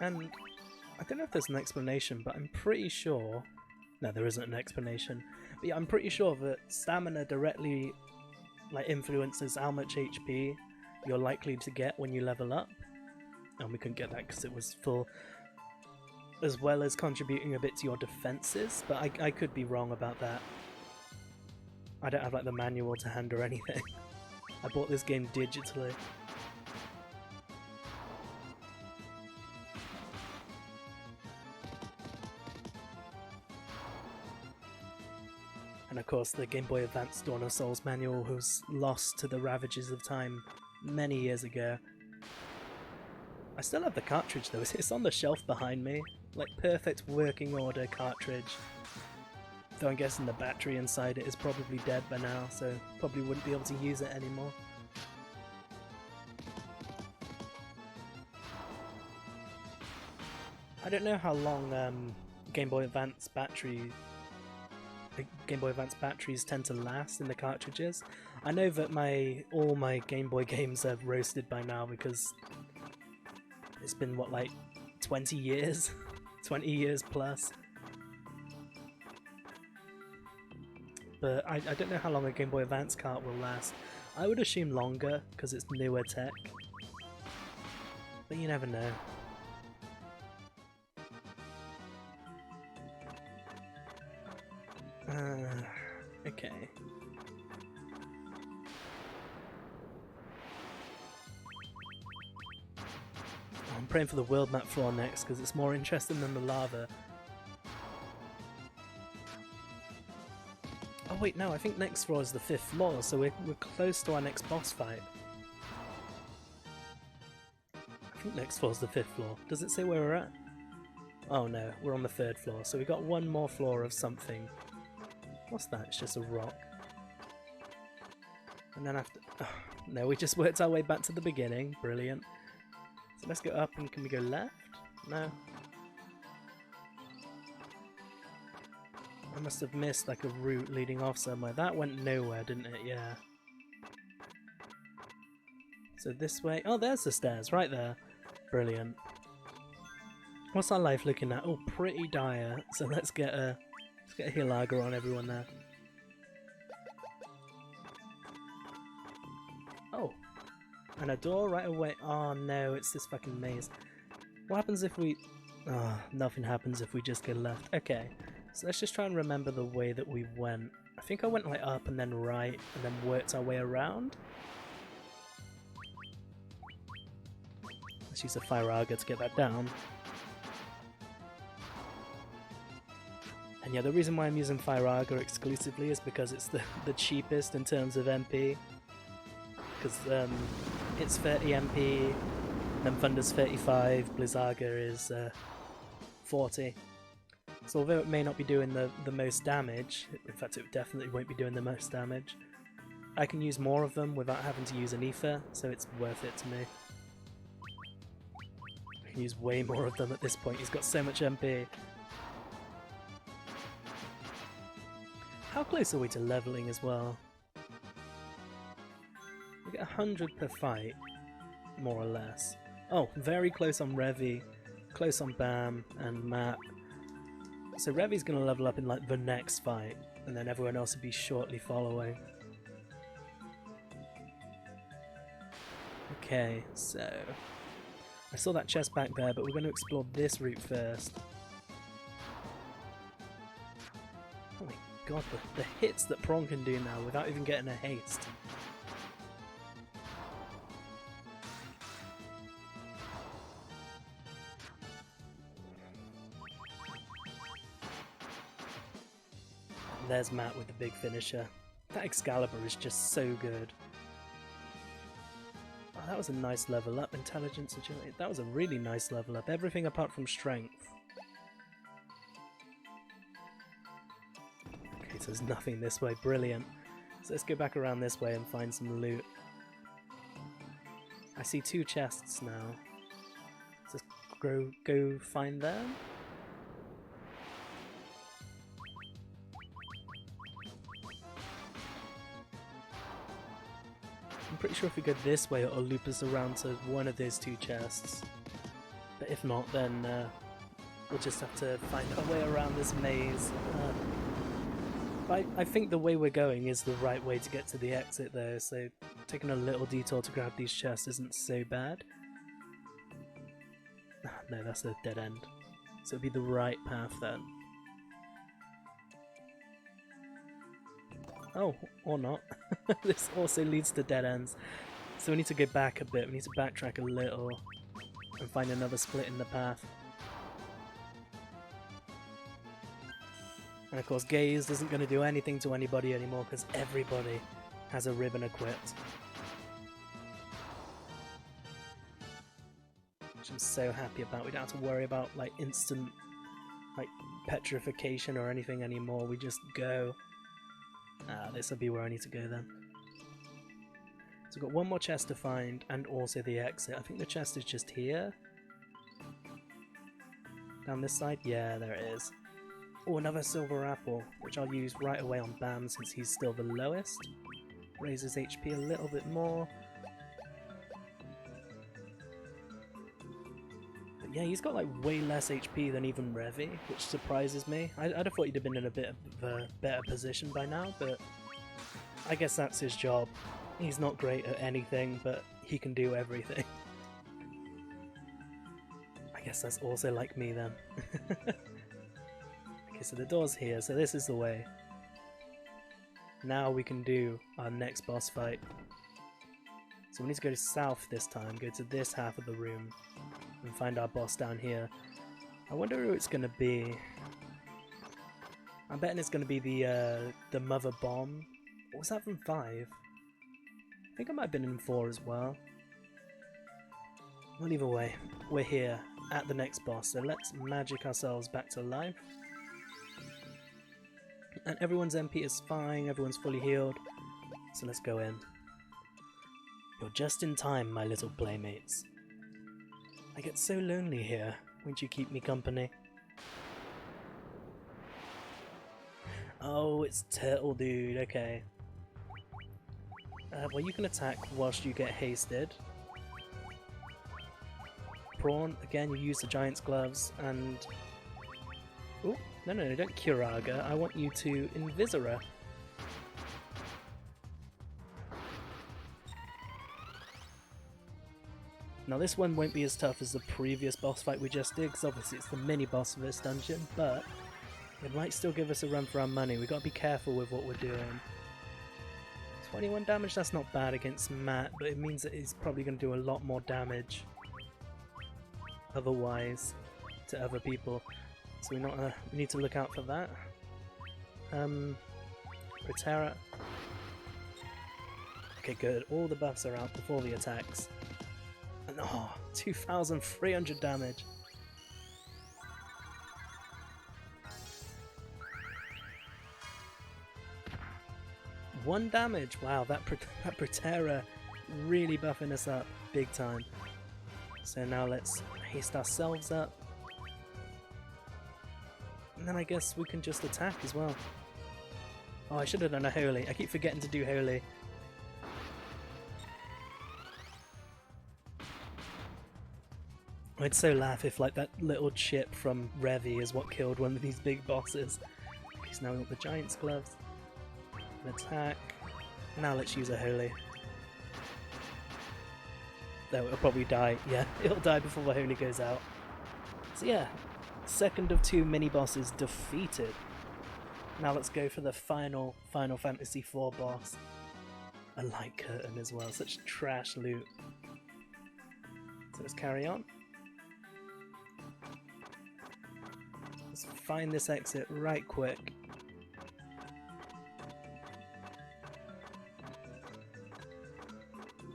And I don't know if there's an explanation, but I'm pretty sure... No, there isn't an explanation. But yeah, I'm pretty sure that stamina directly influences how much HP you're likely to get when you level up. And we couldn't get that because it was full, as well as contributing a bit to your defenses, but I could be wrong about that. I don't have the manual to hand or anything. I bought this game digitally. And of course the Game Boy Advance Dawn of Souls manual was lost to the ravages of time many years ago. I still have the cartridge though, it's on the shelf behind me. Perfect working order cartridge. Though I'm guessing the battery inside it is probably dead by now, so probably wouldn't be able to use it anymore. I don't know how long Game Boy Advance batteries tend to last in the cartridges. I know that all my Game Boy games are roasted by now because it's been, what, 20 years? 20 years plus. But I don't know how long a Game Boy Advance cart will last. I would assume longer, because it's newer tech. But you never know. Okay. I'm praying for the world map floor next, because it's more interesting than the lava. Oh wait, no, I think next floor is the 5th floor, so we're close to our next boss fight. I think next floor is the 5th floor. Does it say where we're at? Oh no, we're on the 3rd floor, so we got one more floor of something. What's that? It's just a rock. And then after... Oh, no, we just worked our way back to the beginning. Brilliant. So let's go up, and can we go left? No. I must have missed a route leading off somewhere. That went nowhere, didn't it? Yeah. So this way... Oh, there's the stairs, right there. Brilliant. What's our life looking at? Oh, pretty dire. So let's get a Hilaga on everyone there. Oh. And a door right away. Oh no, it's this fucking maze. What happens if we... Oh, nothing happens if we just go left. Okay. So let's just try and remember the way that we went. I think I went up and then right and then worked our way around. Let's use a Firaga to get that down. And yeah, the reason why I'm using Firaga exclusively is because it's the cheapest in terms of MP. Because it's 30 MP, then Thunder's 35, Blizzaga is 40. So although it may not be doing the most damage, in fact it definitely won't be doing the most damage, I can use more of them without having to use an ether, so it's worth it to me. I can use way more of them at this point, he's got so much MP. How close are we to leveling as well? We get 100 per fight, more or less. Oh, very close on Revy, close on Bam and Matt. So Revy's going to level up in the next fight, and then everyone else will be shortly following. Okay, so... I saw that chest back there, but we're going to explore this route first. Oh my god, the hits that Prong can do now without even getting a haste. There's Matt with the big finisher. That Excalibur is just so good. Oh, that was a nice level up. Intelligence, agility. That was a really nice level up. Everything apart from strength. Okay, so there's nothing this way. Brilliant. So let's go back around this way and find some loot. see 2 chests now. Let's just go find them. I'm pretty sure if we go this way it'll loop us around to one of those 2 chests. But if not, then we'll just have to find our way around this maze. I think the way we're going is the right way to get to the exit though, so taking a little detour to grab these chests isn't so bad. No, that's a dead end. So it'll be the right path then. Oh, or not. This also leads to dead ends. So we need to go back a bit, we need to backtrack a little and find another split in the path. And of course Gaze isn't going to do anything to anybody anymore because everybody has a ribbon equipped. Which I'm so happy about. We don't have to worry about like instant like petrification or anything anymore. We just go. This will be where I need to go then. So I've got one more chest to find and also the exit. I think the chest is just here. Down this side? Yeah, there it is. Oh, another silver apple, which I'll use right away on Bam since he's still the lowest. Raises HP a little bit more. But yeah, he's got like way less HP than even Revy, which surprises me. I'd have thought he'd have been in a bit of a better position by now, but I guess that's his job. He's not great at anything, but he can do everything. I guess that's also like me then. Okay, so the door's here, so this is the way. Now we can do our next boss fight. So we need to go south this time, go to this half of the room, and find our boss down here. I wonder who it's going to be. I'm betting it's going to be the Mother Bomb. What was that from 5? I think I might have been in 4 as well. Well, either way, we're here at the next boss, so let's magic ourselves back to life. And everyone's MP is fine, everyone's fully healed, so let's go in. You're just in time, my little playmates. I get so lonely here, won't you keep me company? Oh, it's Turtle Dude, okay. Well, you can attack whilst you get hasted. Prawn, again, you use the Giant's Gloves, and... Oh, no, don't Kiraga, I want you to Invisora. Now this one won't be as tough as the previous boss fight we just did, because obviously it's the mini-boss of this dungeon, but it might still give us a run for our money. We've got to be careful with what we're doing. 21 damage, that's not bad against Matt, but it means that he's probably going to do a lot more damage otherwise to other people. So we need to look out for that. Protera. Okay, good. All the buffs are out before the attacks. And 2,300 damage. One damage. Wow, that Protera really buffing us up big time. So now let's haste ourselves up. And then I guess we can just attack as well. Oh, I should have done a Holy. I keep forgetting to do Holy. I'd so laugh if like that little chip from Revy is what killed one of these big bosses. Because now we've got the Giant's Gloves. An attack. Now let's use a Holy. Though it'll probably die. Yeah, it'll die before the Holy goes out. So yeah. Second of 2 mini-bosses defeated. Now let's go for the final Final Fantasy IV boss. A light curtain as well, such trash loot. So let's carry on. Let's find this exit right quick.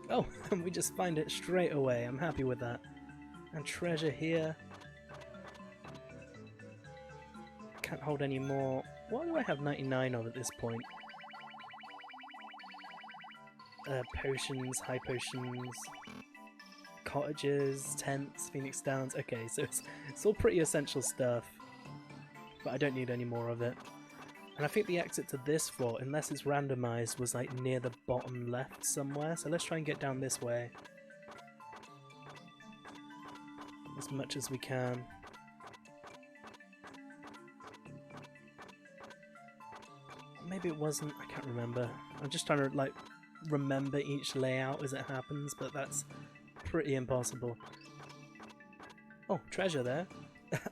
Oh, and we just find it straight away, I'm happy with that. And treasure here. Can't hold any more. What do I have 99 of at this point? Potions, high potions. cottages, tents, Phoenix Downs. Okay, so it's all pretty essential stuff, but I don't need any more of it. And I think the exit to this floor, unless it's randomized, was like near the bottom left somewhere. So let's try and get down this way as much as we can. Maybe it wasn't, I can't remember. I'm just trying to like remember each layout as it happens, but that's pretty impossible. Oh, treasure there.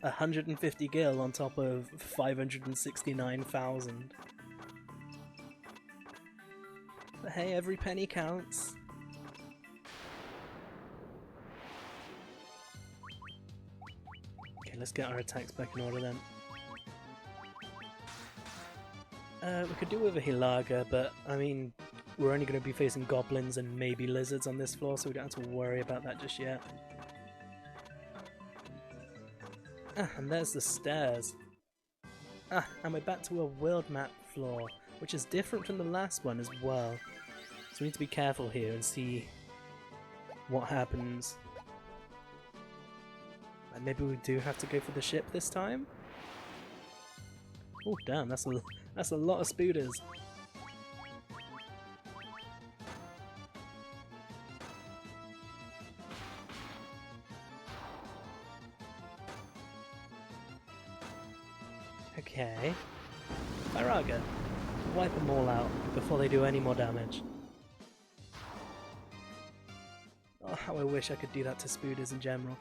150 gil on top of 569,000. But hey, every penny counts. Okay, let's get our attacks back in order then. We could do with a Hilaga, but I mean, we're only going to be facing goblins and maybe lizards on this floor, so we don't have to worry about that just yet. Ah, and there's the stairs. Ah, and we're back to a world map floor, which is different from the last one as well. So we need to be careful here and see what happens. And maybe we do have to go for the ship this time? Oh damn, that's a lot of spooters. Okay. Firaga, wipe them all out before they do any more damage. Oh, how I wish I could do that to spooters in general.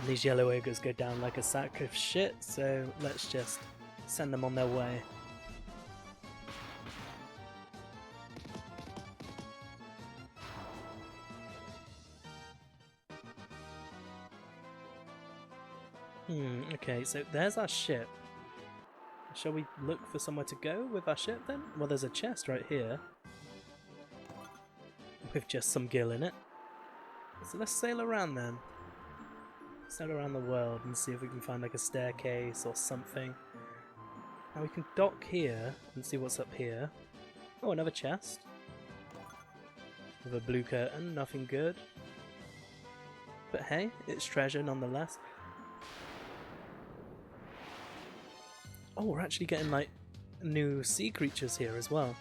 And these yellow ogres go down like a sack of shit, so let's just send them on their way. Okay, so there's our ship. Shall we look for somewhere to go with our ship then? Well, there's a chest right here with just some gil in it. So let's sail around then. Sail around the world and see if we can find like a staircase or something. Now we can dock here and see what's up here. Oh, another chest. With a blue curtain, nothing good. But hey, it's treasure nonetheless. Oh, we're actually getting like new sea creatures here as well.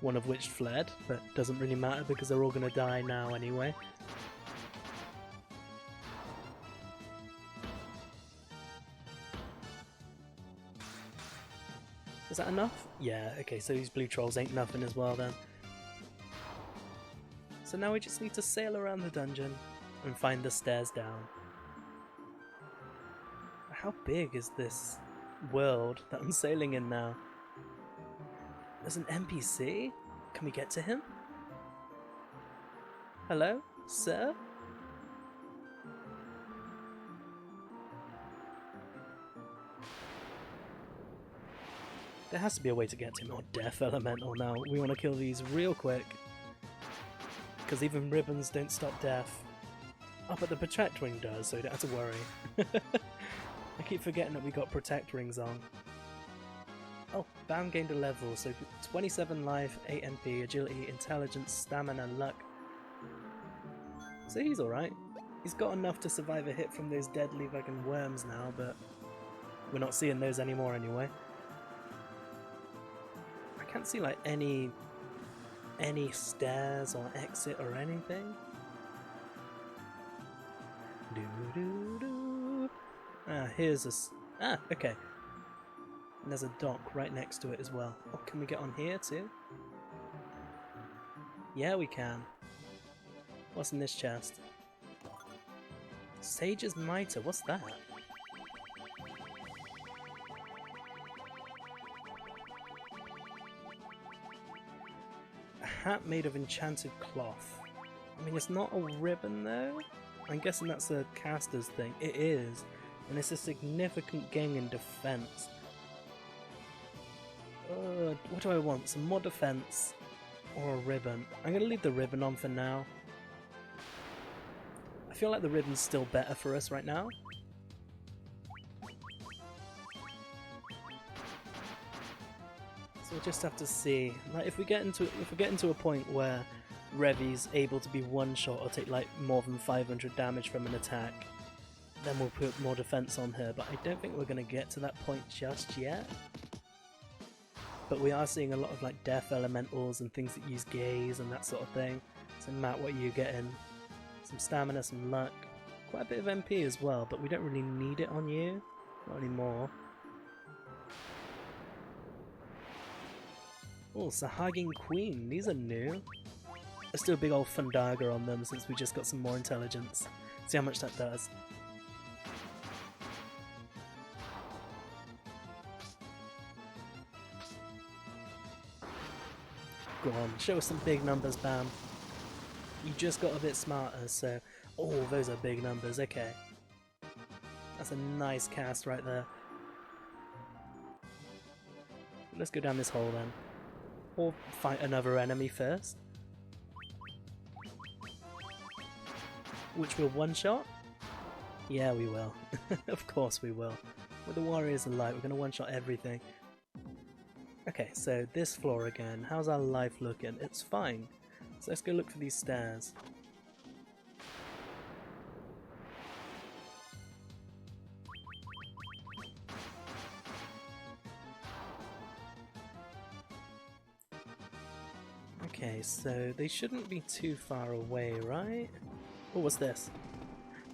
One of which fled, but doesn't really matter because they're all going to die now anyway. Is that enough? Yeah, okay, so these blue trolls ain't nothing as well then. So now we just need to sail around the dungeon and find the stairs down. How big is this world that I'm sailing in now? There's an NPC? Can we get to him? Hello, sir? There has to be a way to get to him. Oh, Death Elemental now. We want to kill these real quick. Because even ribbons don't stop death. Oh, but the Protect Ring does, so you don't have to worry. I keep forgetting that we got Protect Rings on. Oh, Bound gained a level, so 27 life, 8 MP, agility, intelligence, stamina, luck. So he's alright. He's got enough to survive a hit from those deadly fucking worms now, but we're not seeing those anymore anyway. I can't see like any stairs or exit or anything. Ah, here's a... Ah, okay. And there's a dock right next to it as well. Oh, can we get on here too? Yeah, we can. What's in this chest? Sage's Mitre, what's that? A hat made of enchanted cloth. I mean, it's not a ribbon though. I'm guessing that's a caster's thing. It is. And it's a significant gain in defense. What do I want? Some more defense or a ribbon? I'm going to leave the ribbon on for now. I feel like the ribbon's still better for us right now. We'll just have to see. Like if we get into a point where Revi's able to be one shot or take like more than 500 damage from an attack, then we'll put more defense on her, but I don't think we're going to get to that point just yet. But we are seeing a lot of like death elementals and things that use gaze and that sort of thing. So Matt, what are you getting? Some stamina, some luck, quite a bit of MP as well, but we don't really need it on you, not anymore. Oh, Sahagin Queen, these are new. Let's do a big old Fundaga on them since we just got some more intelligence. See how much that does. Go on, show us some big numbers, Bam. You just got a bit smarter, so... Oh, those are big numbers, okay. That's a nice cast right there. Let's go down this hole then. Or fight another enemy first. Which will one-shot? Yeah, we will. Of course we will. With the Warriors of Light, we're going to one-shot everything. Okay, so this floor again. How's our life looking? It's fine. So let's go look for these stairs. Okay, so they shouldn't be too far away, right? Oh, what's this?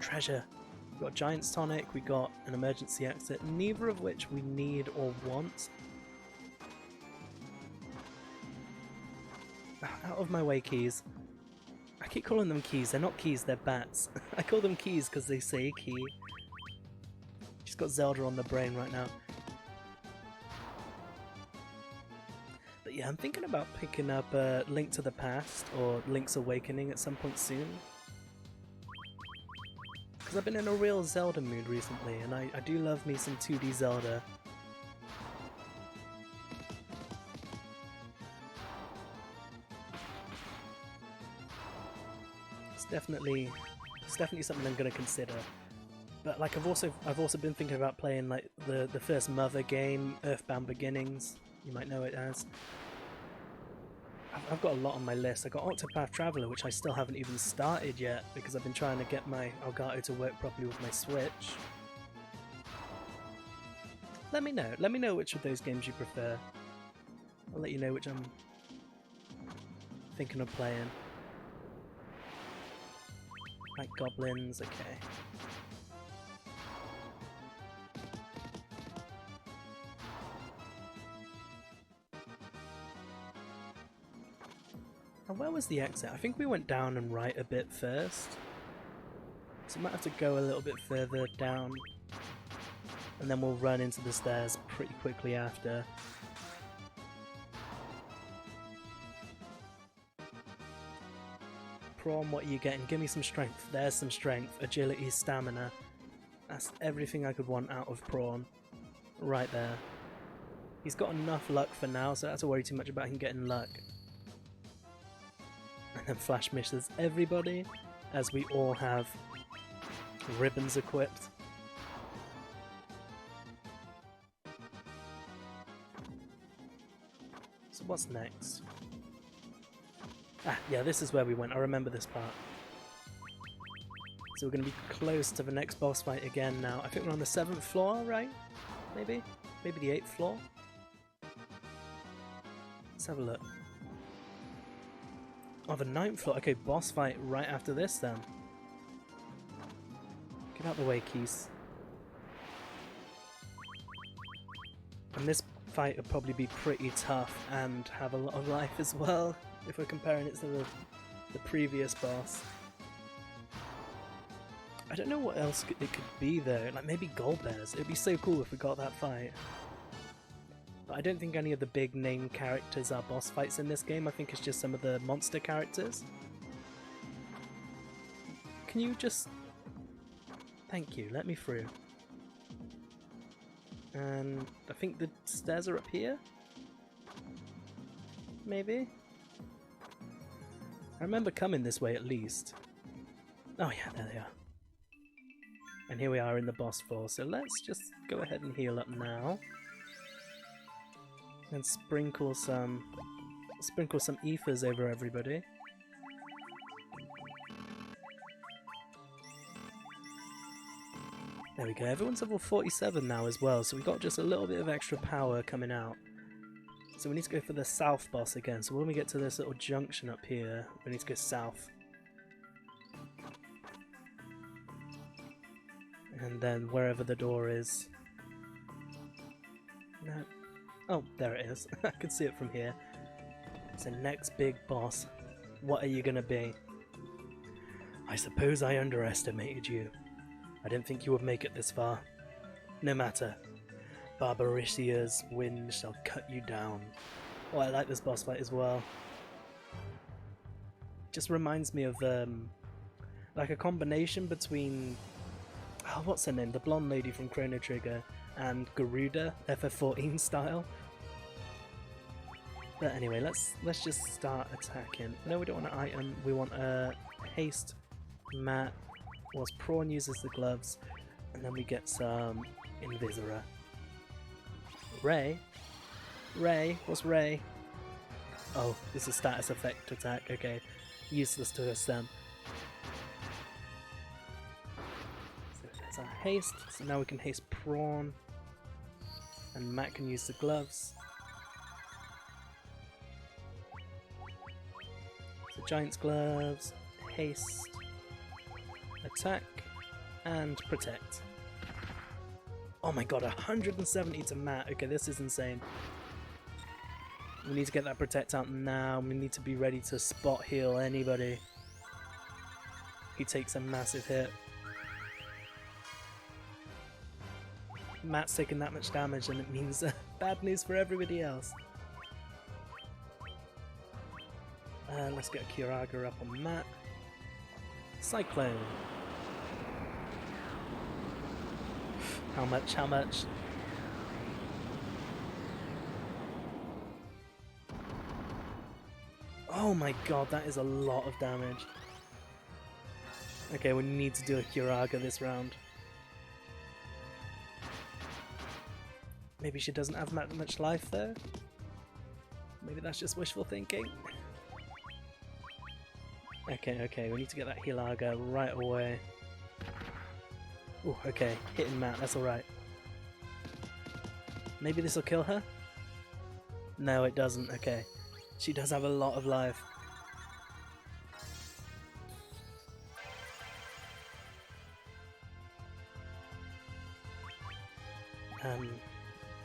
Treasure! We got a Giant's Tonic, we got an emergency exit, neither of which we need or want. Out of my way, keys. I keep calling them keys, they're not keys, they're bats. I call them keys because they say key. She's got Zelda on the brain right now. But yeah, I'm thinking about picking up Link to the Past or Link's Awakening at some point soon. Because I've been in a real Zelda mood recently, and I do love me some 2D Zelda. It's definitely something I'm going to consider. But like I've also been thinking about playing like the first Mother game, Earthbound Beginnings. You might know it as. I've got a lot on my list. I got Octopath Traveler, which I still haven't even started yet because I've been trying to get my Elgato to work properly with my Switch. Let me know which of those games you prefer. I'll let you know which I'm thinking of playing. Like goblins, okay. And where was the exit? I think we went down and right a bit first. So we might have to go a little bit further down. And then we'll run into the stairs pretty quickly after. Prawn, what are you getting? Give me some strength. There's some strength. Agility, stamina. That's everything I could want out of Prawn. Right there. He's got enough luck for now, so I don't have to worry too much about him getting luck. And then Flash misses everybody, as we all have ribbons equipped. So what's next? Ah, yeah, this is where we went. I remember this part. So we're going to be close to the next boss fight again now. I think we're on the 7th floor, right? Maybe? Maybe the 8th floor? Let's have a look. Oh, the 9th floor. Okay, boss fight right after this then. Get out the way, Keys. And this fight would probably be pretty tough and have a lot of life as well, if we're comparing it to the previous boss. I don't know what else it could be though, like maybe Golbears. It'd be so cool if we got that fight. But I don't think any of the big name characters are boss fights in this game. I think it's just some of the monster characters. Can you just... Thank you, let me through. And I think the stairs are up here? Maybe? I remember coming this way at least. Oh yeah, there they are. And here we are in the boss floor, so let's just go ahead and heal up now. And sprinkle some ethers over everybody. There we go, everyone's level 47 now as well, so we got just a little bit of extra power coming out. So we need to go for the south boss again, so when we get to this little junction up here, we need to go south. And then wherever the door is... No. Oh, there it is. I can see it from here. So next big boss, what are you gonna be? I suppose I underestimated you. I didn't think you would make it this far. No matter. Barbaricia's wind shall cut you down. Oh, I like this boss fight as well. Just reminds me of like a combination between what's her name? The blonde lady from Chrono Trigger and Garuda, FF14 style. But anyway, let's just start attacking. No, we don't want an item. We want a haste mat. Whilst Prawn uses the gloves, and then we get some Invisora. Ray? Ray? What's Ray? Oh, this is status effect attack, okay. Useless to us then. So there's our haste, so now we can haste Prawn. And Matt can use the gloves. So Giant's gloves, haste, attack, and protect. Oh my god, 170 to Matt. Okay, this is insane. We need to get that protect out now. We need to be ready to spot heal anybody. He takes a massive hit. Matt's taking that much damage and it means bad news for everybody else. Let's get a Kiraga up on Matt. Cyclone. How much? How much? Oh my god, that is a lot of damage. Okay, we need to do a Kiraga this round. Maybe she doesn't have that much life though? Maybe that's just wishful thinking? Okay, we need to get that Hilaga right away. Oh, okay, hitting Matt, that's alright. Maybe this will kill her? No, it doesn't, okay. She does have a lot of life.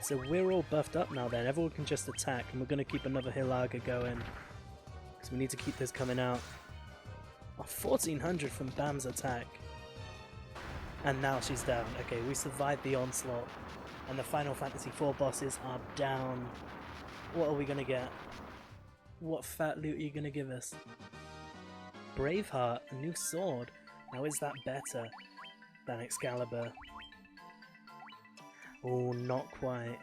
So we're all buffed up now then, everyone can just attack, and we're going to keep another Hilaga going. Because we need to keep this coming out. Oh, 1400 from Bam's attack. And now she's down. Okay, we survived the onslaught. And the Final Fantasy IV bosses are down. What are we going to get? What fat loot are you going to give us? Braveheart, a new sword. Now is that better than Excalibur? Oh, not quite.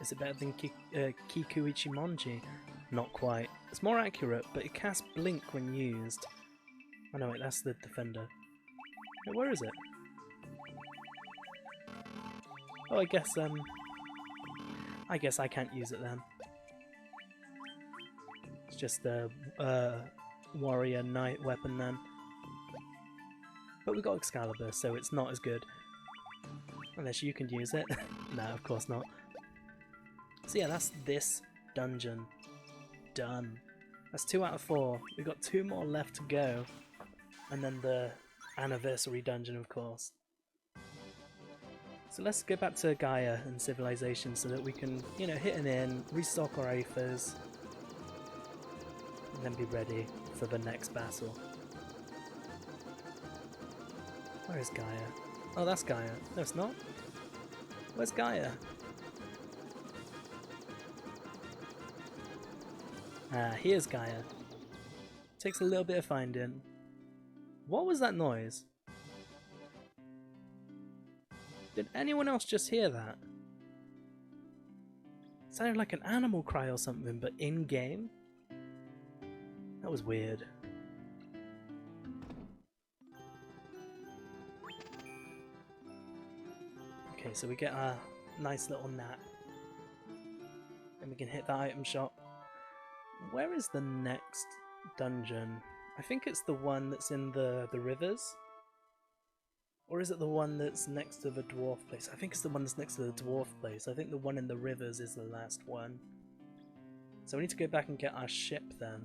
Is it better than Kiku Ichimonji? Not quite. It's more accurate, but it casts Blink when used. Oh no, wait, that's the defender. Wait, where is it? Oh, I guess I can't use it then. It's just a warrior knight weapon then. But we got Excalibur, so it's not as good. Unless you can use it. No, of course not. So yeah, that's this dungeon. Done. That's 2 out of 4. We've got 2 more left to go. And then the anniversary dungeon, of course. So let's go back to Gaia and Civilization so that we can, you know, hit an inn, restock our aethers, and then be ready for the next battle. Where is Gaia? Oh, that's Gaia. No, it's not. Where's Gaia? Ah, here's Gaia. Takes a little bit of finding. What was that noise? Did anyone else just hear that? It sounded like an animal cry or something, but in-game? That was weird. Okay, so we get our nice little gnat. we can hit that item shop. Where is the next dungeon? I think it's the one that's in the rivers. Or is it the one that's next to the dwarf place? I think it's the one that's next to the dwarf place. I think the one in the rivers is the last one. So we need to go back and get our ship then.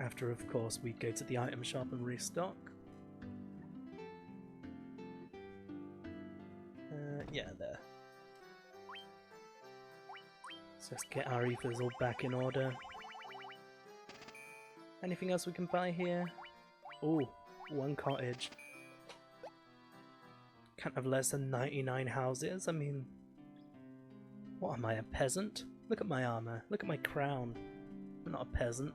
After, of course, we go to the item shop and restock. Yeah, there. So let's get our ethers all back in order. Anything else we can buy here? Oh, one cottage. Can't have less than 99 houses. I mean, what am I, a peasant? Look at my armor. Look at my crown. I'm not a peasant.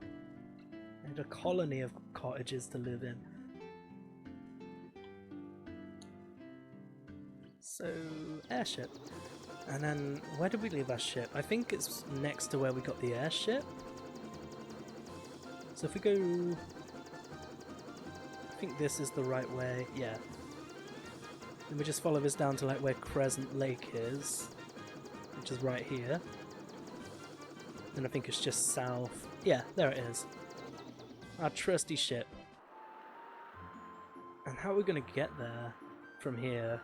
I need a colony of cottages to live in. So, airship. And then, where did we leave our ship? I think it's next to where we got the airship. So if we go... I think this is the right way, yeah. Then we just follow this down to like where Crescent Lake is, which is right here. And I think it's just south. Yeah, there it is. Our trusty ship. And how are we going to get there from here?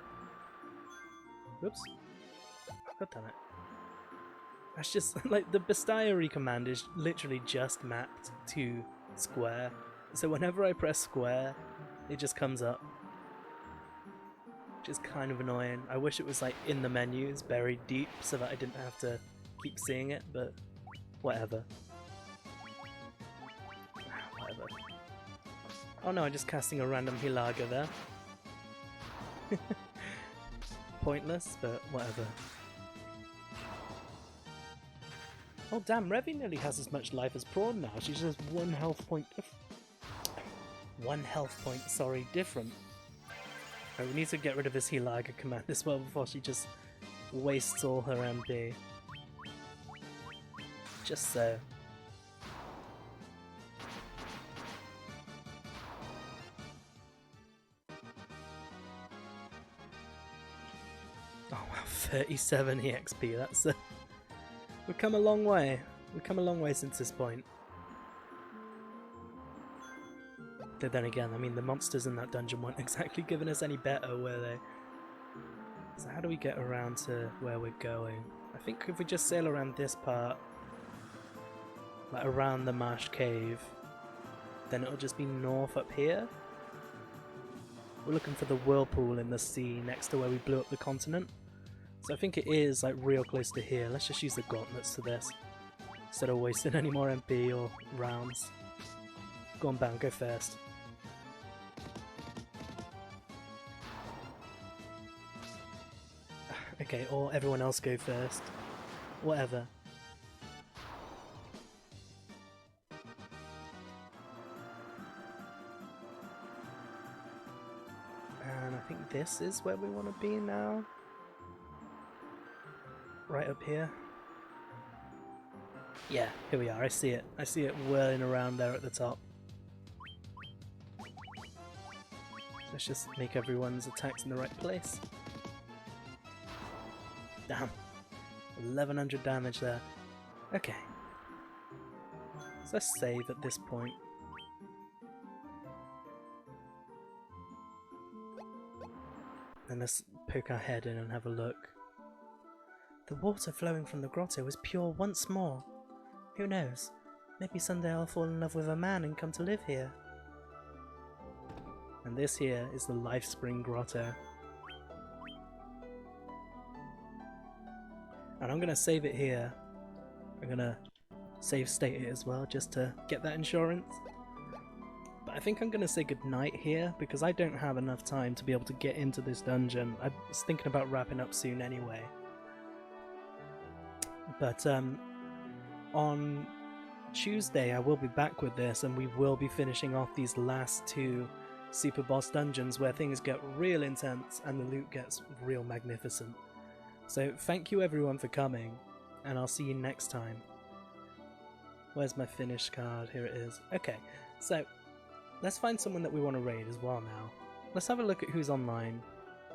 Whoops. God damn it. That's just, like, the bestiary command is literally just mapped to square. So whenever I press square, it just comes up. Which is kind of annoying. I wish it was, like, in the menus, buried deep, so that I didn't have to keep seeing it, but whatever. Whatever. Oh no, I'm just casting a random Hilaga there. Pointless, but whatever. Oh damn, Revy nearly has as much life as Prawn now. She's just one health point different. Right, we need to get rid of this Hilaga command as well before she just wastes all her MP. Just so. Oh wow, 37 EXP, that's we've come a long way. We've come a long way since this point. But then again, I mean, the monsters in that dungeon weren't exactly giving us any better, were they? So how do we get around to where we're going? I think if we just sail around this part, like around the Marsh Cave, then it'll just be north up here. We're looking for the whirlpool in the sea next to where we blew up the continent. So I think it is like real close to here. Let's just use the gauntlets to this instead of wasting any more MP or rounds. Go on, Bound, go first. Okay, or everyone else go first. Whatever. And I think this is where we want to be now. Right up here. Yeah, here we are, I see it. I see it whirling around there at the top. Let's just make everyone's attacks in the right place. Damn. 1100 damage there. Okay. So let's save at this point. And let's poke our head in and have a look. The water flowing from the grotto is pure once more. Who knows? Maybe someday I'll fall in love with a man and come to live here. And this here is the Life Spring Grotto. And I'm gonna save it here. I'm gonna save state it as well, just to get that insurance. But I think I'm gonna say goodnight here, because I don't have enough time to be able to get into this dungeon. I was thinking about wrapping up soon anyway. But on Tuesday I will be back with this, and we will be finishing off these last two super boss dungeons where things get real intense and the loot gets real magnificent. So thank you everyone for coming, and I'll see you next time. Where's my finish card? Here it is. Okay, so let's find someone that we want to raid as well now. Let's have a look at who's online,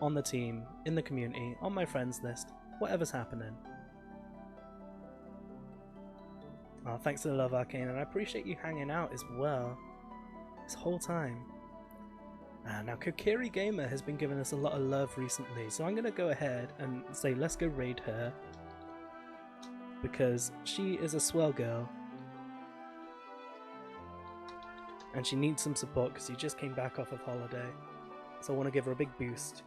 on the team, in the community, on my friends list, whatever's happening. Oh, thanks for the love, Arcane, and I appreciate you hanging out as well this whole time. Now, Kokiri Gamer has been giving us a lot of love recently, so I'm going to go ahead and say let's go raid her, because she is a swell girl and she needs some support because she just came back off of holiday, so I want to give her a big boost,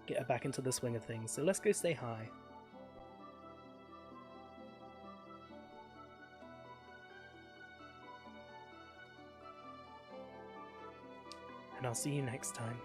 get her back into the swing of things. So let's go say hi. And I'll see you next time.